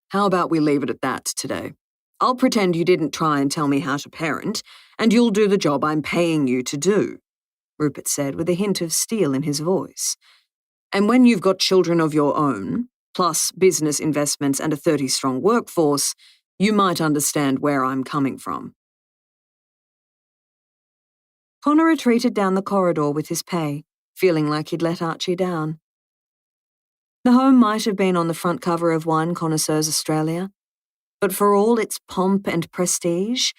How about we leave it at that today? I'll pretend you didn't try and tell me how to parent, and you'll do the job I'm paying you to do, Rupert said with a hint of steel in his voice. And when you've got children of your own, plus business investments and a 30-strong workforce, you might understand where I'm coming from. Connor retreated down the corridor with his pay, feeling like he'd let Archie down. The home might have been on the front cover of Wine Connoisseurs Australia, but for all its pomp and prestige,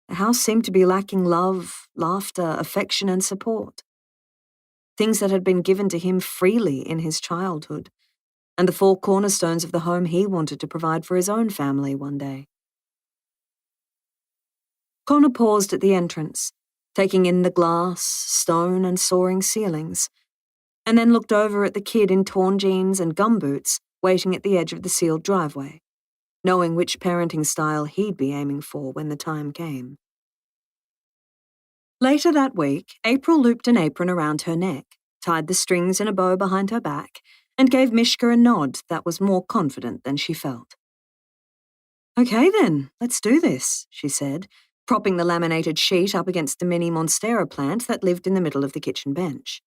the house seemed to be lacking love, laughter, affection and support. Things that had been given to him freely in his childhood, and the 4 cornerstones of the home he wanted to provide for his own family one day. Connor paused at the entrance, taking in the glass, stone and soaring ceilings, and then looked over at the kid in torn jeans and gumboots waiting at the edge of the sealed driveway, knowing which parenting style he'd be aiming for when the time came. Later that week, April looped an apron around her neck, tied the strings in a bow behind her back, and gave Mishka a nod that was more confident than she felt. Okay then, let's do this, she said, propping the laminated sheet up against the mini monstera plant that lived in the middle of the kitchen bench.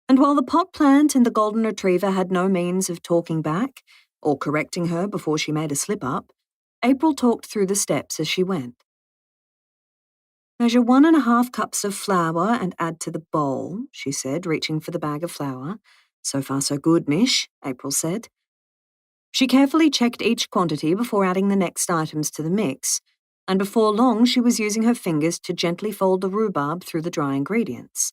And while the pot plant and the golden retriever had no means of talking back or correcting her before she made a slip-up, April talked through the steps as she went. Measure 1.5 cups of flour and add to the bowl, she said, reaching for the bag of flour. So far so good, Mish, April said. She carefully checked each quantity before adding the next items to the mix, and before long she was using her fingers to gently fold the rhubarb through the dry ingredients.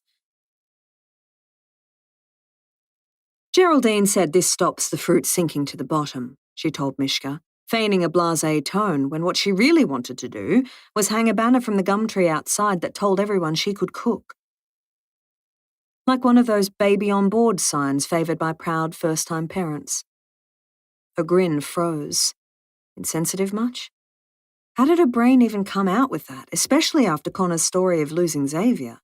Geraldine said this stops the fruit sinking to the bottom, she told Mishka, feigning a blasé tone when what she really wanted to do was hang a banner from the gum tree outside that told everyone she could cook. Like one of those baby on board signs favoured by proud first-time parents. Her grin froze. Insensitive much? How did her brain even come out with that, especially after Connor's story of losing Xavier?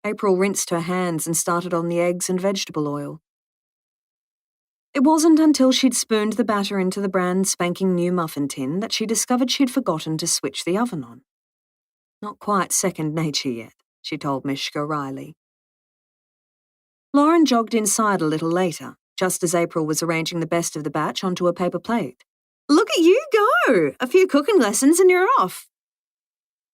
April rinsed her hands and started on the eggs and vegetable oil. It wasn't until she'd spooned the batter into the brand spanking new muffin tin that she discovered she'd forgotten to switch the oven on. Not quite second nature yet, she told Mishka wryly. Lauren jogged inside a little later, just as April was arranging the best of the batch onto a paper plate. Look at you go! A few cooking lessons and you're off!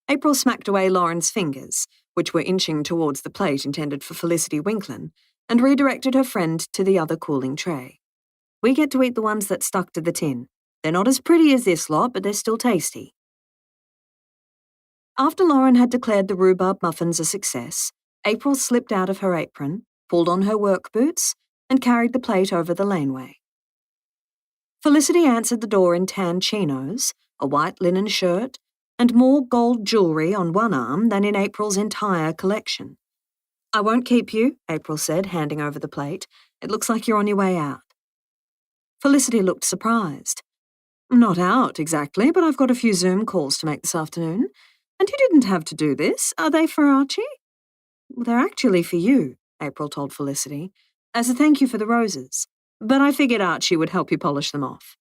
April smacked away Lauren's fingers, which were inching towards the plate intended for Felicity Winklin, and redirected her friend to the other cooling tray. We get to eat the ones that stuck to the tin. They're not as pretty as this lot, but they're still tasty. After Lauren had declared the rhubarb muffins a success, April slipped out of her apron, pulled on her work boots, and carried the plate over the laneway. Felicity answered the door in tan chinos, a white linen shirt, and more gold jewellery on one arm than in April's entire collection. I won't keep you, April said, handing over the plate. It looks like you're on your way out. Felicity looked surprised. Not out, exactly, but I've got a few Zoom calls to make this afternoon. And you didn't have to do this. Are they for Archie? Well, they're actually for you, April told Felicity, as a thank you for the roses. But I figured Archie would help you polish them off.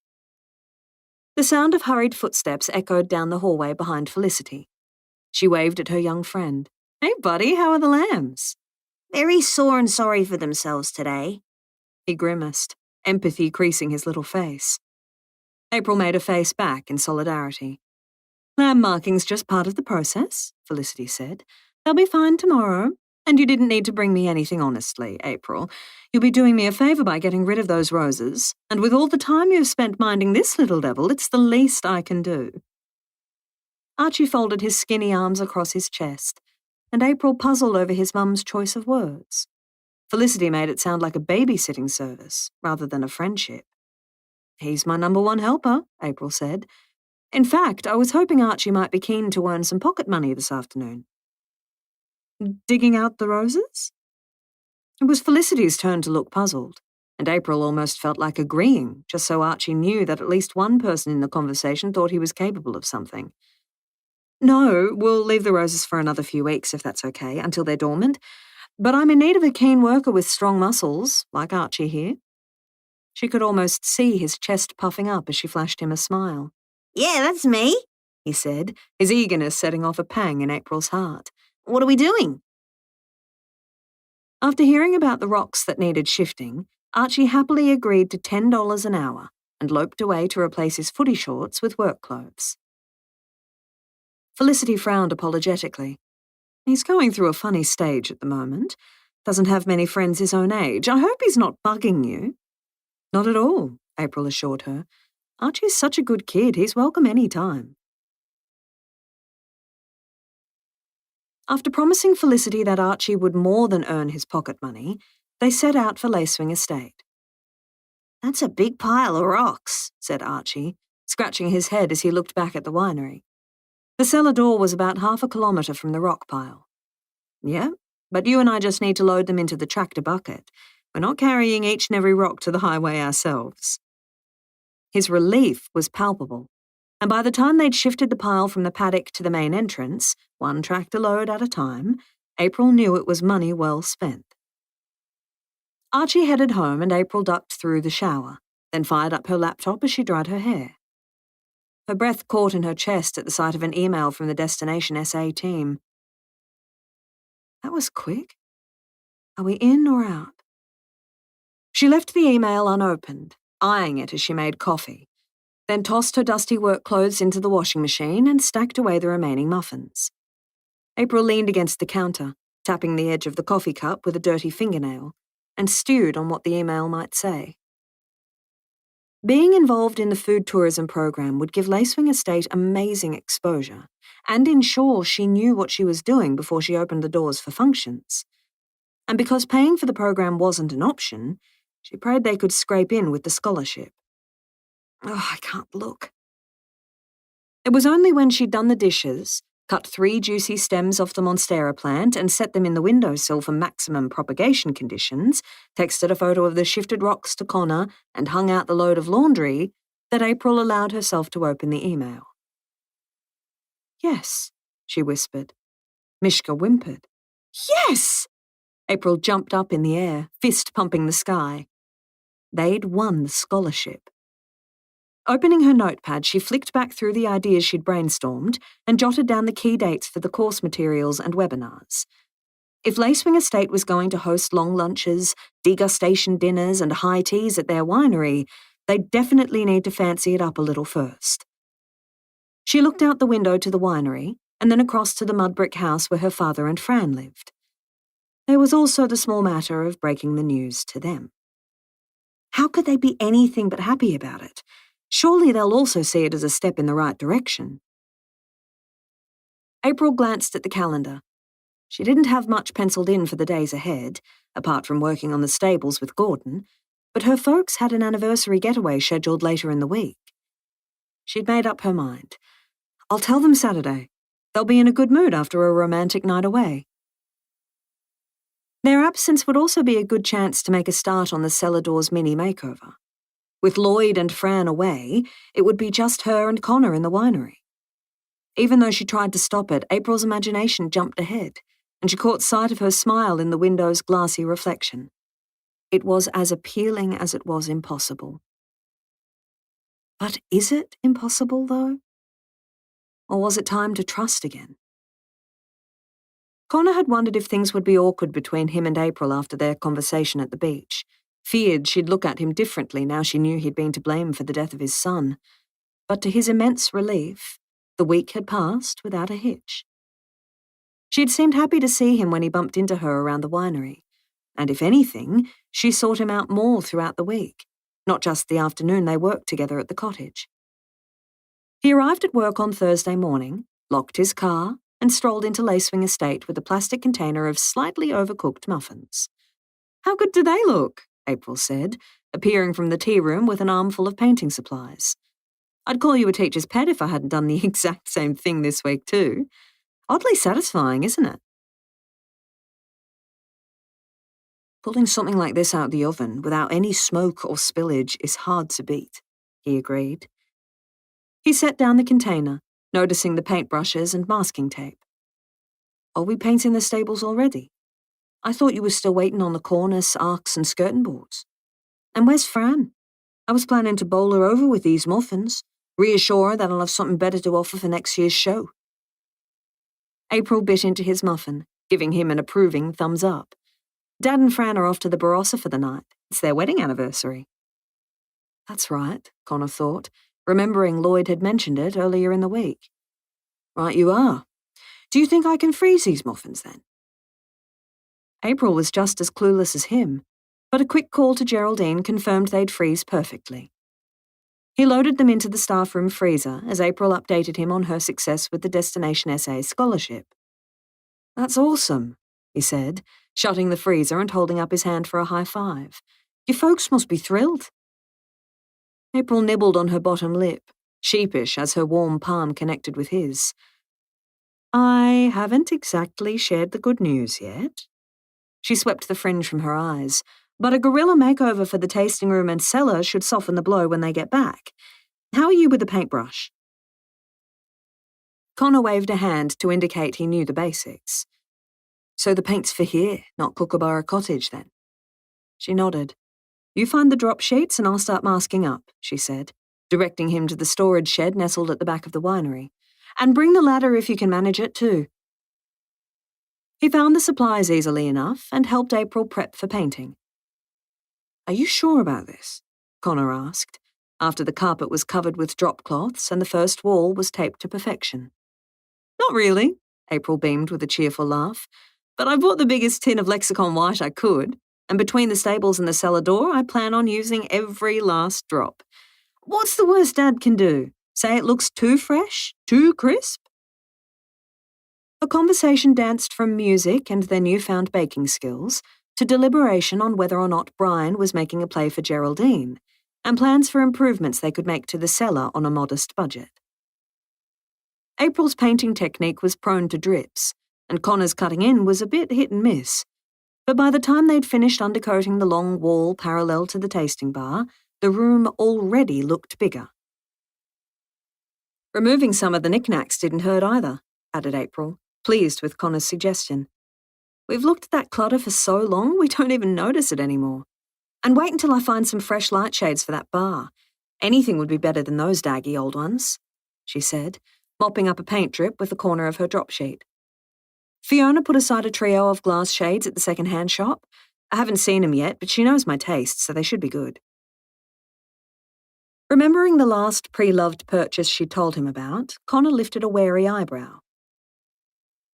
The sound of hurried footsteps echoed down the hallway behind Felicity. She waved at her young friend. Hey, buddy, how are the lambs? Very sore and sorry for themselves today. He grimaced, empathy creasing his little face. April made a face back in solidarity. Lamb marking's just part of the process, Felicity said. They'll be fine tomorrow. And you didn't need to bring me anything honestly, April. You'll be doing me a favour by getting rid of those roses, and with all the time you've spent minding this little devil, it's the least I can do. Archie folded his skinny arms across his chest, and April puzzled over his mum's choice of words. Felicity made it sound like a babysitting service, rather than a friendship. He's my number one helper, April said, In fact, I was hoping Archie might be keen to earn some pocket money this afternoon. Digging out the roses? It was Felicity's turn to look puzzled, and April almost felt like agreeing, just so Archie knew that at least one person in the conversation thought he was capable of something. No, we'll leave the roses for another few weeks if that's okay, until they're dormant, but I'm in need of a keen worker with strong muscles, like Archie here. She could almost see his chest puffing up as she flashed him a smile. Yeah, that's me, he said, his eagerness setting off a pang in April's heart. What are we doing? After hearing about the rocks that needed shifting, Archie happily agreed to $10 an hour and loped away to replace his footy shorts with work clothes. Felicity frowned apologetically. He's going through a funny stage at the moment. Doesn't have many friends his own age. I hope he's not bugging you. Not at all, April assured her. Archie's such a good kid, he's welcome any time. After promising Felicity that Archie would more than earn his pocket money, they set out for Lacewing Estate. That's a big pile of rocks, said Archie, scratching his head as he looked back at the winery. The cellar door was about half a kilometre from the rock pile. Yeah, but you and I just need to load them into the tractor bucket. We're not carrying each and every rock to the highway ourselves. His relief was palpable, and by the time they'd shifted the pile from the paddock to the main entrance, one tractor load at a time, April knew it was money well spent. Archie headed home and April ducked through the shower, then fired up her laptop as she dried her hair. Her breath caught in her chest at the sight of an email from the Destination SA team. That was quick. Are we in or out? She left the email unopened, eyeing it as she made coffee, then tossed her dusty work clothes into the washing machine and stacked away the remaining muffins. April leaned against the counter, tapping the edge of the coffee cup with a dirty fingernail, and stewed on what the email might say. Being involved in the food tourism program would give Lacewing Estate amazing exposure and ensure she knew what she was doing before she opened the doors for functions. And because paying for the program wasn't an option, she prayed they could scrape in with the scholarship. Oh, I can't look. It was only when she'd done the dishes, cut 3 juicy stems off the Monstera plant and set them in the windowsill for maximum propagation conditions, texted a photo of the shifted rocks to Connor, and hung out the load of laundry, that April allowed herself to open the email. Yes, she whispered. Mishka whimpered. Yes! April jumped up in the air, fist pumping the sky. They'd won the scholarship. Opening her notepad, she flicked back through the ideas she'd brainstormed and jotted down the key dates for the course materials and webinars. If Lacewing Estate was going to host long lunches, degustation dinners, and high teas at their winery, they'd definitely need to fancy it up a little first. She looked out the window to the winery and then across to the mud brick house where her father and Fran lived. There was also the small matter of breaking the news to them. How could they be anything but happy about it? Surely they'll also see it as a step in the right direction. April glanced at the calendar. She didn't have much penciled in for the days ahead, apart from working on the stables with Gordon, but her folks had an anniversary getaway scheduled later in the week. She'd made up her mind. I'll tell them Saturday. They'll be in a good mood after a romantic night away. Their absence would also be a good chance to make a start on the cellar doors mini makeover. With Lloyd and Fran away, it would be just her and Connor in the winery. Even though she tried to stop it, April's imagination jumped ahead, and she caught sight of her smile in the window's glassy reflection. It was as appealing as it was impossible. But is it impossible, though? Or was it time to trust again? Connor had wondered if things would be awkward between him and April after their conversation at the beach, feared she'd look at him differently now she knew he'd been to blame for the death of his son. But to his immense relief, the week had passed without a hitch. She'd seemed happy to see him when he bumped into her around the winery, and if anything, she sought him out more throughout the week, not just the afternoon they worked together at the cottage. He arrived at work on Thursday morning, locked his car, and strolled into Lacewing Estate with a plastic container of slightly overcooked muffins. How good do they look? April said, appearing from the tea room with an armful of painting supplies. I'd call you a teacher's pet if I hadn't done the exact same thing this week too. Oddly satisfying, isn't it? Pulling something like this out of the oven without any smoke or spillage is hard to beat, he agreed. He set down the container, noticing the paintbrushes and masking tape. Are we painting the stables already? I thought you were still waiting on the cornice, arcs, and skirting boards. And where's Fran? I was planning to bowl her over with these muffins, reassure her that I'll have something better to offer for next year's show. April bit into his muffin, giving him an approving thumbs up. Dad and Fran are off to the Barossa for the night. It's their wedding anniversary. That's right, Connor thought, remembering Lloyd had mentioned it earlier in the week. Right you are. Do you think I can freeze these muffins then? April was just as clueless as him, but a quick call to Geraldine confirmed they'd freeze perfectly. He loaded them into the staff room freezer as April updated him on her success with the Destination SA scholarship. That's awesome, he said, shutting the freezer and holding up his hand for a high five. Your folks must be thrilled. April nibbled on her bottom lip, sheepish as her warm palm connected with his. I haven't exactly shared the good news yet. She swept the fringe from her eyes, but a gorilla makeover for the tasting room and cellar should soften the blow when they get back. How are you with the paintbrush? Connor waved a hand to indicate he knew the basics. So the paint's for here, not Kookaburra Cottage, then? She nodded. You find the drop sheets and I'll start masking up, she said, directing him to the storage shed nestled at the back of the winery. And bring the ladder if you can manage it too. He found the supplies easily enough and helped April prep for painting. Are you sure about this? Connor asked, after the carpet was covered with drop cloths and the first wall was taped to perfection. Not really, April beamed with a cheerful laugh, but I bought the biggest tin of Lexicon White I could, and between the stables and the cellar door, I plan on using every last drop. What's the worst Dad can do? Say it looks too fresh? Too crisp? The conversation danced from music and their newfound baking skills to deliberation on whether or not Brian was making a play for Geraldine, and plans for improvements they could make to the cellar on a modest budget. April's painting technique was prone to drips, and Connor's cutting in was a bit hit and miss, but by the time they'd finished undercoating the long wall parallel to the tasting bar, the room already looked bigger. Removing some of the knickknacks didn't hurt either, added April, pleased with Connor's suggestion. We've looked at that clutter for so long we don't even notice it anymore. And wait until I find some fresh light shades for that bar. Anything would be better than those daggy old ones, she said, mopping up a paint drip with the corner of her drop sheet. Fiona put aside a trio of glass shades at the second-hand shop. I haven't seen them yet, but she knows my taste, so they should be good. Remembering the last pre-loved purchase she'd told him about, Connor lifted a wary eyebrow.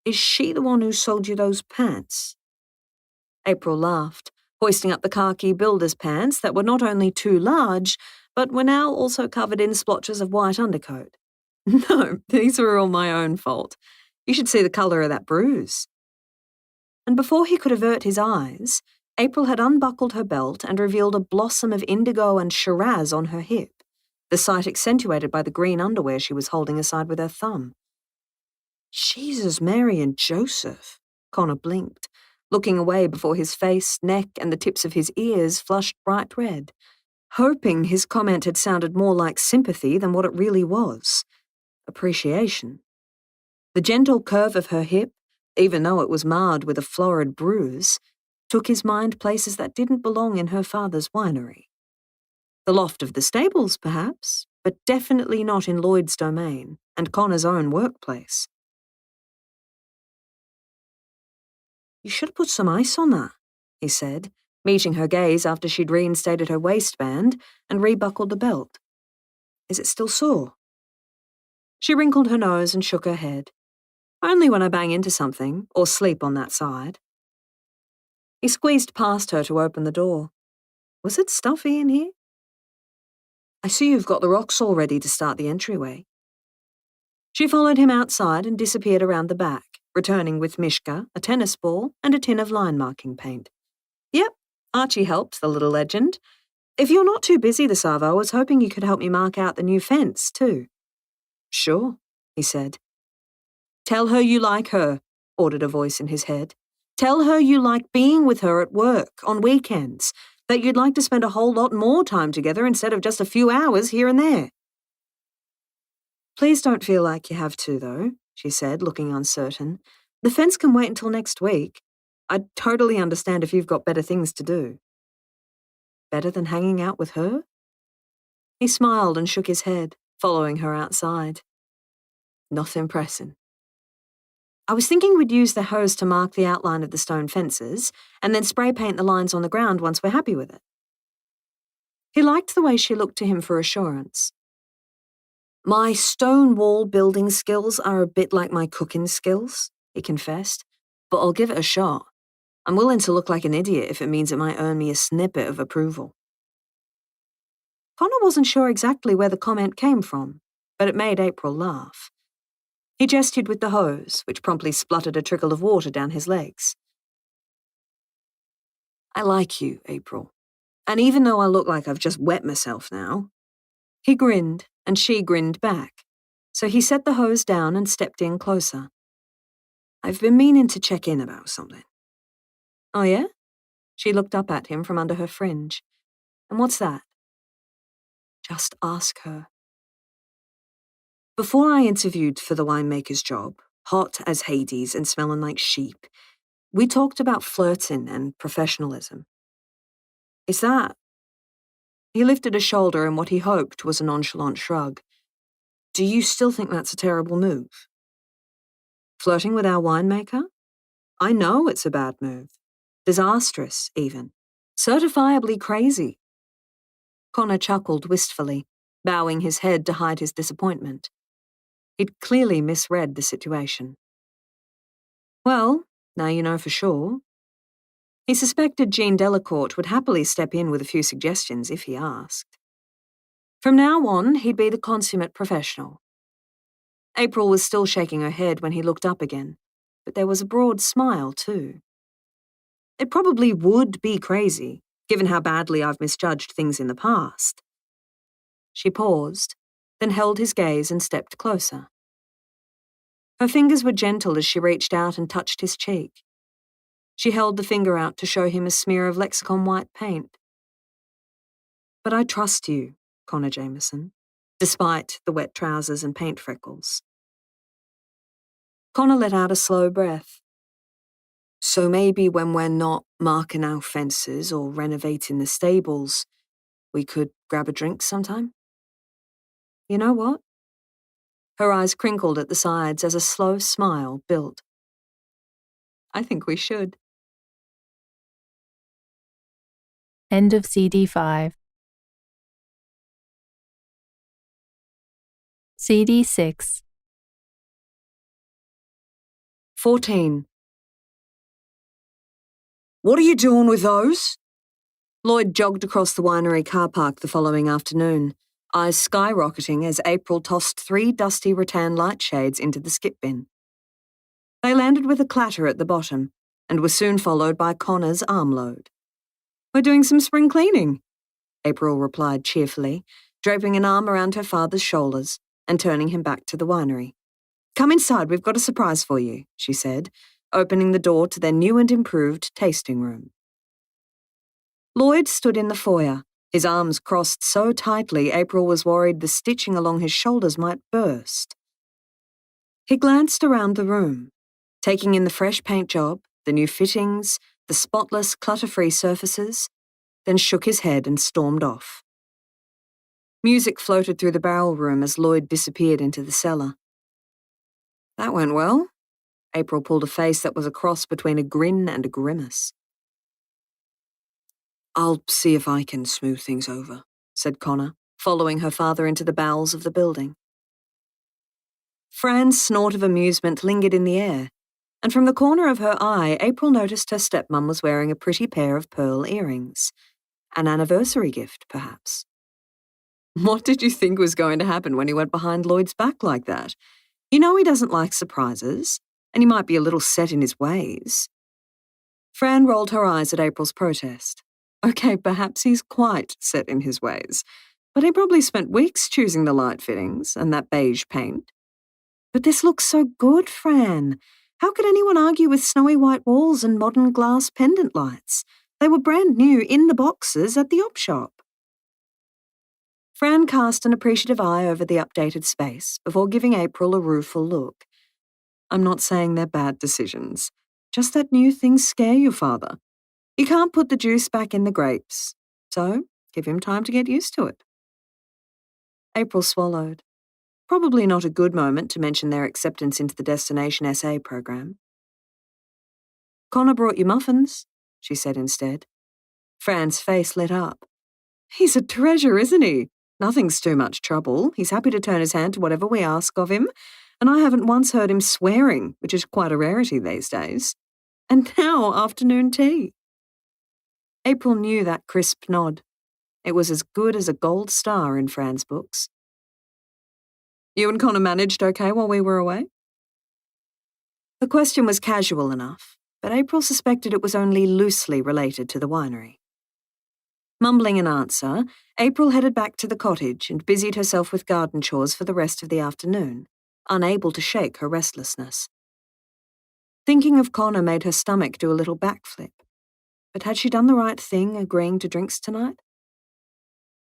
Is she the one who sold you those pants? April laughed, hoisting up the khaki builder's pants that were not only too large, but were now also covered in splotches of white undercoat. No, these were all my own fault. You should see the colour of that bruise. And before he could avert his eyes, April had unbuckled her belt and revealed a blossom of indigo and Shiraz on her hip, the sight accentuated by the green underwear she was holding aside with her thumb. Jesus, Mary and Joseph, Connor blinked, looking away before his face, neck and the tips of his ears flushed bright red, hoping his comment had sounded more like sympathy than what it really was. Appreciation. The gentle curve of her hip, even though it was marred with a florid bruise, took his mind places that didn't belong in her father's winery. The loft of the stables, perhaps, but definitely not in Lloyd's domain and Connor's own workplace. You should have put some ice on that, he said, meeting her gaze after she'd reinstated her waistband and rebuckled the belt. Is it still sore? She wrinkled her nose and shook her head. Only when I bang into something, or sleep on that side. He squeezed past her to open the door. Was it stuffy in here? I see you've got the rocks all ready to start the entryway. She followed him outside and disappeared around the back, returning with Mishka, a tennis ball, and a tin of line marking paint. Yep, Archie helped, the little legend. If you're not too busy this hour, I was hoping you could help me mark out the new fence, too. Sure, he said. Tell her you like her, ordered a voice in his head. Tell her you like being with her at work, on weekends, that you'd like to spend a whole lot more time together instead of just a few hours here and there. Please don't feel like you have to, though, she said, looking uncertain. The fence can wait until next week. I'd totally understand if you've got better things to do. Better than hanging out with her? He smiled and shook his head, following her outside. Nothing pressing. I was thinking we'd use the hose to mark the outline of the stone fences, and then spray paint the lines on the ground once we're happy with it. He liked the way she looked to him for assurance. My stone wall building skills are a bit like my cooking skills, he confessed, but I'll give it a shot. I'm willing to look like an idiot if it means it might earn me a snippet of approval. Connor wasn't sure exactly where the comment came from, but it made April laugh. He gestured with the hose, which promptly spluttered a trickle of water down his legs. I like you, April. And even though I look like I've just wet myself now. He grinned, and she grinned back, so he set the hose down and stepped in closer. I've been meaning to check in about something. Oh yeah? She looked up at him from under her fringe. And what's that? Just ask her. Before I interviewed for the winemaker's job, hot as Hades and smelling like sheep, we talked about flirting and professionalism. Is that? He lifted a shoulder in what he hoped was a nonchalant shrug. Do you still think that's a terrible move? Flirting with our winemaker? I know it's a bad move. Disastrous, even. Certifiably crazy. Connor chuckled wistfully, bowing his head to hide his disappointment. He'd clearly misread the situation. Well, now you know for sure. He suspected Jean Delacourt would happily step in with a few suggestions if he asked. From now on, he'd be the consummate professional. April was still shaking her head when he looked up again, but there was a broad smile, too. It probably would be crazy, given how badly I've misjudged things in the past. She paused, then held his gaze and stepped closer. Her fingers were gentle as she reached out and touched his cheek. She held the finger out to show him a smear of Lexicon white paint. But I trust you, Connor Jameson, despite the wet trousers and paint freckles. Connor let out a slow breath. So maybe when we're not marking our fences or renovating the stables, we could grab a drink sometime? You know what? Her eyes crinkled at the sides as a slow smile built. I think we should. End of CD 5. CD 6. 14. What are you doing with those? Lloyd jogged across the winery car park the following afternoon, eyes skyrocketing as April tossed 3 dusty rattan light shades into the skip bin. They landed with a clatter at the bottom, and were soon followed by Connor's armload. We're doing some spring cleaning, April replied cheerfully, draping an arm around her father's shoulders and turning him back to the winery. Come inside, we've got a surprise for you, she said, opening the door to their new and improved tasting room. Lloyd stood in the foyer, his arms crossed so tightly April was worried the stitching along his shoulders might burst. He glanced around the room, taking in the fresh paint job, the new fittings, the spotless, clutter-free surfaces, then shook his head and stormed off. Music floated through the barrel room as Lloyd disappeared into the cellar. That went well. April pulled a face that was a cross between a grin and a grimace. I'll see if I can smooth things over, said Connor, following her father into the bowels of the building. Fran's snort of amusement lingered in the air, and from the corner of her eye, April noticed her stepmum was wearing a pretty pair of pearl earrings. An anniversary gift, perhaps. What did you think was going to happen when he went behind Lloyd's back like that? You know he doesn't like surprises, and he might be a little set in his ways. Fran rolled her eyes at April's protest. Okay, perhaps he's quite set in his ways, but he probably spent weeks choosing the light fittings and that beige paint. But this looks so good, Fran. How could anyone argue with snowy white walls and modern glass pendant lights? They were brand new in the boxes at the op shop. Fran cast an appreciative eye over the updated space before giving April a rueful look. I'm not saying they're bad decisions, just that new things scare your father. You can't put the juice back in the grapes, so give him time to get used to it. April swallowed. Probably not a good moment to mention their acceptance into the Destination SA program. Connor brought you muffins, she said instead. Fran's face lit up. He's a treasure, isn't he? Nothing's too much trouble. He's happy to turn his hand to whatever we ask of him, and I haven't once heard him swearing, which is quite a rarity these days. And now afternoon tea. April knew that crisp nod. It was as good as a gold star in Fran's books. You and Connor managed okay while we were away? The question was casual enough, but April suspected it was only loosely related to the winery. Mumbling an answer, April headed back to the cottage and busied herself with garden chores for the rest of the afternoon, unable to shake her restlessness. Thinking of Connor made her stomach do a little backflip. But had she done the right thing agreeing to drinks tonight?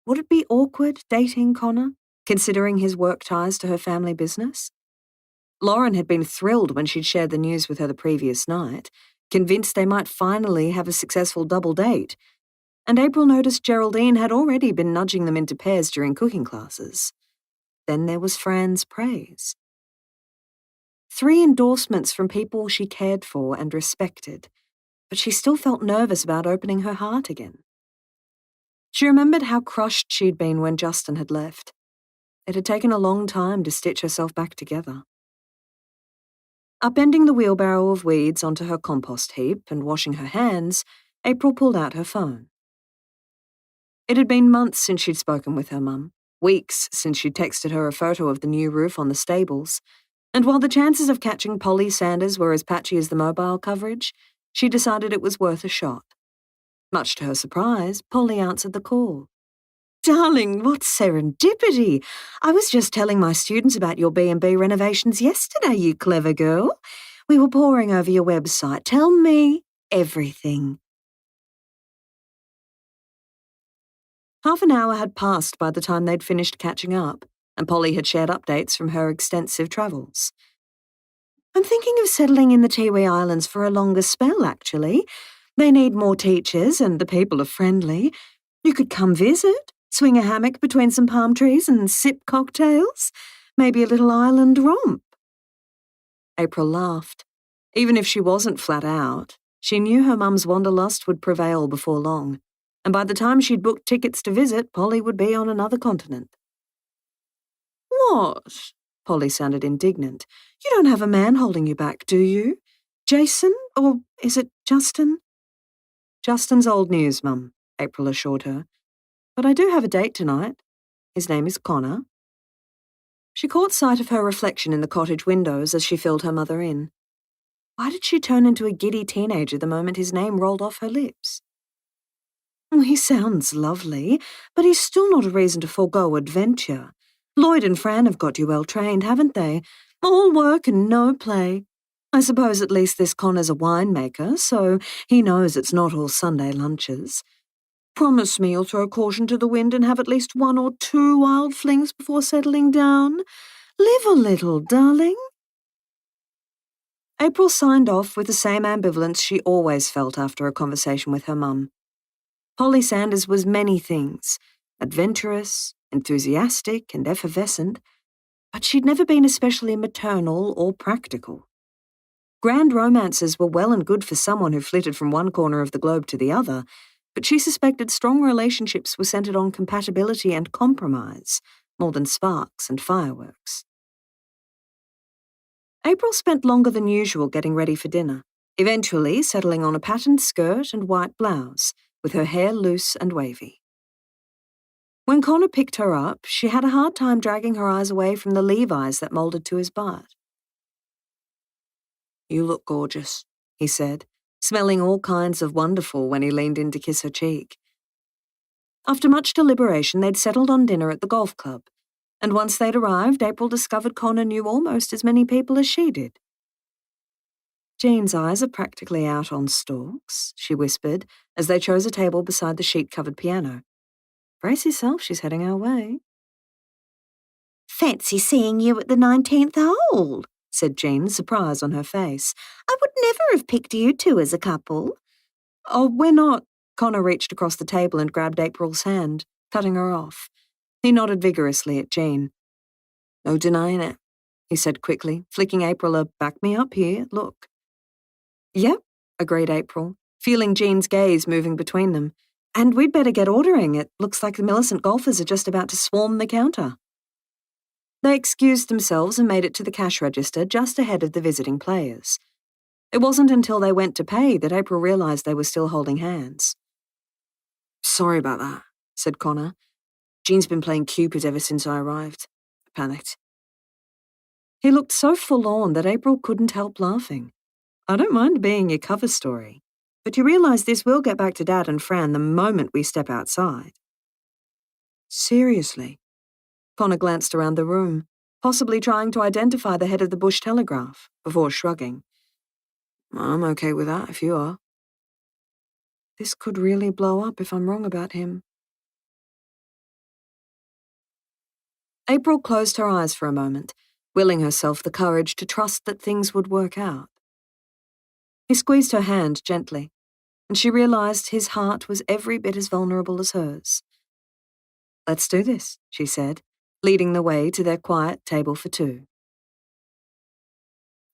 Would it be awkward dating Connor, considering his work ties to her family business? Lauren had been thrilled when she'd shared the news with her the previous night, convinced they might finally have a successful double date, and April noticed Geraldine had already been nudging them into pairs during cooking classes. Then there was Fran's praise. 3 endorsements from people she cared for and respected, but she still felt nervous about opening her heart again. She remembered how crushed she'd been when Justin had left. It had taken a long time to stitch herself back together. Upending the wheelbarrow of weeds onto her compost heap and washing her hands, April pulled out her phone. It had been months since she'd spoken with her mum, weeks since she'd texted her a photo of the new roof on the stables, and while the chances of catching Polly Sanders were as patchy as the mobile coverage, she decided it was worth a shot. Much to her surprise, Polly answered the call. Darling, what serendipity! I was just telling my students about your B&B renovations yesterday, you clever girl. We were poring over your website. Tell me everything. Half an hour had passed by the time they'd finished catching up, and Polly had shared updates from her extensive travels. I'm thinking of settling in the Tiwi Islands for a longer spell, actually. They need more teachers and the people are friendly. You could come visit, swing a hammock between some palm trees and sip cocktails. Maybe a little island romp. April laughed. Even if she wasn't flat out, she knew her mum's wanderlust would prevail before long, and by the time she'd booked tickets to visit, Polly would be on another continent. What? Polly sounded indignant. You don't have a man holding you back, do you? Jason? Or is it Justin? Justin's old news, Mum, April assured her. But I do have a date tonight. His name is Connor. She caught sight of her reflection in the cottage windows as she filled her mother in. Why did she turn into a giddy teenager the moment his name rolled off her lips? He sounds lovely, but he's still not a reason to forego adventure. Lloyd and Fran have got you well trained, haven't they? All work and no play. I suppose at least this Connor's a winemaker, so he knows it's not all Sunday lunches. Promise me you'll throw caution to the wind and have at least 1 or 2 wild flings before settling down. Live a little, darling. April signed off with the same ambivalence she always felt after a conversation with her mum. Polly Sanders was many things, adventurous, enthusiastic and effervescent, but she'd never been especially maternal or practical. Grand romances were well and good for someone who flitted from one corner of the globe to the other, but she suspected strong relationships were centered on compatibility and compromise, more than sparks and fireworks. April spent longer than usual getting ready for dinner, eventually settling on a patterned skirt and white blouse, with her hair loose and wavy. When Connor picked her up, she had a hard time dragging her eyes away from the Levi's that molded to his butt. You look gorgeous, he said, smelling all kinds of wonderful when he leaned in to kiss her cheek. After much deliberation, they'd settled on dinner at the golf club, and once they'd arrived, April discovered Connor knew almost as many people as she did. Jean's eyes are practically out on stalks, she whispered as they chose a table beside the sheet-covered piano. Brace yourself, she's heading our way. Fancy seeing you at the 19th hole, said Jean, surprise on her face. I would never have picked you two as a couple. Oh, we're not. Connor reached across the table and grabbed April's hand, cutting her off. He nodded vigorously at Jean. No denying it, he said quickly, flicking April a back me up here, look. Yep, agreed April, feeling Jean's gaze moving between them. And we'd better get ordering. It looks like the Millicent golfers are just about to swarm the counter. They excused themselves and made it to the cash register just ahead of the visiting players. It wasn't until they went to pay that April realized they were still holding hands. Sorry about that, said Connor. Jean's been playing Cupid ever since I arrived. I panicked. He looked so forlorn that April couldn't help laughing. I don't mind being your cover story, but you realize this will get back to Dad and Fran the moment we step outside. Seriously? Connor glanced around the room, possibly trying to identify the head of the Bush Telegraph, before shrugging. I'm okay with that, if you are. This could really blow up if I'm wrong about him. April closed her eyes for a moment, willing herself the courage to trust that things would work out. He squeezed her hand gently, and she realized his heart was every bit as vulnerable as hers. Let's do this, she said, leading the way to their quiet table for two.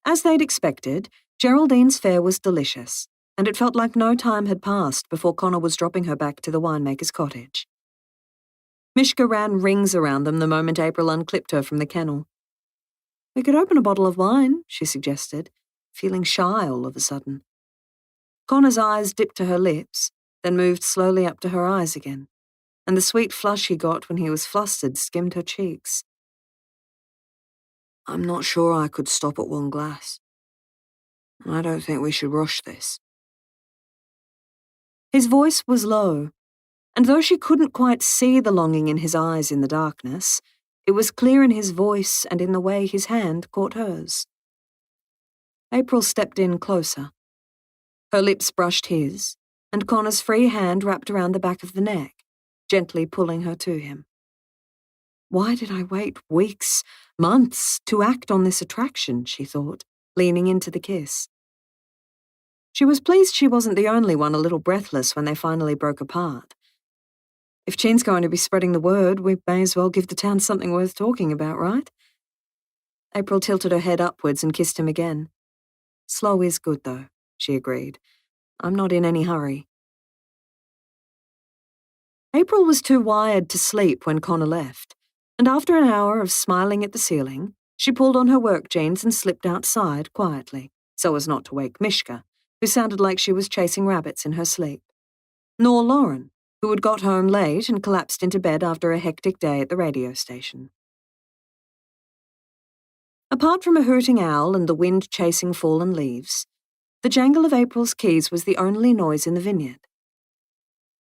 As they'd expected, Geraldine's fare was delicious, and it felt like no time had passed before Connor was dropping her back to the winemaker's cottage. Mishka ran rings around them the moment April unclipped her from the kennel. We could open a bottle of wine, she suggested, feeling shy all of a sudden. Connor's eyes dipped to her lips, then moved slowly up to her eyes again, and the sweet flush he got when he was flustered skimmed her cheeks. I'm not sure I could stop at one glass. I don't think we should rush this. His voice was low, and though she couldn't quite see the longing in his eyes in the darkness, it was clear in his voice and in the way his hand caught hers. April stepped in closer. Her lips brushed his, and Connor's free hand wrapped around the back of the neck, gently pulling her to him. Why did I wait weeks, months, to act on this attraction, she thought, leaning into the kiss. She was pleased she wasn't the only one a little breathless when they finally broke apart. If Jean's going to be spreading the word, we may as well give the town something worth talking about, right? April tilted her head upwards and kissed him again. Slow is good, though, she agreed. I'm not in any hurry. April was too wired to sleep when Connor left, and after an hour of smiling at the ceiling, she pulled on her work jeans and slipped outside quietly, so as not to wake Mishka, who sounded like she was chasing rabbits in her sleep, nor Lauren, who had got home late and collapsed into bed after a hectic day at the radio station. Apart from a hooting owl and the wind chasing fallen leaves, the jangle of April's keys was the only noise in the vineyard.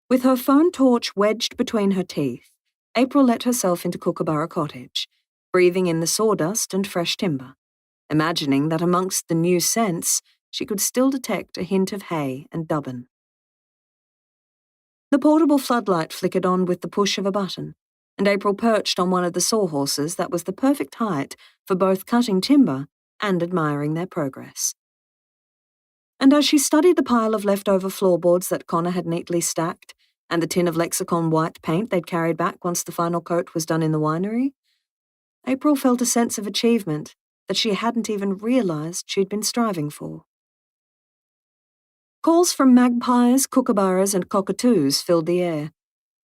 With her phone torch wedged between her teeth, April let herself into Kookaburra Cottage, breathing in the sawdust and fresh timber, imagining that amongst the new scents she could still detect a hint of hay and dubbin. The portable floodlight flickered on with the push of a button, and April perched on one of the sawhorses that was the perfect height for both cutting timber and admiring their progress. And as she studied the pile of leftover floorboards that Connor had neatly stacked, and the tin of Lexicon white paint they'd carried back once the final coat was done in the winery, April felt a sense of achievement that she hadn't even realized she'd been striving for. Calls from magpies, kookaburras, and cockatoos filled the air,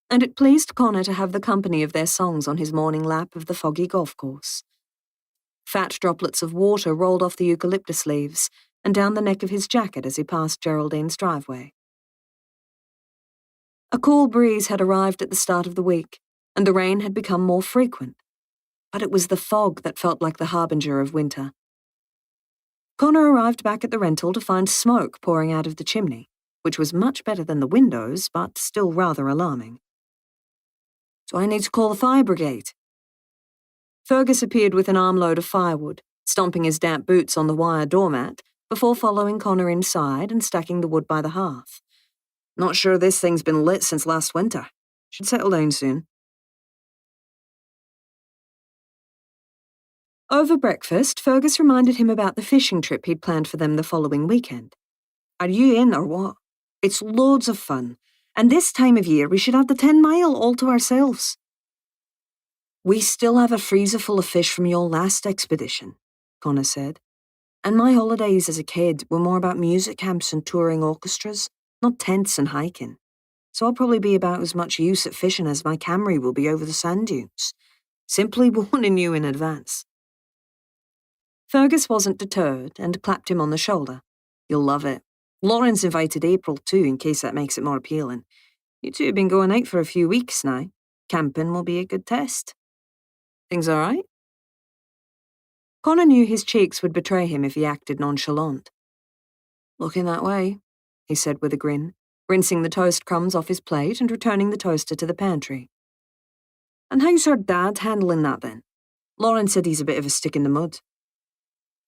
and it pleased Connor to have the company of their songs on his morning lap of the foggy golf course. Fat droplets of water rolled off the eucalyptus leaves and down the neck of his jacket as he passed Geraldine's driveway. A cool breeze had arrived at the start of the week, and the rain had become more frequent, but it was the fog that felt like the harbinger of winter. Connor arrived back at the rental to find smoke pouring out of the chimney, which was much better than the windows, but still rather alarming. Do I need to call the fire brigade? Fergus appeared with an armload of firewood, stomping his damp boots on the wire doormat before following Connor inside and stacking the wood by the hearth. Not sure this thing's been lit since last winter. Should settle down soon. Over breakfast, Fergus reminded him about the fishing trip he'd planned for them the following weekend. Are you in or what? It's loads of fun, and this time of year we should have the 10 Mile all to ourselves. We still have a freezer full of fish from your last expedition, Connor said. And my holidays as a kid were more about music camps and touring orchestras, not tents and hiking. So I'll probably be about as much use at fishing as my Camry will be over the sand dunes. Simply warning you in advance. Fergus wasn't deterred and clapped him on the shoulder. You'll love it. Lauren's invited April too, in case that makes it more appealing. You two have been going out for a few weeks now. Camping will be a good test. Things all right? Connor knew his cheeks would betray him if he acted nonchalant. Looking that way, he said with a grin, rinsing the toast crumbs off his plate and returning the toaster to the pantry. And how's her dad handling that then? Lauren said he's a bit of a stick in the mud.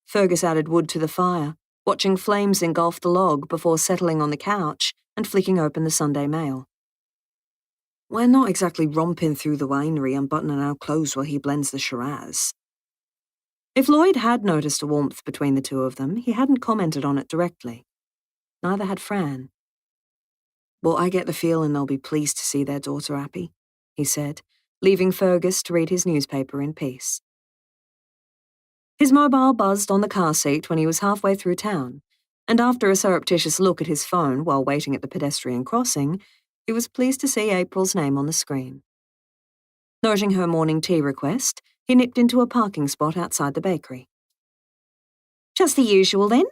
Fergus added wood to the fire, watching flames engulf the log before settling on the couch and flicking open the Sunday Mail. We're not exactly romping through the winery unbuttoning our clothes while he blends the Shiraz. If Lloyd had noticed a warmth between the two of them, he hadn't commented on it directly. Neither had Fran. Well, I get the feeling they'll be pleased to see their daughter happy, he said, leaving Fergus to read his newspaper in peace. His mobile buzzed on the car seat when he was halfway through town, and after a surreptitious look at his phone while waiting at the pedestrian crossing, he was pleased to see April's name on the screen. Noting her morning tea request, he nipped into a parking spot outside the bakery. Just the usual then?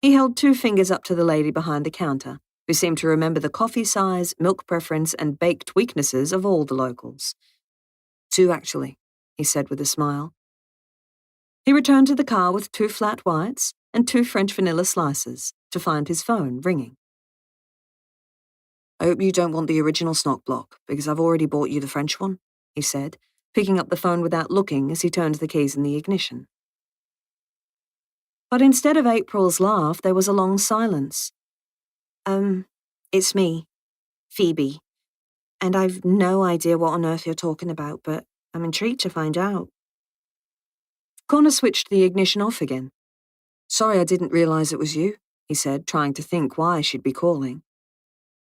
He held 2 fingers up to the lady behind the counter, who seemed to remember the coffee size, milk preference, and baked weaknesses of all the locals. 2, actually, he said with a smile. He returned to the car with 2 flat whites and 2 French vanilla slices to find his phone ringing. I hope you don't want the original snock block, because I've already bought you the French one, he said, picking up the phone without looking as he turned the keys in the ignition. But instead of April's laugh, there was a long silence. It's me, Phoebe. And I've no idea what on earth you're talking about, but I'm intrigued to find out. Connor switched the ignition off again. Sorry, I didn't realize it was you, he said, trying to think why she'd be calling.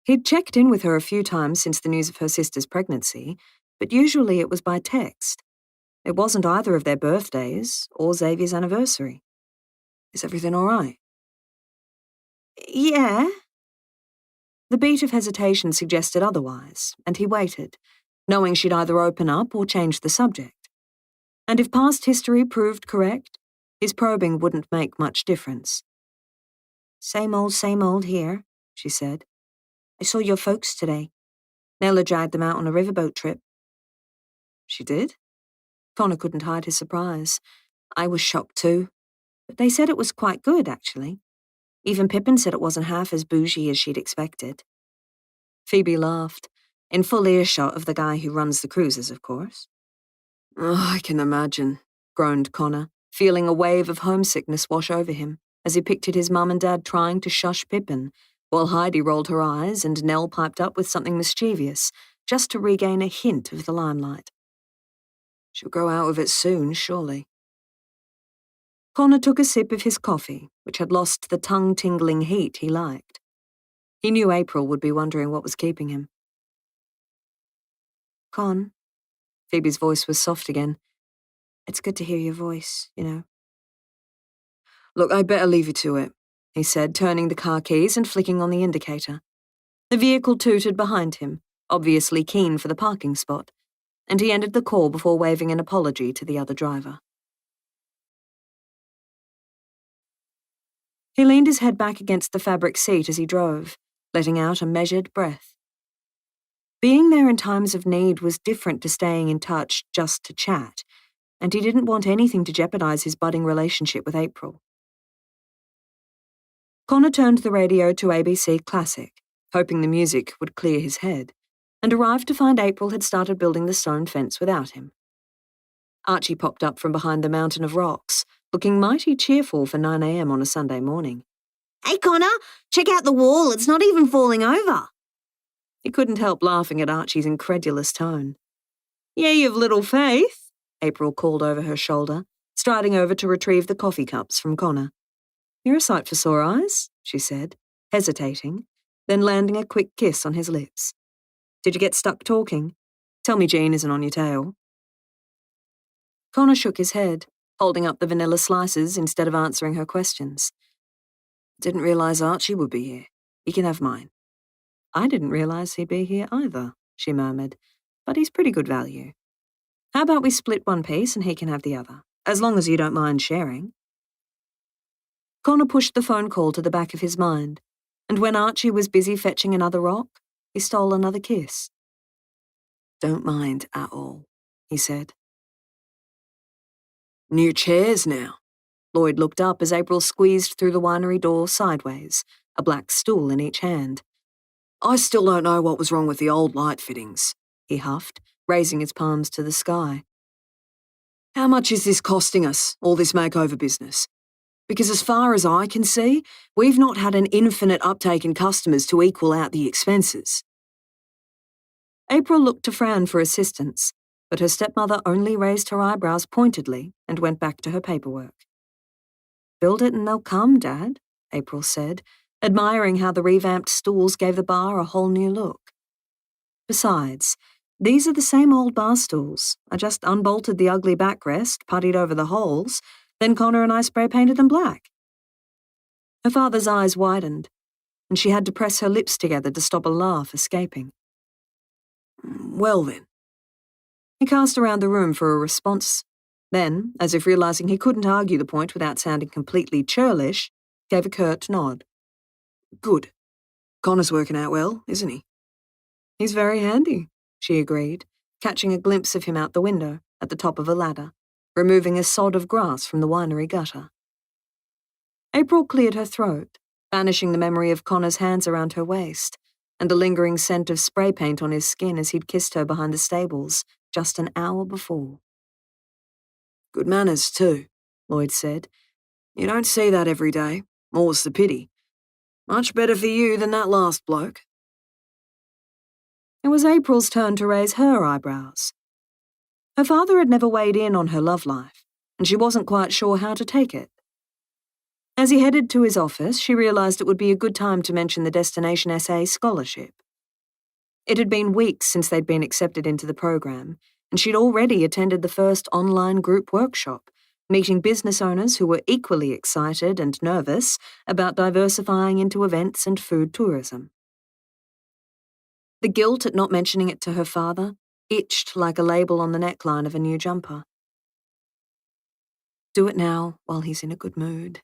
He'd checked in with her a few times since the news of her sister's pregnancy, but usually it was by text. It wasn't either of their birthdays or Xavier's anniversary. Is everything all right? Yeah. The beat of hesitation suggested otherwise, and he waited, knowing she'd either open up or change the subject. And if past history proved correct, his probing wouldn't make much difference. Same old here, she said. I saw your folks today. Nella dragged them out on a riverboat trip. She did? Connor couldn't hide his surprise. I was shocked too. But they said it was quite good, actually. Even Pippin said it wasn't half as bougie as she'd expected. Phoebe laughed, in full earshot of the guy who runs the cruises, of course. Oh, I can imagine, groaned Connor, feeling a wave of homesickness wash over him as he pictured his mum and dad trying to shush Pippin, while Heidi rolled her eyes and Nell piped up with something mischievous, just to regain a hint of the limelight. She'll grow out of it soon, surely. Connor took a sip of his coffee, which had lost the tongue-tingling heat he liked. He knew April would be wondering what was keeping him. Con, Phoebe's voice was soft again. It's good to hear your voice, you know. Look, I'd better leave you to it, he said, turning the car keys and flicking on the indicator. The vehicle tooted behind him, obviously keen for the parking spot, and he ended the call before waving an apology to the other driver. He leaned his head back against the fabric seat as he drove, letting out a measured breath. Being there in times of need was different to staying in touch just to chat, and he didn't want anything to jeopardize his budding relationship with April. Connor turned the radio to ABC Classic, hoping the music would clear his head, and arrived to find April had started building the stone fence without him. Archie popped up from behind the mountain of rocks, looking mighty cheerful for 9 a.m. on a Sunday morning. Hey, Connor, check out the wall. It's not even falling over. He couldn't help laughing at Archie's incredulous tone. Ye of little faith, April called over her shoulder, striding over to retrieve the coffee cups from Connor. You're a sight for sore eyes, she said, hesitating, then landing a quick kiss on his lips. Did you get stuck talking? Tell me Jean isn't on your tail. Connor shook his head, holding up the vanilla slices instead of answering her questions. Didn't realize Archie would be here. He can have mine. I didn't realize he'd be here either, she murmured, but he's pretty good value. How about we split one piece and he can have the other, as long as you don't mind sharing? Connor pushed the phone call to the back of his mind, and when Archie was busy fetching another rock, he stole another kiss. Don't mind at all, he said. New chairs now. Lloyd looked up as April squeezed through the winery door sideways, a black stool in each hand. I still don't know what was wrong with the old light fittings, he huffed, raising his palms to the sky. How much is this costing us, all this makeover business? Because as far as I can see, we've not had an infinite uptake in customers to equal out the expenses. April looked to Fran for assistance, but her stepmother only raised her eyebrows pointedly and went back to her paperwork. Build it and they'll come, Dad, April said, admiring how the revamped stools gave the bar a whole new look. Besides, these are the same old bar stools. I just unbolted the ugly backrest, puttied over the holes, then Connor and I spray painted them black. Her father's eyes widened, and she had to press her lips together to stop a laugh escaping. Well then. He cast around the room for a response, then, as if realizing he couldn't argue the point without sounding completely churlish, gave a curt nod. Good. Connor's working out well, isn't he? He's very handy, she agreed, catching a glimpse of him out the window at the top of a ladder, removing a sod of grass from the winery gutter. April cleared her throat, banishing the memory of Connor's hands around her waist and the lingering scent of spray paint on his skin as he'd kissed her behind the stables just an hour before. Good manners, too, Lloyd said. You don't see that every day, more's the pity. Much better for you than that last bloke. It was April's turn to raise her eyebrows. Her father had never weighed in on her love life, and she wasn't quite sure how to take it. As he headed to his office, she realized it would be a good time to mention the Destination SA scholarship. It had been weeks since they'd been accepted into the program, and she'd already attended the first online group workshop, meeting business owners who were equally excited and nervous about diversifying into events and food tourism. The guilt at not mentioning it to her father itched like a label on the neckline of a new jumper. Do it now while he's in a good mood.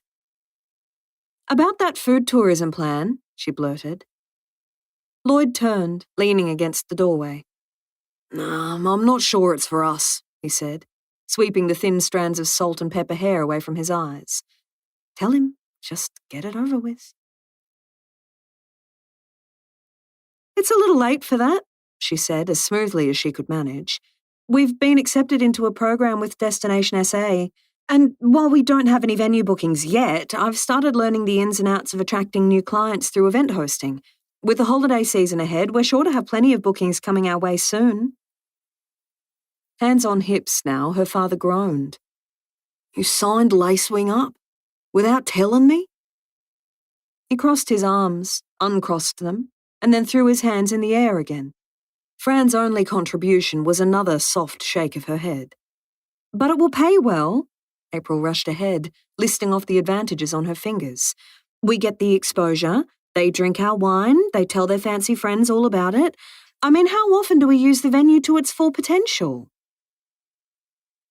About that food tourism plan, she blurted. Lloyd turned, leaning against the doorway. I'm not sure it's for us, he said, sweeping the thin strands of salt and pepper hair away from his eyes. Tell him, just get it over with. It's a little late for that, she said as smoothly as she could manage. We've been accepted into a program with Destination SA, and while we don't have any venue bookings yet, I've started learning the ins and outs of attracting new clients through event hosting. With the holiday season ahead, we're sure to have plenty of bookings coming our way soon. Hands on hips now, her father groaned. You signed Lacewing up? Without telling me? He crossed his arms, uncrossed them, and then threw his hands in the air again. Fran's only contribution was another soft shake of her head. But it will pay well. April rushed ahead, listing off the advantages on her fingers. We get the exposure, they drink our wine, they tell their fancy friends all about it. I mean, how often do we use the venue to its full potential?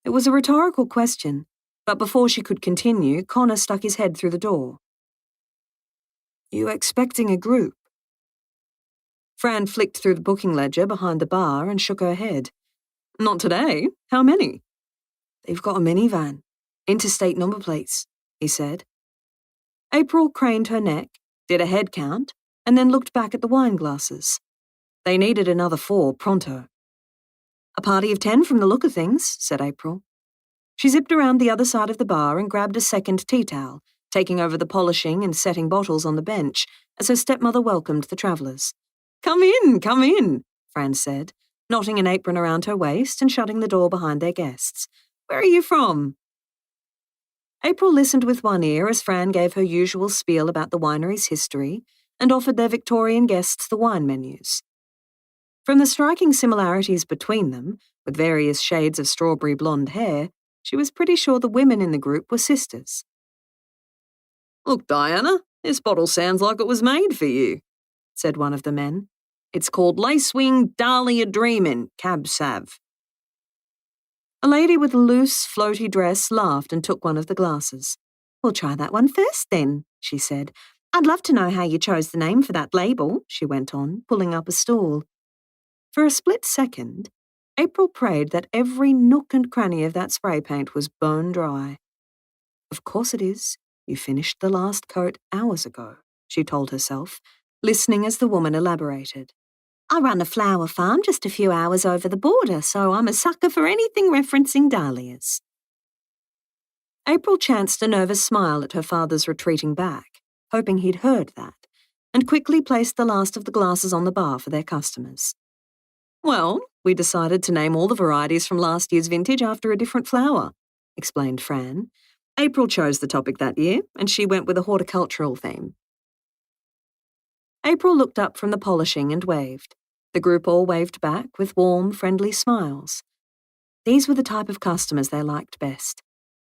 It was a rhetorical question, but before she could continue, Connor stuck his head through the door. You expecting a group? Fran flicked through the booking ledger behind the bar and shook her head. Not today. How many? They've got a minivan. Interstate number plates, he said. April craned her neck, did a head count, and then looked back at the wine glasses. They needed another 4 pronto. "A party of 10 from the look of things," said April. She zipped around the other side of the bar and grabbed a second tea towel, taking over the polishing and setting bottles on the bench as her stepmother welcomed the travellers. Come in, Fran said, knotting an apron around her waist and shutting the door behind their guests. "Where are you from?" April listened with one ear as Fran gave her usual spiel about the winery's history and offered their Victorian guests the wine menus. From the striking similarities between them, with various shades of strawberry blonde hair, she was pretty sure the women in the group were sisters. "Look, Diana, this bottle sounds like it was made for you," said one of the men. "It's called Lacewing Dahlia Dreamin' Cab Sav." A lady with a loose, floaty dress laughed and took one of the glasses. "We'll try that one first, then," she said. "I'd love to know how you chose the name for that label," she went on, pulling up a stool. For a split second, April prayed that every nook and cranny of that spray paint was bone dry. "Of course it is. You finished the last coat hours ago," she told herself, listening as the woman elaborated. "I run a flower farm just a few hours over the border, so I'm a sucker for anything referencing dahlias." April chanced a nervous smile at her father's retreating back, hoping he'd heard that, and quickly placed the last of the glasses on the bar for their customers. "Well, we decided to name all the varieties from last year's vintage after a different flower," explained Fran. "April chose the topic that year, and she went with a horticultural theme." April looked up from the polishing and waved. The group all waved back with warm, friendly smiles. These were the type of customers they liked best.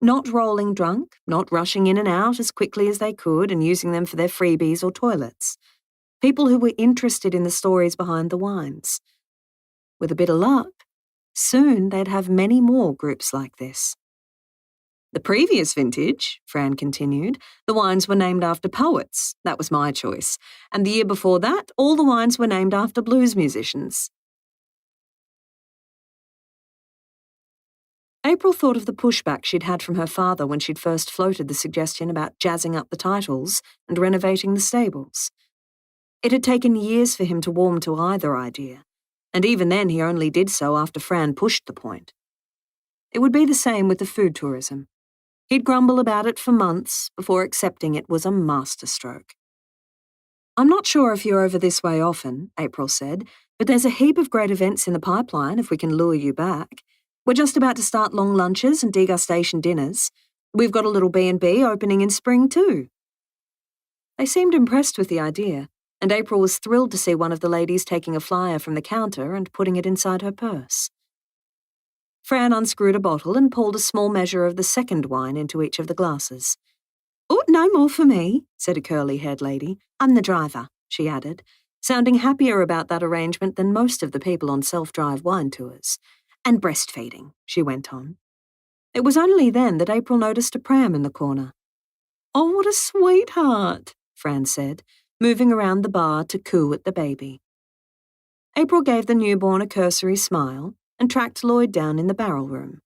Not rolling drunk, not rushing in and out as quickly as they could and using them for their freebies or toilets. People who were interested in the stories behind the wines. With a bit of luck, soon they'd have many more groups like this. "The previous vintage," Fran continued, "the wines were named after poets. That was my choice. And the year before that, all the wines were named after blues musicians." April thought of the pushback she'd had from her father when she'd first floated the suggestion about jazzing up the titles and renovating the stables. It had taken years for him to warm to either idea, and even then he only did so after Fran pushed the point. It would be the same with the food tourism. He'd grumble about it for months before accepting it was a masterstroke. "I'm not sure if you're over this way often," April said, "but there's a heap of great events in the pipeline if we can lure you back. We're just about to start long lunches and degustation dinners. We've got a little B&B opening in spring too." They seemed impressed with the idea, and April was thrilled to see one of the ladies taking a flyer from the counter and putting it inside her purse. Fran unscrewed a bottle and poured a small measure of the second wine into each of the glasses. "Oh, no more for me," said a curly-haired lady. "I'm the driver," she added, sounding happier about that arrangement than most of the people on self-drive wine tours. "And breastfeeding," she went on. It was only then that April noticed a pram in the corner. "Oh, what a sweetheart," Fran said, moving around the bar to coo at the baby. April gave the newborn a cursory smile and tracked Lloyd down in the barrel room.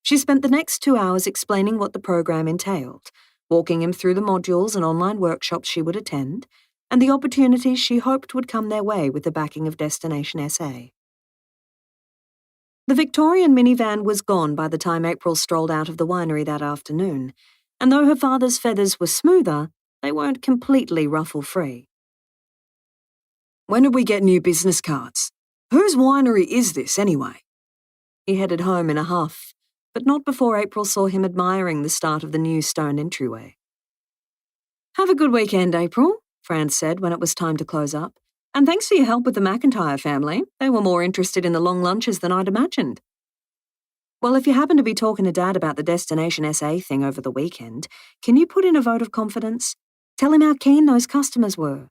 She spent the next 2 hours explaining what the program entailed, walking him through the modules and online workshops she would attend, and the opportunities she hoped would come their way with the backing of Destination SA. The Victorian minivan was gone by the time April strolled out of the winery that afternoon, and though her father's feathers were smoother, they weren't completely ruffle-free. "When did we get new business cards? Whose winery is this, anyway?" He headed home in a huff, but not before April saw him admiring the start of the new stone entryway. "Have a good weekend, April," Fran said when it was time to close up. "And thanks for your help with the McIntyre family. They were more interested in the long lunches than I'd imagined." "Well, if you happen to be talking to Dad about the Destination SA thing over the weekend, can you put in a vote of confidence? Tell him how keen those customers were."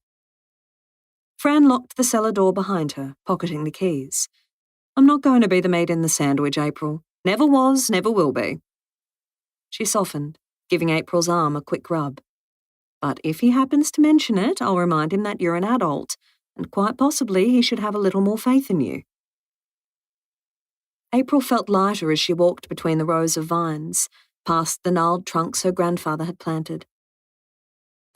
Fran locked the cellar door behind her, pocketing the keys. "I'm not going to be the meat in the sandwich, April. Never was, never will be." She softened, giving April's arm a quick rub. "But if he happens to mention it, I'll remind him that you're an adult, and quite possibly he should have a little more faith in you." April felt lighter as she walked between the rows of vines, past the gnarled trunks her grandfather had planted.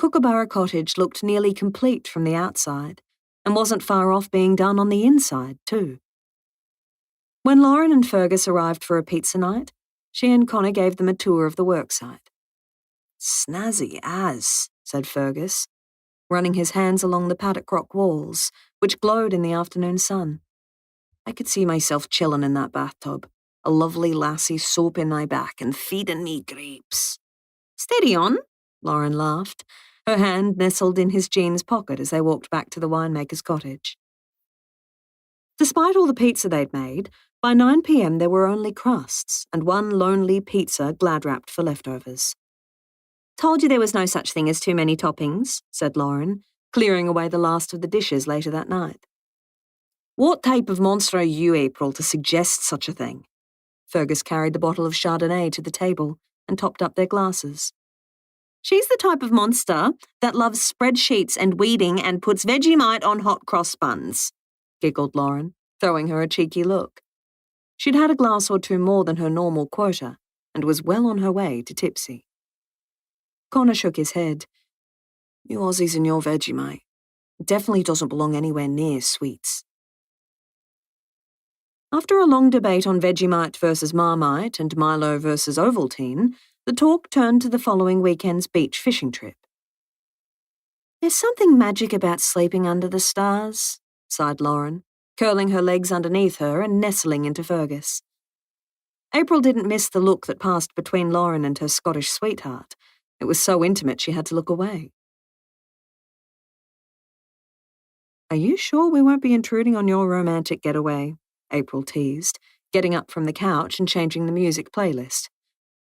Kookaburra cottage looked nearly complete from the outside, and wasn't far off being done on the inside, too. When Lauren and Fergus arrived for a pizza night, she and Connor gave them a tour of the worksite. "Snazzy as," said Fergus, running his hands along the paddock rock walls, which glowed in the afternoon sun. "I could see myself chillin' in that bathtub, a lovely lassie soaping my back and feeding me grapes." "Steady on," Lauren laughed, her hand nestled in his jeans pocket as they walked back to the winemaker's cottage. Despite all the pizza they'd made, by 9 p.m. there were only crusts and one lonely pizza glad-wrapped for leftovers. "Told you there was no such thing as too many toppings," said Lauren, clearing away the last of the dishes later that night. "What type of monster are you, April, to suggest such a thing?" Fergus carried the bottle of Chardonnay to the table and topped up their glasses. "She's the type of monster that loves spreadsheets and weeding and puts Vegemite on hot cross buns," giggled Lauren, throwing her a cheeky look. She'd had a glass or two more than her normal quota and was well on her way to tipsy. Connor shook his head. "You Aussies and your Vegemite. It definitely doesn't belong anywhere near sweets." After a long debate on Vegemite versus Marmite and Milo versus Ovaltine, the talk turned to the following weekend's beach fishing trip. "There's something magic about sleeping under the stars," sighed Lauren, curling her legs underneath her and nestling into Fergus. April didn't miss the look that passed between Lauren and her Scottish sweetheart. It was so intimate she had to look away. "Are you sure we won't be intruding on your romantic getaway?" April teased, getting up from the couch and changing the music playlist.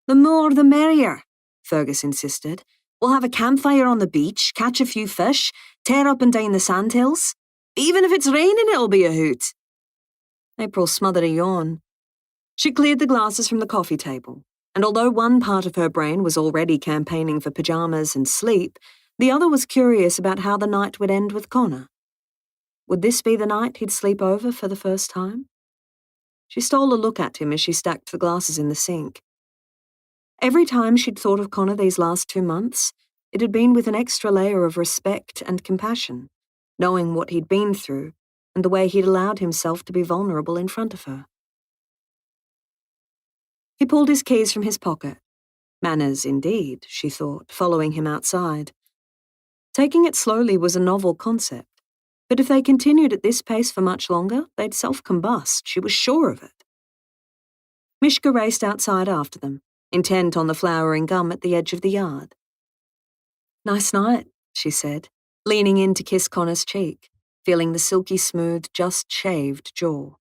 "The more the merrier," Fergus insisted. "We'll have a campfire on the beach, catch a few fish, tear up and down the sandhills. Even if it's raining, it'll be a hoot." April smothered a yawn. She cleared the glasses from the coffee table, and although one part of her brain was already campaigning for pajamas and sleep, the other was curious about how the night would end with Connor. Would this be the night he'd sleep over for the first time? She stole a look at him as she stacked the glasses in the sink. Every time she'd thought of Connor these last 2 months, it had been with an extra layer of respect and compassion, knowing what he'd been through and the way he'd allowed himself to be vulnerable in front of her. He pulled his keys from his pocket. Manners, indeed, she thought, following him outside. Taking it slowly was a novel concept, but if they continued at this pace for much longer, they'd self-combust, she was sure of it. Mishka raced outside after them, intent on the flowering gum at the edge of the yard. "Nice night," she said, leaning in to kiss Connor's cheek, feeling the silky smooth, just-shaved jaw.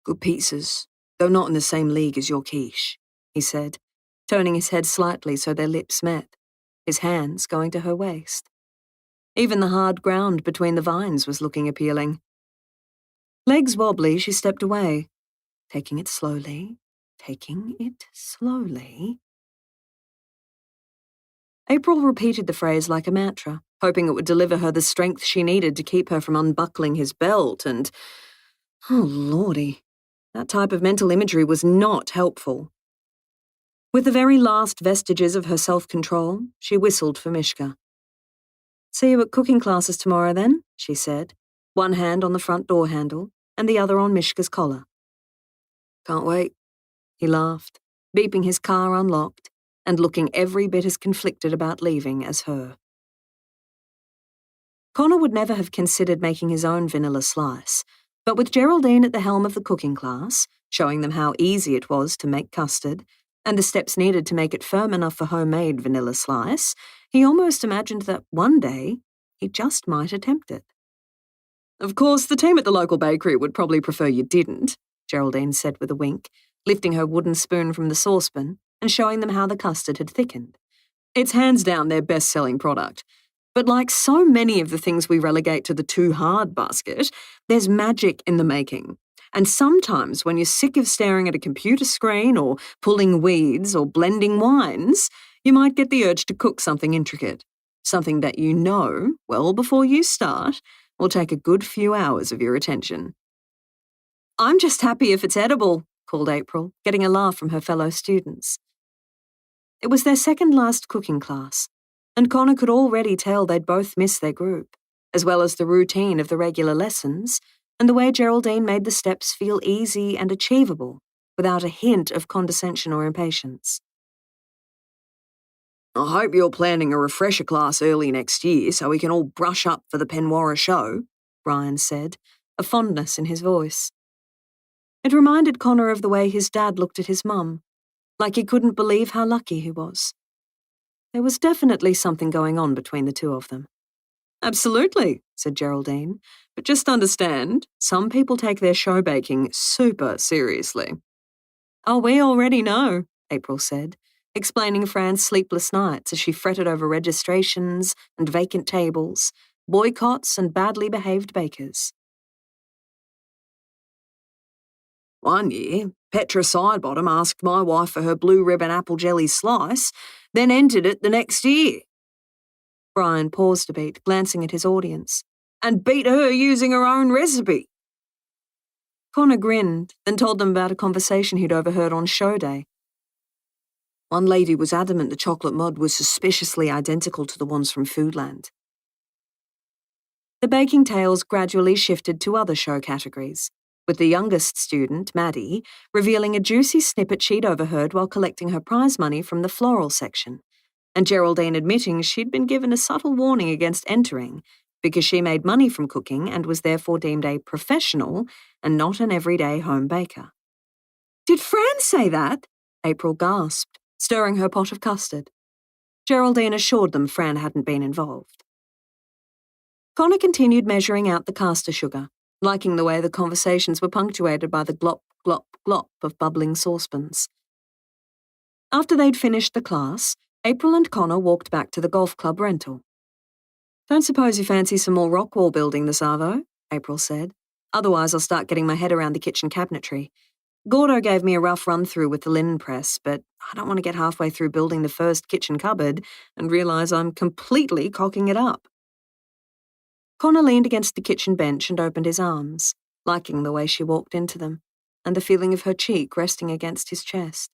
"Good pizzas, though not in the same league as your quiche," he said, turning his head slightly so their lips met, his hands going to her waist. Even the hard ground between the vines was looking appealing. Legs wobbly, she stepped away, taking it slowly, taking it slowly. April repeated the phrase like a mantra, hoping it would deliver her the strength she needed to keep her from unbuckling his belt and... oh, lordy. That type of mental imagery was not helpful. With the very last vestiges of her self-control, she whistled for Mishka. "See you at cooking classes tomorrow then," she said, one hand on the front door handle and the other on Mishka's collar. "Can't wait," he laughed, beeping his car unlocked and looking every bit as conflicted about leaving as her. Connor would never have considered making his own vanilla slice, but with Geraldine at the helm of the cooking class, showing them how easy it was to make custard, and the steps needed to make it firm enough for homemade vanilla slice, he almost imagined that one day he just might attempt it. "Of course, the team at the local bakery would probably prefer you didn't," Geraldine said with a wink, lifting her wooden spoon from the saucepan and showing them how the custard had thickened. "It's hands down their best-selling product. But like so many of the things we relegate to the too hard basket, there's magic in the making. And sometimes when you're sick of staring at a computer screen or pulling weeds or blending wines, you might get the urge to cook something intricate. Something that you know, well before you start, will take a good few hours of your attention." "I'm just happy if it's edible," called April, getting a laugh from her fellow students. It was their second last cooking class, and Connor could already tell they'd both miss their group, as well as the routine of the regular lessons and the way Geraldine made the steps feel easy and achievable without a hint of condescension or impatience. I hope you're planning a refresher class early next year so we can all brush up for the Penwara show, Brian said, a fondness in his voice. It reminded Connor of the way his dad looked at his mum, like he couldn't believe how lucky he was. There was definitely something going on between the two of them. Absolutely, said Geraldine, but just understand, some people take their show baking super seriously. Oh, we already know, April said, explaining Fran's sleepless nights as she fretted over registrations and vacant tables, boycotts and badly behaved bakers. One year, Petra Sidebottom asked my wife for her blue ribbon apple jelly slice, then entered it the next year. Brian paused a bit, glancing at his audience, and beat her using her own recipe. Connor grinned, then told them about a conversation he'd overheard on show day. One lady was adamant the chocolate mud was suspiciously identical to the ones from Foodland. The baking tales gradually shifted to other show categories, with the youngest student, Maddie, revealing a juicy snippet she'd overheard while collecting her prize money from the floral section, and Geraldine admitting she'd been given a subtle warning against entering because she made money from cooking and was therefore deemed a professional and not an everyday home baker. Did Fran say that? April gasped, stirring her pot of custard. Geraldine assured them Fran hadn't been involved. Connor continued measuring out the caster sugar, liking the way the conversations were punctuated by the glop, glop, glop of bubbling saucepans. After they'd finished the class, April and Connor walked back to the golf club rental. Don't suppose you fancy some more rock wall building this arvo, April said. Otherwise I'll start getting my head around the kitchen cabinetry. Gordo gave me a rough run-through with the linen press, but I don't want to get halfway through building the first kitchen cupboard and realise I'm completely cocking it up. Connor leaned against the kitchen bench and opened his arms, liking the way she walked into them, and the feeling of her cheek resting against his chest.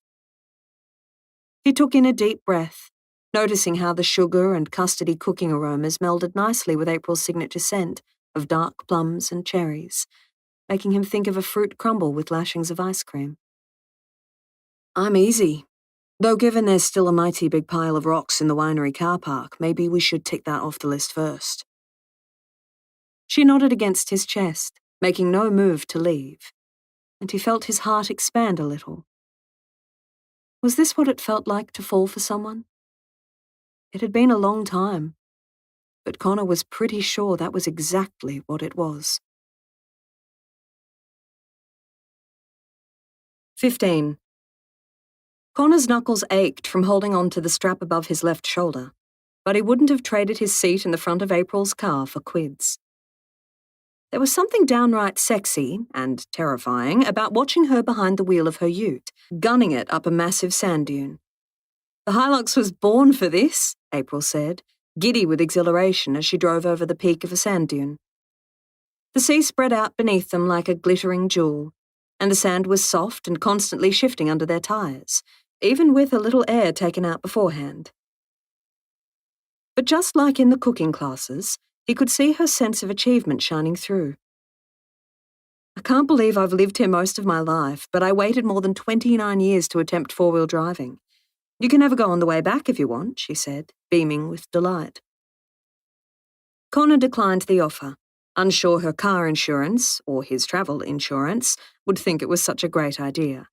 He took in a deep breath, noticing how the sugar and custardy cooking aromas melded nicely with April's signature scent of dark plums and cherries, making him think of a fruit crumble with lashings of ice cream. I'm easy, though given there's still a mighty big pile of rocks in the winery car park, maybe we should tick that off the list first. She nodded against his chest, making no move to leave, and he felt his heart expand a little. Was this what it felt like to fall for someone? It had been a long time, but Connor was pretty sure that was exactly what it was. 15. Connor's knuckles ached from holding on to the strap above his left shoulder, but he wouldn't have traded his seat in the front of April's car for quids. There was something downright sexy and terrifying about watching her behind the wheel of her ute, gunning it up a massive sand dune. The Hilux was born for this, April said, giddy with exhilaration as she drove over the peak of a sand dune. The sea spread out beneath them like a glittering jewel, and the sand was soft and constantly shifting under their tyres, even with a little air taken out beforehand. But just like in the cooking classes, he could see her sense of achievement shining through. I can't believe I've lived here most of my life, but I waited more than 29 years to attempt four-wheel driving. You can never go on the way back if you want, she said, beaming with delight. Connor declined the offer, unsure her car insurance, or his travel insurance, would think it was such a great idea.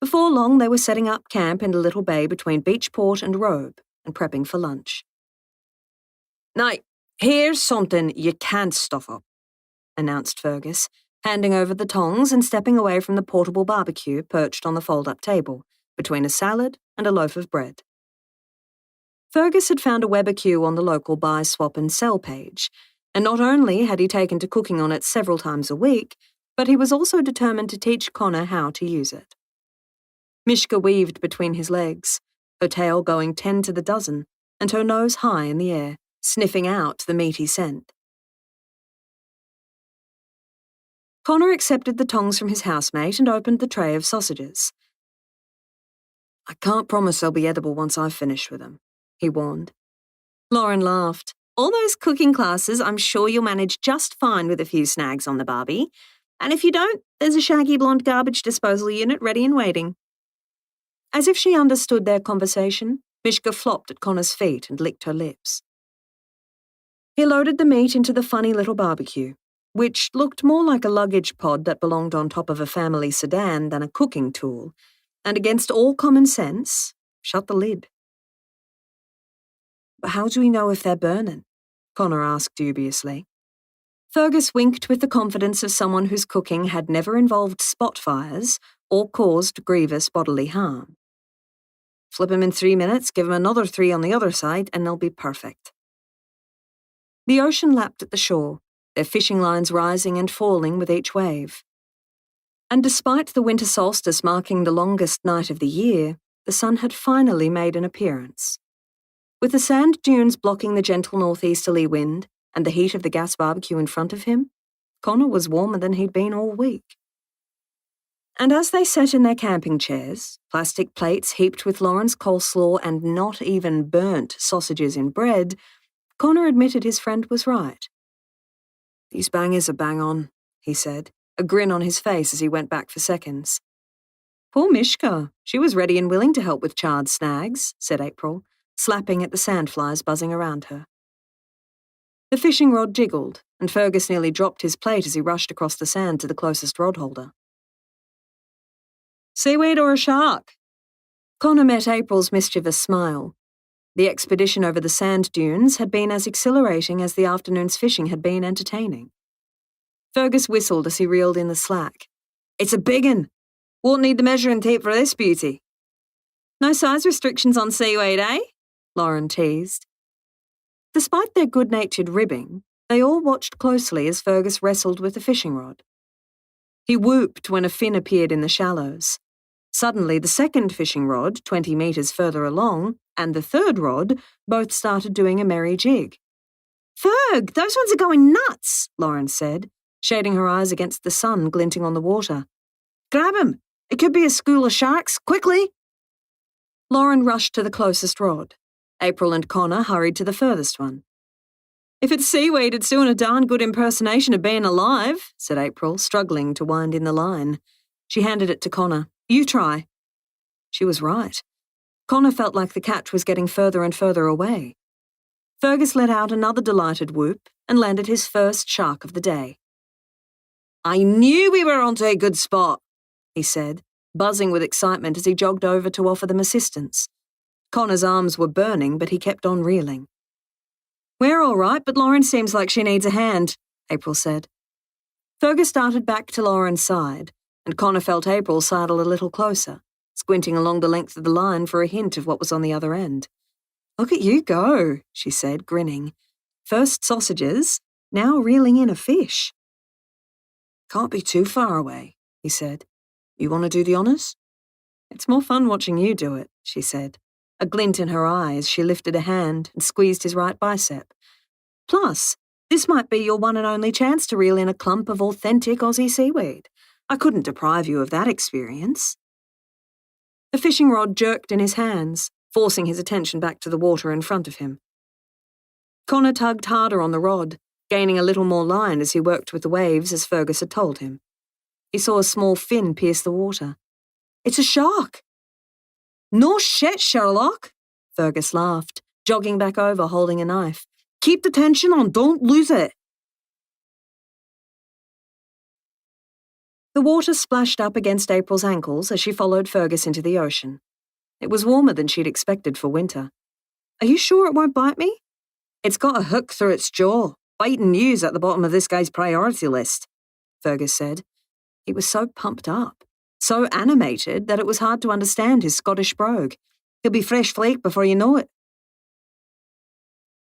Before long, they were setting up camp in a little bay between Beachport and Robe and prepping for lunch. Now, here's something you can't stuff up, announced Fergus, handing over the tongs and stepping away from the portable barbecue perched on the fold-up table, between a salad and a loaf of bread. Fergus had found a Webbecue on the local buy, swap and sell page, and not only had he taken to cooking on it several times a week, but he was also determined to teach Connor how to use it. Mishka weaved between his legs, her tail going 10 to the dozen, and her nose high in the air, sniffing out the meaty scent. Connor accepted the tongs from his housemate and opened the tray of sausages. I can't promise they'll be edible once I've finished with them, he warned. Lauren laughed. All those cooking classes, I'm sure you'll manage just fine with a few snags on the barbie. And if you don't, there's a shaggy blonde garbage disposal unit ready and waiting. As if she understood their conversation, Mishka flopped at Connor's feet and licked her lips. He loaded the meat into the funny little barbecue, which looked more like a luggage pod that belonged on top of a family sedan than a cooking tool, and against all common sense, shut the lid. But how do we know if they're burning? Connor asked dubiously. Fergus winked with the confidence of someone whose cooking had never involved spot fires or caused grievous bodily harm. Flip 'em in 3 minutes, give 'em another 3 on the other side, and they'll be perfect. The ocean lapped at the shore, their fishing lines rising and falling with each wave. And despite the winter solstice marking the longest night of the year, the sun had finally made an appearance. With the sand dunes blocking the gentle northeasterly wind and the heat of the gas barbecue in front of him, Connor was warmer than he'd been all week. And as they sat in their camping chairs, plastic plates heaped with Lauren's coleslaw and not even burnt sausages in bread, Connor admitted his friend was right. These bangers are bang on, he said, a grin on his face as he went back for seconds. Poor Mishka, she was ready and willing to help with charred snags, said April, slapping at the sandflies buzzing around her. The fishing rod jiggled, and Fergus nearly dropped his plate as he rushed across the sand to the closest rod holder. Seaweed or a shark? Connor met April's mischievous smile. The expedition over the sand dunes had been as exhilarating as the afternoon's fishing had been entertaining. Fergus whistled as he reeled in the slack. It's a big 'un. Won't need the measuring tape for this beauty. No size restrictions on seaweed, eh? Lauren teased. Despite their good-natured ribbing, they all watched closely as Fergus wrestled with the fishing rod. He whooped when a fin appeared in the shallows. Suddenly, the second fishing rod, 20 metres further along, and the third rod both started doing a merry jig. Ferg, those ones are going nuts, Lauren said, shading her eyes against the sun glinting on the water. Grab him! It could be a school of sharks, quickly! Lauren rushed to the closest rod. April and Connor hurried to the furthest one. If it's seaweed, it's doing a darn good impersonation of being alive, said April, struggling to wind in the line. She handed it to Connor. You try. She was right. Connor felt like the catch was getting further and further away. Fergus let out another delighted whoop and landed his first shark of the day. I knew we were onto a good spot, he said, buzzing with excitement as he jogged over to offer them assistance. Connor's arms were burning, but he kept on reeling. We're all right, but Lauren seems like she needs a hand, April said. Fergus started back to Lauren's side, and Connor felt April sidle a little closer, squinting along the length of the line for a hint of what was on the other end. Look at you go, she said, grinning. First sausages, now reeling in a fish. Can't be too far away, he said. You want to do the honours? It's more fun watching you do it, she said, a glint in her eye as she lifted a hand and squeezed his right bicep. Plus, this might be your one and only chance to reel in a clump of authentic Aussie seaweed. I couldn't deprive you of that experience. The fishing rod jerked in his hands, forcing his attention back to the water in front of him. Connor tugged harder on the rod, gaining a little more line as he worked with the waves as Fergus had told him. He saw a small fin pierce the water. It's a shark! No shit, Sherlock, Fergus laughed, jogging back over holding a knife. Keep the tension on, don't lose it. The water splashed up against April's ankles as she followed Fergus into the ocean. It was warmer than she'd expected for winter. Are you sure it won't bite me? It's got a hook through its jaw. Biting news at the bottom of this guy's priority list, Fergus said. He was so pumped up, so animated that it was hard to understand his Scottish brogue. He'll be fresh flake before you know it.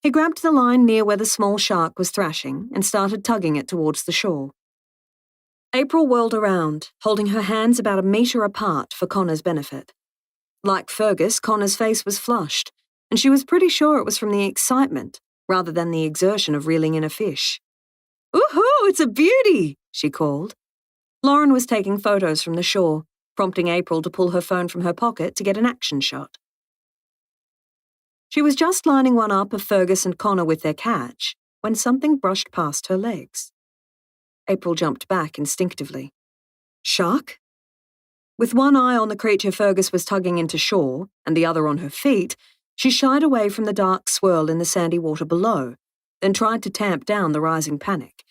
He grabbed the line near where the small shark was thrashing and started tugging it towards the shore. April whirled around, holding her hands about a metre apart for Connor's benefit. Like Fergus, Connor's face was flushed, and she was pretty sure it was from the excitement rather than the exertion of reeling in a fish. Woohoo, it's a beauty, she called. Lauren was taking photos from the shore, prompting April to pull her phone from her pocket to get an action shot. She was just lining one up of Fergus and Connor with their catch when something brushed past her legs. April jumped back instinctively. Shark? With one eye on the creature Fergus was tugging into shore and the other on her feet, she shied away from the dark swirl in the sandy water below, then tried to tamp down the rising panic.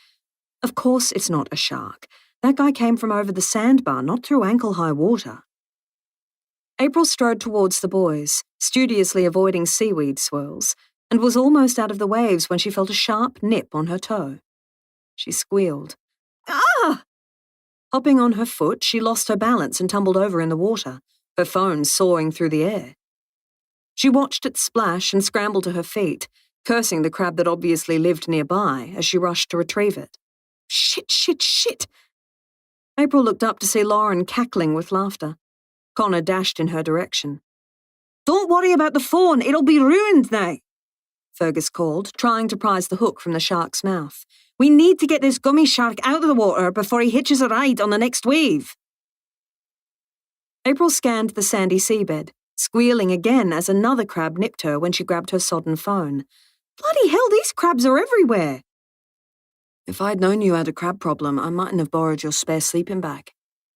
Of course it's not a shark. That guy came from over the sandbar, not through ankle-high water. April strode towards the boys, studiously avoiding seaweed swirls, and was almost out of the waves when she felt a sharp nip on her toe. She squealed. Ah! Hopping on her foot, she lost her balance and tumbled over in the water, her phone soaring through the air. She watched it splash and scrambled to her feet, cursing the crab that obviously lived nearby as she rushed to retrieve it. Shit, shit, shit! April looked up to see Lauren cackling with laughter. Connor dashed in her direction. Don't worry about the phone, it'll be ruined now, Fergus called, trying to prise the hook from the shark's mouth. We need to get this gummy shark out of the water before he hitches a ride on the next wave. April scanned the sandy seabed, squealing again as another crab nipped her when she grabbed her sodden phone. Bloody hell, these crabs are everywhere! If I'd known you had a crab problem, I mightn't have borrowed your spare sleeping bag,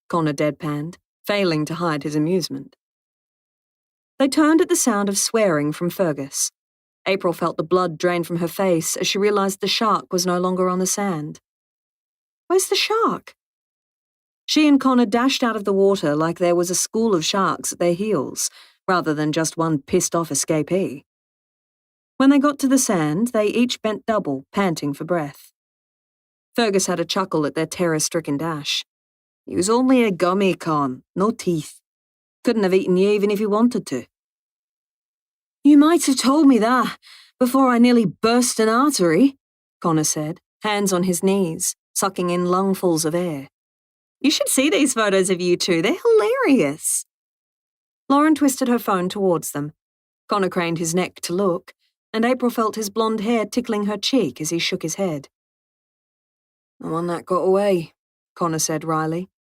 Connor deadpanned, failing to hide his amusement. They turned at the sound of swearing from Fergus. April felt the blood drain from her face as she realized the shark was no longer on the sand. Where's the shark? She and Connor dashed out of the water like there was a school of sharks at their heels, rather than just one pissed-off escapee. When they got to the sand, they each bent double, panting for breath. Fergus had a chuckle at their terror-stricken dash. He was only a gummy, Con, no teeth. Couldn't have eaten you even if he wanted to. You might have told me that before I nearly burst an artery, Connor said, hands on his knees, sucking in lungfuls of air. You should see these photos of you two, they're hilarious. Lauren twisted her phone towards them. Connor craned his neck to look, and April felt his blonde hair tickling her cheek as he shook his head. The one that got away, Connor said wryly.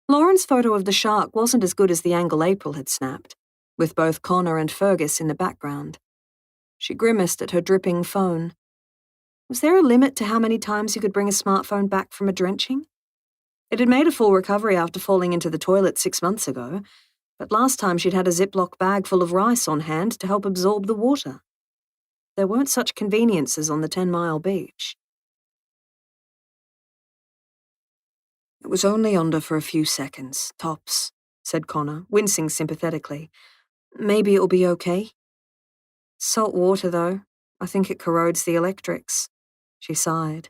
Lauren's photo of the shark wasn't as good as the angle April had snapped, with both Connor and Fergus in the background. She grimaced at her dripping phone. Was there a limit to how many times you could bring a smartphone back from a drenching? It had made a full recovery after falling into the toilet 6 months ago, but last time she'd had a Ziploc bag full of rice on hand to help absorb the water. There weren't such conveniences on the 10-mile beach. It was only under for a few seconds, tops, said Connor, wincing sympathetically. Maybe it'll be okay. Salt water, though. I think it corrodes the electrics. She sighed.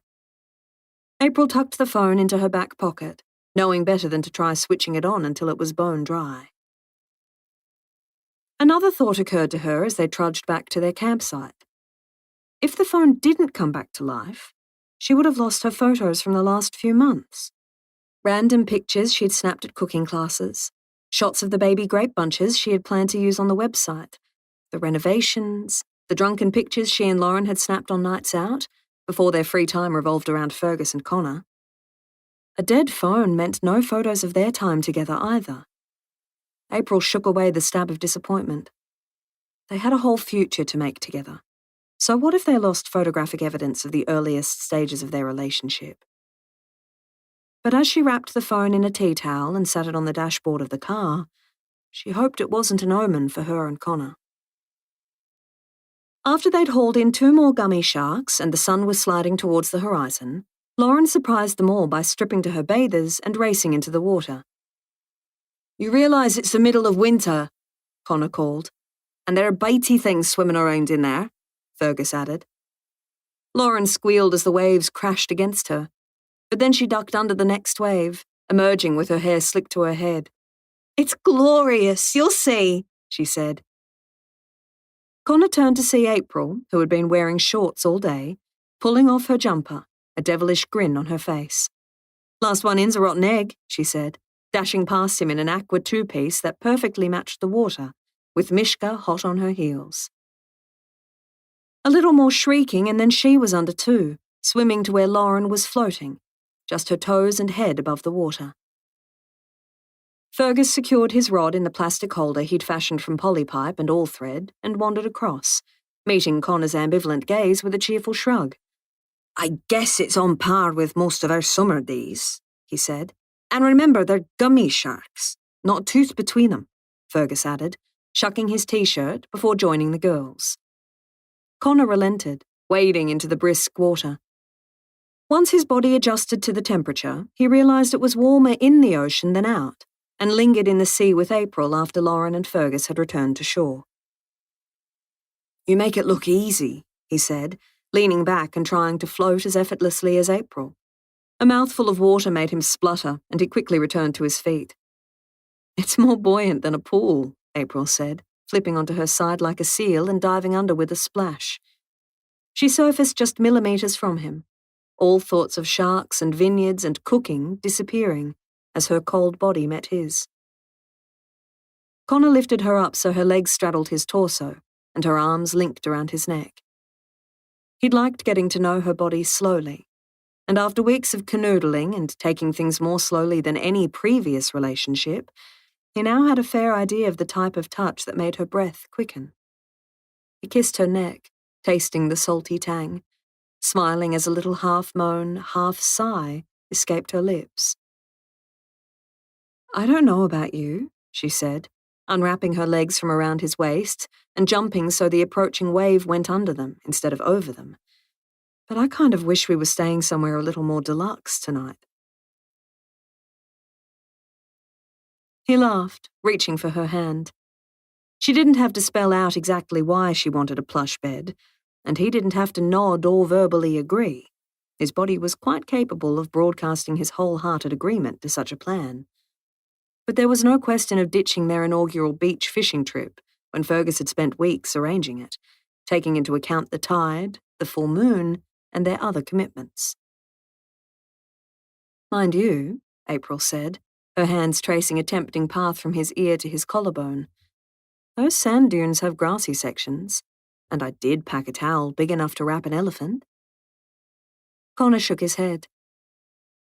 April tucked the phone into her back pocket, knowing better than to try switching it on until it was bone dry. Another thought occurred to her as they trudged back to their campsite. If the phone didn't come back to life, she would have lost her photos from the last few months. Random pictures she'd snapped at cooking classes, shots of the baby grape bunches she had planned to use on the website, the renovations, the drunken pictures she and Lauren had snapped on nights out, before their free time revolved around Fergus and Connor. A dead phone meant no photos of their time together either. April shook away the stab of disappointment. They had a whole future to make together. So what if they lost photographic evidence of the earliest stages of their relationship? But as she wrapped the phone in a tea towel and sat it on the dashboard of the car, she hoped it wasn't an omen for her and Connor. After they'd hauled in 2 more gummy sharks and the sun was sliding towards the horizon, Lauren surprised them all by stripping to her bathers and racing into the water. You realise it's the middle of winter, Connor called, and there are bitey things swimming around in there, Fergus added. Lauren squealed as the waves crashed against her, but then she ducked under the next wave, emerging with her hair slicked to her head. It's glorious, you'll see, she said. Connor turned to see April, who had been wearing shorts all day, pulling off her jumper, a devilish grin on her face. Last one in's a rotten egg, she said, dashing past him in an aqua 2-piece that perfectly matched the water, with Mishka hot on her heels. A little more shrieking and then she was under too, swimming to where Lauren was floating, just her toes and head above the water. Fergus secured his rod in the plastic holder he'd fashioned from polypipe and all thread and wandered across, meeting Connor's ambivalent gaze with a cheerful shrug. I guess it's on par with most of our summer days, he said. And remember, they're gummy sharks, not a tooth between them, Fergus added, shucking his t-shirt before joining the girls. Connor relented, wading into the brisk water. Once his body adjusted to the temperature, he realised it was warmer in the ocean than out, and lingered in the sea with April after Lauren and Fergus had returned to shore. You make it look easy, he said, leaning back and trying to float as effortlessly as April. A mouthful of water made him splutter, and he quickly returned to his feet. It's more buoyant than a pool, April said, flipping onto her side like a seal and diving under with a splash. She surfaced just millimetres from him, all thoughts of sharks and vineyards and cooking disappearing as her cold body met his. Connor lifted her up so her legs straddled his torso and her arms linked around his neck. He'd liked getting to know her body slowly, and after weeks of canoodling and taking things more slowly than any previous relationship, he now had a fair idea of the type of touch that made her breath quicken. He kissed her neck, tasting the salty tang, smiling as a little half-moan, half-sigh escaped her lips. I don't know about you, she said, unwrapping her legs from around his waist and jumping so the approaching wave went under them instead of over them. But I kind of wish we were staying somewhere a little more deluxe tonight. He laughed, reaching for her hand. She didn't have to spell out exactly why she wanted a plush bed, and he didn't have to nod or verbally agree. His body was quite capable of broadcasting his wholehearted agreement to such a plan. But there was no question of ditching their inaugural beach fishing trip when Fergus had spent weeks arranging it, taking into account the tide, the full moon, and their other commitments. Mind you, April said, her hands tracing a tempting path from his ear to his collarbone, those sand dunes have grassy sections, and I did pack a towel big enough to wrap an elephant. Connor shook his head.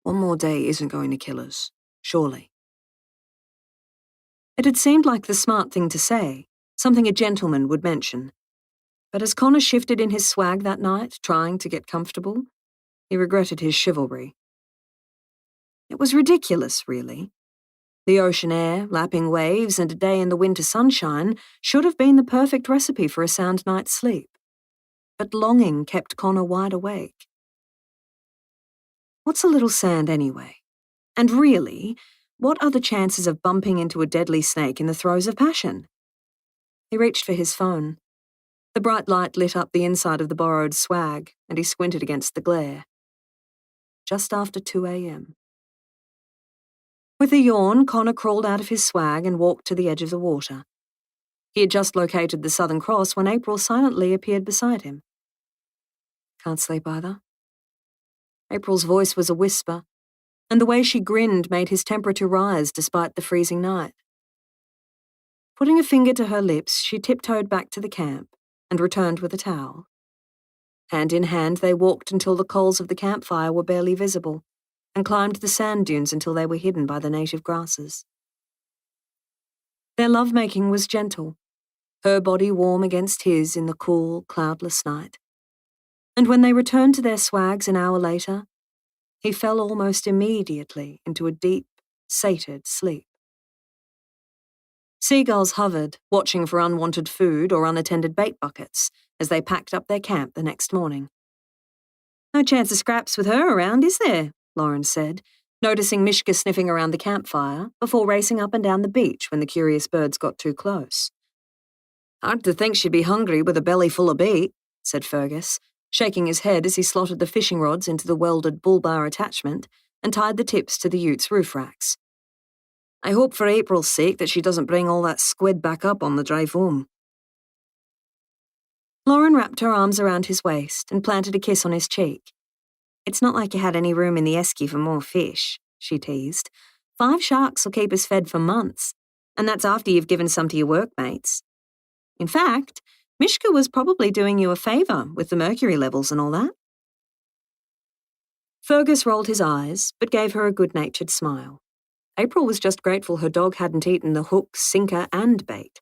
One more day isn't going to kill us, surely. It had seemed like the smart thing to say, something a gentleman would mention. But as Connor shifted in his swag that night, trying to get comfortable, he regretted his chivalry. It was ridiculous, really. The ocean air, lapping waves, and a day in the winter sunshine should have been the perfect recipe for a sound night's sleep. But longing kept Connor wide awake. What's a little sand anyway? And really, what are the chances of bumping into a deadly snake in the throes of passion? He reached for his phone. The bright light lit up the inside of the borrowed swag, and he squinted against the glare. Just after 2 a.m. With a yawn, Connor crawled out of his swag and walked to the edge of the water. He had just located the Southern Cross when April silently appeared beside him. Can't sleep either? April's voice was a whisper, and the way she grinned made his temperature rise despite the freezing night. Putting a finger to her lips, she tiptoed back to the camp and returned with a towel. Hand in hand, they walked until the coals of the campfire were barely visible, and climbed the sand dunes until they were hidden by the native grasses. Their lovemaking was gentle, her body warm against his in the cool, cloudless night. And when they returned to their swags an hour later, he fell almost immediately into a deep, sated sleep. Seagulls hovered, watching for unwanted food or unattended bait buckets as they packed up their camp the next morning. No chance of scraps with her around, is there? Lauren said, noticing Mishka sniffing around the campfire before racing up and down the beach when the curious birds got too close. Hard to think she'd be hungry with a belly full of bait, said Fergus, shaking his head as he slotted the fishing rods into the welded bull bar attachment and tied the tips to the ute's roof racks. I hope for April's sake that she doesn't bring all that squid back up on the drive home. Lauren wrapped her arms around his waist and planted a kiss on his cheek. It's not like you had any room in the esky for more fish, she teased. 5 sharks will keep us fed for months, and that's after you've given some to your workmates. In fact, Mishka was probably doing you a favour with the mercury levels and all that. Fergus rolled his eyes, but gave her a good-natured smile. April was just grateful her dog hadn't eaten the hook, sinker, and bait.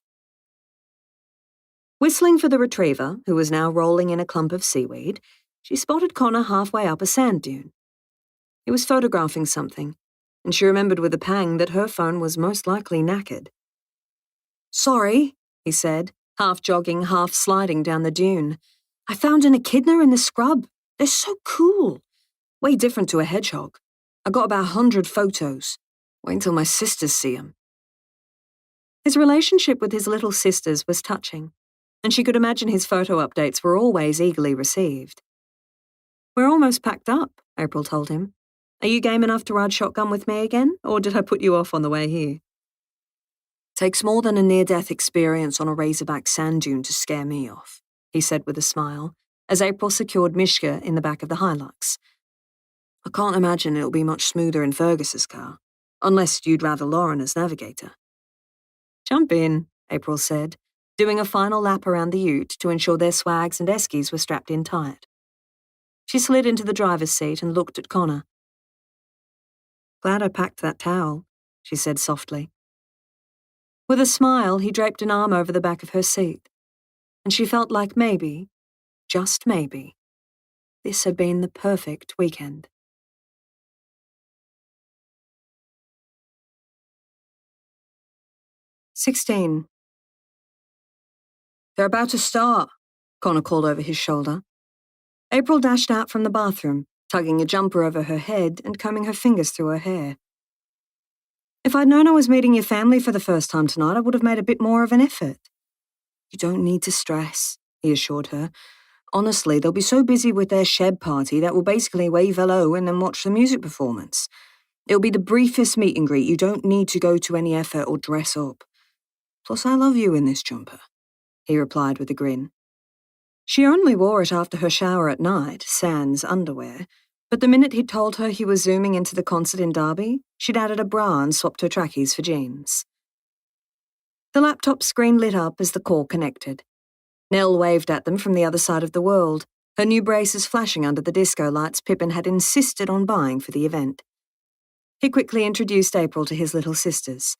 Whistling for the retriever, who was now rolling in a clump of seaweed, she spotted Connor halfway up a sand dune. He was photographing something, and she remembered with a pang that her phone was most likely knackered. "Sorry," he said, half jogging, half sliding down the dune. "I found an echidna in the scrub. They're so cool. Way different to a hedgehog. I got about 100 photos. Wait until my sisters see 'em." His relationship with his little sisters was touching, and she could imagine his photo updates were always eagerly received. "We're almost packed up," April told him. "Are you game enough to ride shotgun with me again, or did I put you off on the way here?" "Takes more than a near-death experience on a razorback sand dune to scare me off," he said with a smile, as April secured Mishka in the back of the Hilux. "I can't imagine it'll be much smoother in Fergus's car, unless you'd rather Lauren as navigator." "Jump in," April said, doing a final lap around the ute to ensure their swags and eskies were strapped in tight. She slid into the driver's seat and looked at Connor. "Glad I packed that towel," she said softly. With a smile, he draped an arm over the back of her seat, and she felt like maybe, just maybe, this had been the perfect weekend. "16. They're about to start," Connor called over his shoulder. April dashed out from the bathroom, tugging a jumper over her head and combing her fingers through her hair. "If I'd known I was meeting your family for the first time tonight, I would have made a bit more of an effort." "You don't need to stress," he assured her. "Honestly, they'll be so busy with their shed party that we'll basically wave hello and then watch the music performance. It'll be the briefest meet and greet. You don't need to go to any effort or dress up. Plus, I love you in this jumper," he replied with a grin. She only wore it after her shower at night, sans underwear, but the minute he'd told her he was zooming into the concert in Derby, she'd added a bra and swapped her trackies for jeans. The laptop screen lit up as the call connected. Nell waved at them from the other side of the world, her new braces flashing under the disco lights Pippin had insisted on buying for the event. He quickly introduced April to his little sisters.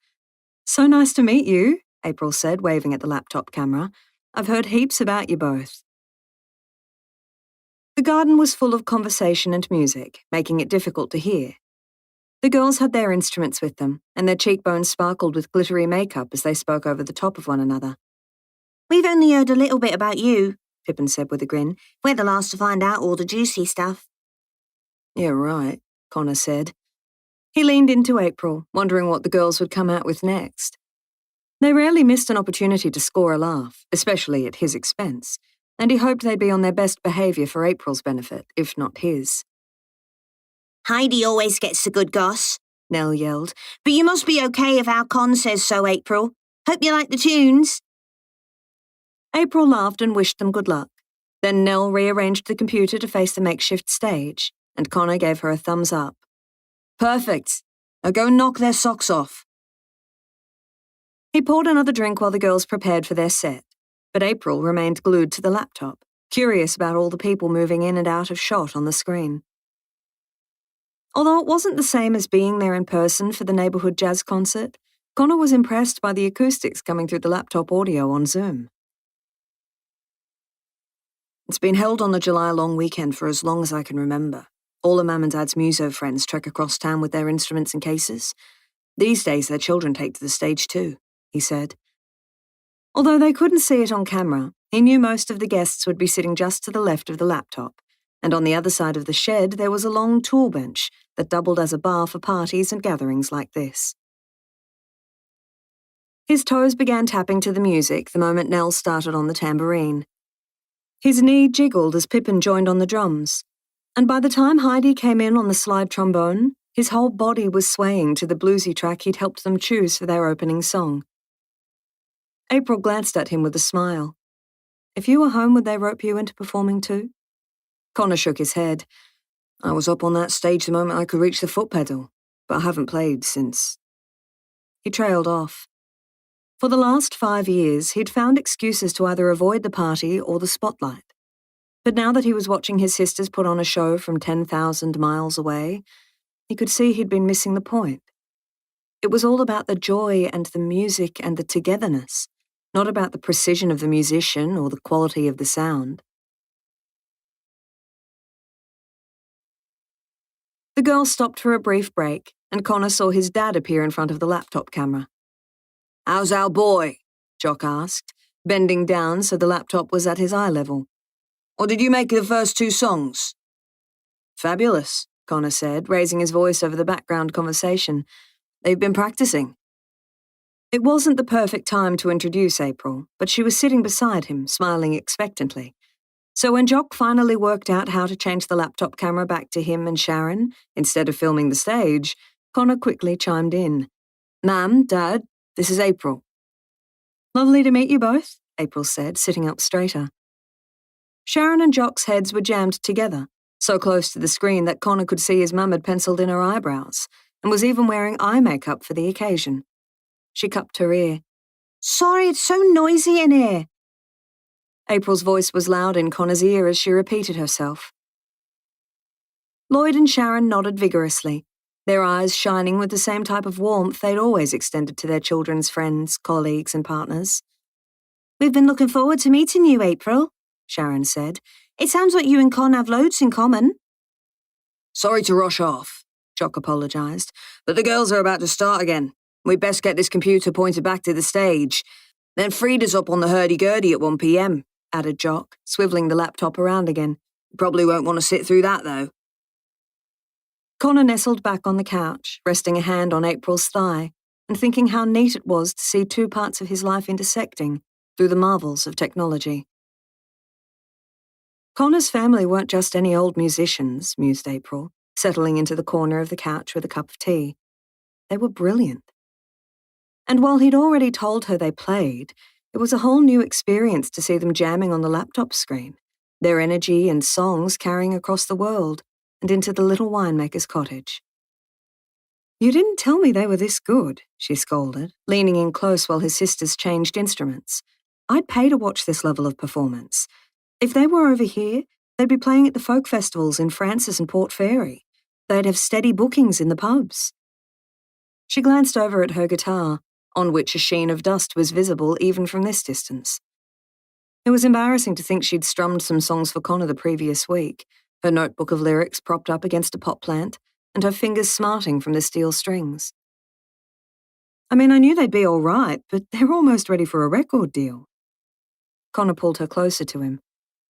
"So nice to meet you," April said, waving at the laptop camera. "I've heard heaps about you both." The garden was full of conversation and music, making it difficult to hear. The girls had their instruments with them, and their cheekbones sparkled with glittery makeup as they spoke over the top of one another. "We've only heard a little bit about you," Pippin said with a grin. "We're the last to find out all the juicy stuff." "Yeah, right," Connor said. He leaned into April, wondering what the girls would come out with next. They rarely missed an opportunity to score a laugh, especially at his expense, and he hoped they'd be on their best behaviour for April's benefit, if not his. Heidi always gets the good goss, Nell yelled. But you must be okay if our con says so, April. Hope you like the tunes. April laughed and wished them good luck. Then Nell rearranged the computer to face the makeshift stage, and Connor gave her a thumbs up. "Perfect. Now go knock their socks off." He poured another drink while the girls prepared for their set, but April remained glued to the laptop, curious about all the people moving in and out of shot on the screen. Although it wasn't the same as being there in person for the neighborhood jazz concert, Connor was impressed by the acoustics coming through the laptop audio on Zoom. "It's been held on the July long weekend for as long as I can remember. All of Mum and Dad's muso friends trek across town with their instruments and cases. These days their children take to the stage too," he said. Although they couldn't see it on camera, he knew most of the guests would be sitting just to the left of the laptop, and on the other side of the shed there was a long tool bench that doubled as a bar for parties and gatherings like this. His toes began tapping to the music the moment Nell started on the tambourine. His knee jiggled as Pippin joined on the drums, and by the time Heidi came in on the slide trombone, his whole body was swaying to the bluesy track he'd helped them choose for their opening song. April glanced at him with a smile. "If you were home, would they rope you into performing too?" Connor shook his head. "I was up on that stage the moment I could reach the foot pedal, but I haven't played since." He trailed off. For the last 5 years, he'd found excuses to either avoid the party or the spotlight. But now that he was watching his sisters put on a show from 10,000 miles away, he could see he'd been missing the point. It was all about the joy and the music and the togetherness, not about the precision of the musician or the quality of the sound. The girls stopped for a brief break, and Connor saw his dad appear in front of the laptop camera. "How's our boy?" Jock asked, bending down so the laptop was at his eye level. "What did you make of the first two songs?" "Fabulous," Connor said, raising his voice over the background conversation. "They've been practicing." It wasn't the perfect time to introduce April, but she was sitting beside him, smiling expectantly. So when Jock finally worked out how to change the laptop camera back to him and Sharon, instead of filming the stage, Connor quickly chimed in. "Ma'am, Dad, this is April." "Lovely to meet you both," April said, sitting up straighter. Sharon and Jock's heads were jammed together, so close to the screen that Connor could see his mum had penciled in her eyebrows, and was even wearing eye makeup for the occasion. She cupped her ear. "Sorry, it's so noisy in here." April's voice was loud in Connor's ear as she repeated herself. Lloyd and Sharon nodded vigorously, their eyes shining with the same type of warmth they'd always extended to their children's friends, colleagues, and partners. "We've been looking forward to meeting you, April," Sharon said. "It sounds like you and Con have loads in common." "Sorry to rush off," Jock apologised, "but the girls are about to start again. We'd best get this computer pointed back to the stage. Then Frida's up on the hurdy-gurdy at 1 p.m, added Jock, swivelling the laptop around again. "You probably won't want to sit through that, though." Connor nestled back on the couch, resting a hand on April's thigh, and thinking how neat it was to see two parts of his life intersecting through the marvels of technology. Connor's family weren't just any old musicians, mused April, settling into the corner of the couch with a cup of tea. They were brilliant. And while he'd already told her they played, it was a whole new experience to see them jamming on the laptop screen, their energy and songs carrying across the world and into the little winemaker's cottage. "You didn't tell me they were this good," she scolded, leaning in close while his sisters changed instruments. "I'd pay to watch this level of performance. If they were over here, they'd be playing at the folk festivals in Francis and Port Fairy. They'd have steady bookings in the pubs." She glanced over at her guitar, on which a sheen of dust was visible even from this distance. It was embarrassing to think she'd strummed some songs for Connor the previous week, her notebook of lyrics propped up against a pot plant, and her fingers smarting from the steel strings. "I mean, I knew they'd be all right, but they're almost ready for a record deal." Connor pulled her closer to him.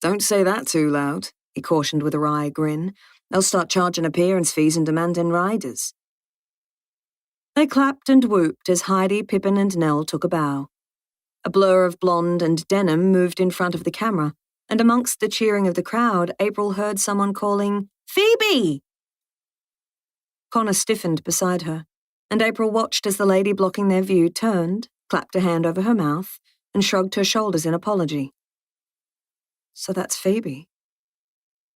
"Don't say that too loud," he cautioned with a wry grin. "They'll start charging appearance fees and demanding riders." They clapped and whooped as Heidi, Pippin, and Nell took a bow. A blur of blonde and denim moved in front of the camera, and amongst the cheering of the crowd, April heard someone calling, "Phoebe!" Connor stiffened beside her, and April watched as the lady blocking their view turned, clapped a hand over her mouth, and shrugged her shoulders in apology. So that's Phoebe.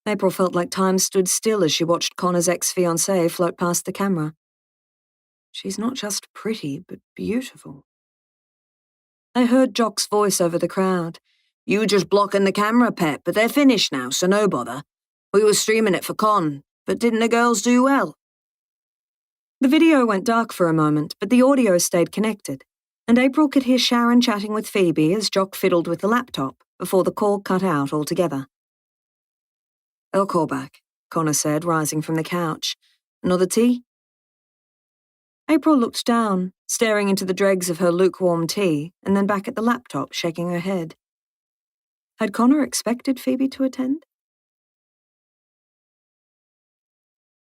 April felt like time stood still as she watched Connor's ex-fiancée float past the camera. She's not just pretty, but beautiful. They heard Jock's voice over the crowd. "You were just blocking the camera, Pet, but they're finished now, so no bother. We were streaming it for Con, but didn't the girls do well?" The video went dark for a moment, but the audio stayed connected, and April could hear Sharon chatting with Phoebe as Jock fiddled with the laptop before the call cut out altogether. "I'll call back," Connor said, rising from the couch. "Another tea?" April looked down, staring into the dregs of her lukewarm tea, and then back at the laptop, shaking her head. Had Connor expected Phoebe to attend?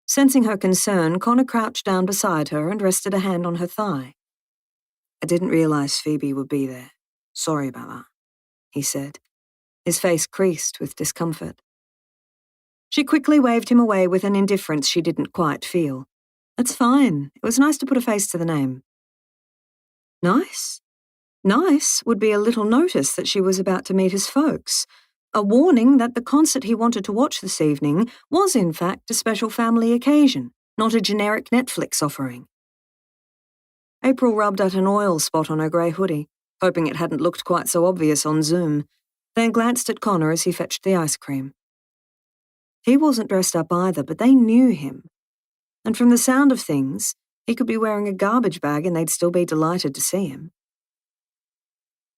Sensing her concern, Connor crouched down beside her and rested a hand on her thigh. "I didn't realize Phoebe would be there. Sorry about that," he said, his face creased with discomfort. She quickly waved him away with an indifference she didn't quite feel. "That's fine. It was nice to put a face to the name." Nice? Nice would be a little notice that she was about to meet his folks. A warning that the concert he wanted to watch this evening was in fact a special family occasion, not a generic Netflix offering. April rubbed at an oil spot on her grey hoodie, hoping it hadn't looked quite so obvious on Zoom, then glanced at Connor as he fetched the ice cream. He wasn't dressed up either, but they knew him. And from the sound of things, He could be wearing a garbage bag and they'd still be delighted to see him.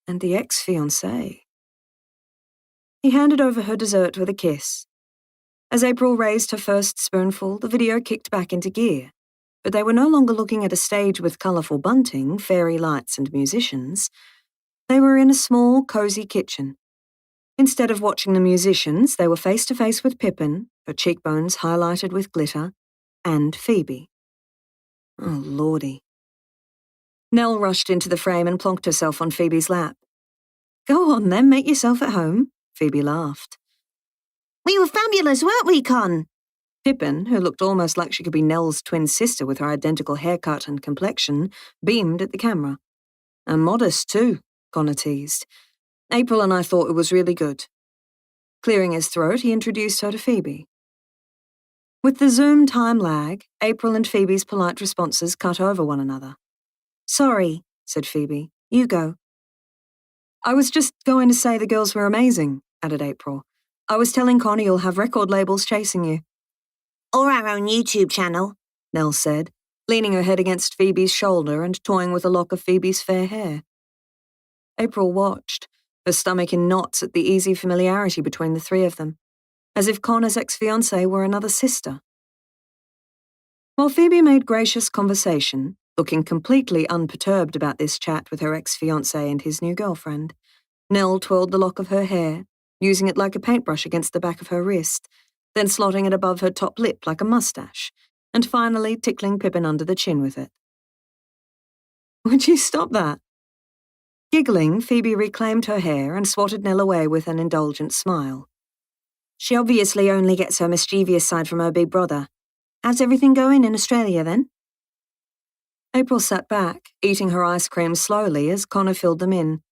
And the ex-fiancé. He handed over her dessert with a kiss. As April raised her first spoonful, the video kicked back into gear, but they were no longer looking at a stage with colourful bunting, fairy lights and musicians. They were in a small, cosy kitchen. Instead of watching the musicians, they were face to face with Pippin, her cheekbones highlighted with glitter, and Phoebe. Oh, lordy. Nell rushed into the frame and plonked herself on Phoebe's lap. Go on then, make yourself at home, Phoebe laughed. We were fabulous, weren't we, Con? Pippin, who looked almost like she could be Nell's twin sister with her identical haircut and complexion, beamed at the camera. And modest, too, Connor teased. April and I thought it was really good. Clearing his throat, he introduced her to Phoebe. With the Zoom time lag, April and Phoebe's polite responses cut over one another. Sorry, said Phoebe. You go. I was just going to say the girls were amazing, added April. I was telling Connor you'll have record labels chasing you. Or our own YouTube channel, Nell said, leaning her head against Phoebe's shoulder and toying with a lock of Phoebe's fair hair. April watched, her stomach in knots at the easy familiarity between the three of them, as if Connor's ex-fiancée were another sister. While Phoebe made gracious conversation, looking completely unperturbed about this chat with her ex-fiancé and his new girlfriend, Nell twirled the lock of her hair, using it like a paintbrush against the back of her wrist, then slotting it above her top lip like a mustache, and finally tickling Pippin under the chin with it. Would you stop that? Giggling, Phoebe reclaimed her hair and swatted Nell away with an indulgent smile. She obviously only gets her mischievous side from her big brother. How's everything going in Australia, then? April sat back, eating her ice cream slowly as Connor filled them in,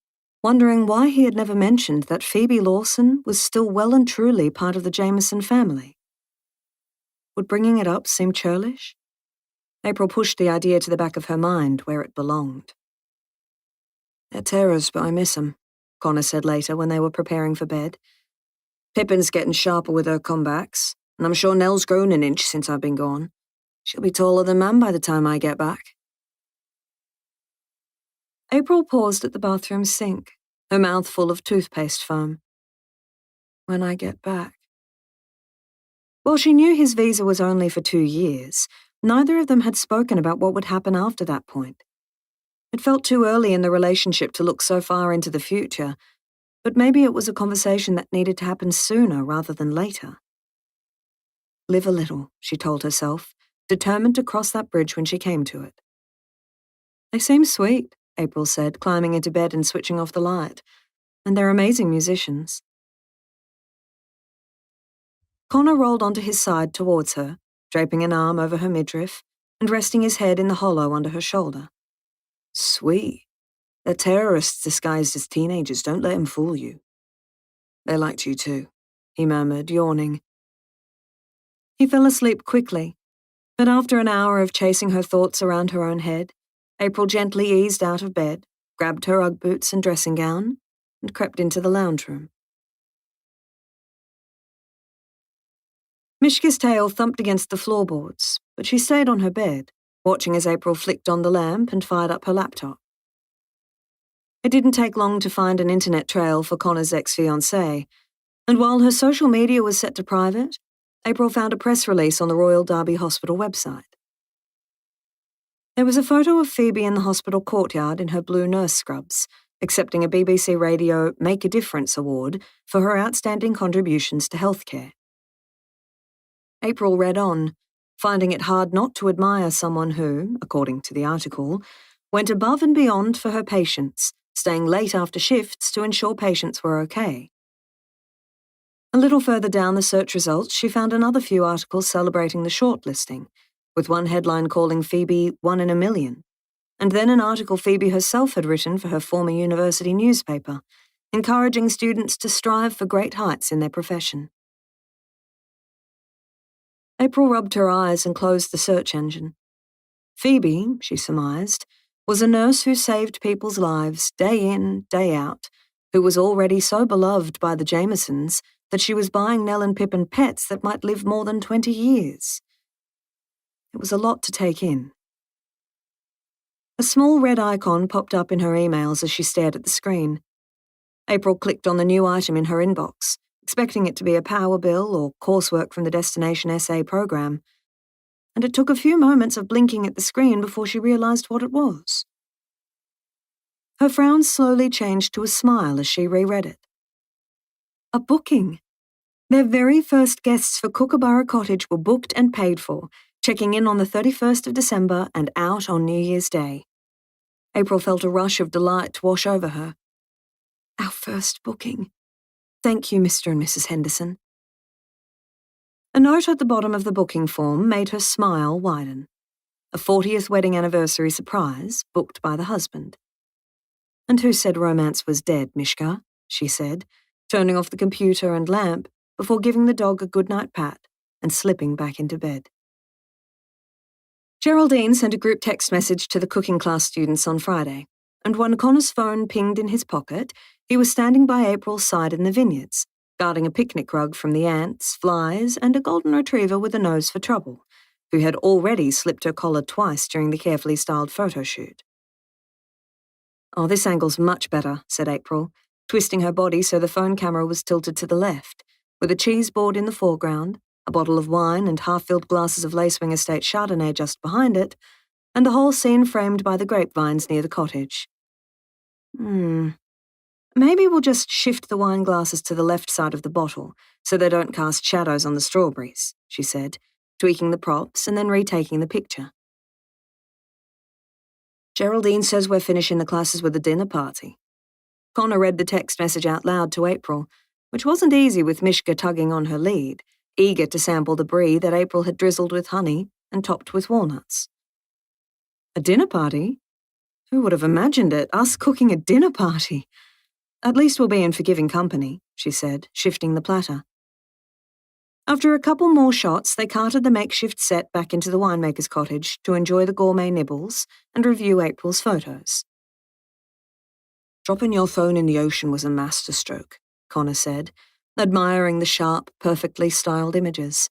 wondering why he had never mentioned that Phoebe Lawson was still well and truly part of the Jameson family. Would bringing it up seem churlish? April pushed the idea to the back of her mind, where it belonged. They're terrors, but I miss 'em, Connor said later when they were preparing for bed. Pippin's getting sharper with her comebacks, and I'm sure Nell's grown an inch since I've been gone. She'll be taller than Mam by the time I get back. April paused at the bathroom sink, her mouth full of toothpaste foam. When I get back. While she knew his visa was only for 2 years, neither of them had spoken about what would happen after that point. It felt too early in the relationship to look so far into the future, but maybe it was a conversation that needed to happen sooner rather than later. Live a little, she told herself, determined to cross that bridge when she came to it. They seem sweet, April said, climbing into bed and switching off the light. And they're amazing musicians. Connor rolled onto his side towards her, draping an arm over her midriff and resting his head in the hollow under her shoulder. Sweet. They're terrorists disguised as teenagers. Don't let them fool you. They liked you too, he murmured, yawning. He fell asleep quickly, but after an hour of chasing her thoughts around her own head, April gently eased out of bed, grabbed her Ugg boots and dressing gown, and crept into the lounge room. Mishka's tail thumped against the floorboards, but she stayed on her bed, watching as April flicked on the lamp and fired up her laptop. It didn't take long to find an internet trail for Connor's ex-fiancée, and while her social media was set to private, April found a press release on the Royal Derby Hospital website. There was a photo of Phoebe in the hospital courtyard in her blue nurse scrubs, accepting a BBC Radio Make a Difference award for her outstanding contributions to healthcare. April read on, finding it hard not to admire someone who, according to the article, went above and beyond for her patients, staying late after shifts to ensure patients were okay. A little further down the search results, she found another few articles celebrating the shortlisting, with one headline calling Phoebe 1 in a million, and then an article Phoebe herself had written for her former university newspaper, encouraging students to strive for great heights in their profession. April rubbed her eyes and closed the search engine. Phoebe, she surmised, was a nurse who saved people's lives day in, day out, who was already so beloved by the Jamesons that she was buying Nell and Pippin pets that might live more than 20 years. It was a lot to take in. A small red icon popped up in her emails as she stared at the screen. April clicked on the new item in her inbox, expecting it to be a power bill or coursework from the Destination SA program, and it took a few moments of blinking at the screen before she realized what it was. Her frown slowly changed to a smile as she reread it. A booking. Their very first guests for Kookaburra Cottage were booked and paid for, checking in on the 31st of December and out on New Year's Day. April felt a rush of delight wash over her. Our first booking. Thank you, Mr. and Mrs. Henderson. A note at the bottom of the booking form made her smile widen. A 40th wedding anniversary surprise, booked by the husband. And who said romance was dead, Mishka? She said, turning off the computer and lamp before giving the dog a goodnight pat and slipping back into bed. Geraldine sent a group text message to the cooking class students on Friday, and when Connor's phone pinged in his pocket, he was standing by April's side in the vineyards, guarding a picnic rug from the ants, flies, and a golden retriever with a nose for trouble, who had already slipped her collar twice during the carefully styled photo shoot. Oh, this angle's much better, said April, twisting her body so the phone camera was tilted to the left, with a cheese board in the foreground, a bottle of wine and half-filled glasses of Lacewing Estate Chardonnay just behind it, and the whole scene framed by the grapevines near the cottage. Maybe we'll just shift the wine glasses to the left side of the bottle so they don't cast shadows on the strawberries, she said, tweaking the props and then retaking the picture. Geraldine says we're finishing the classes with a dinner party. Connor read the text message out loud to April, which wasn't easy with Mishka tugging on her lead, eager to sample the brie that April had drizzled with honey and topped with walnuts. A dinner party? Who would have imagined it, us cooking a dinner party? At least we'll be in forgiving company, she said, shifting the platter. After a couple more shots, they carted the makeshift set back into the winemaker's cottage to enjoy the gourmet nibbles and review April's photos. Dropping your phone in the ocean was a masterstroke, Connor said, admiring the sharp, perfectly styled images.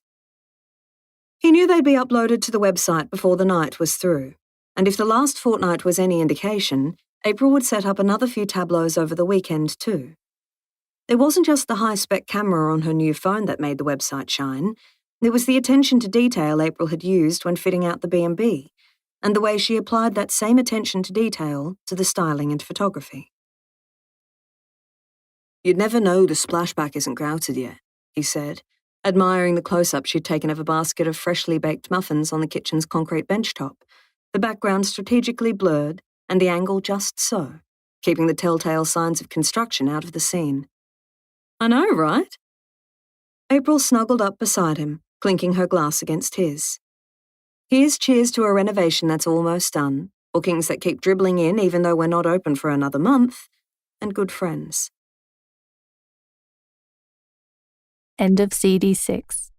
He knew they'd be uploaded to the website before the night was through, and if the last fortnight was any indication, April would set up another few tableaus over the weekend too. It wasn't just the high-spec camera on her new phone that made the website shine, it was the attention to detail April had used when fitting out the B&B, and the way she applied that same attention to detail to the styling and photography. You'd never know the splashback isn't grouted yet, he said, admiring the close-up she'd taken of a basket of freshly baked muffins on the kitchen's concrete benchtop, the background strategically blurred and the angle just so, keeping the telltale signs of construction out of the scene. I know, right? April snuggled up beside him, clinking her glass against his. Here's cheers to a renovation that's almost done, bookings that keep dribbling in even though we're not open for another month, and good friends. End of CD 6.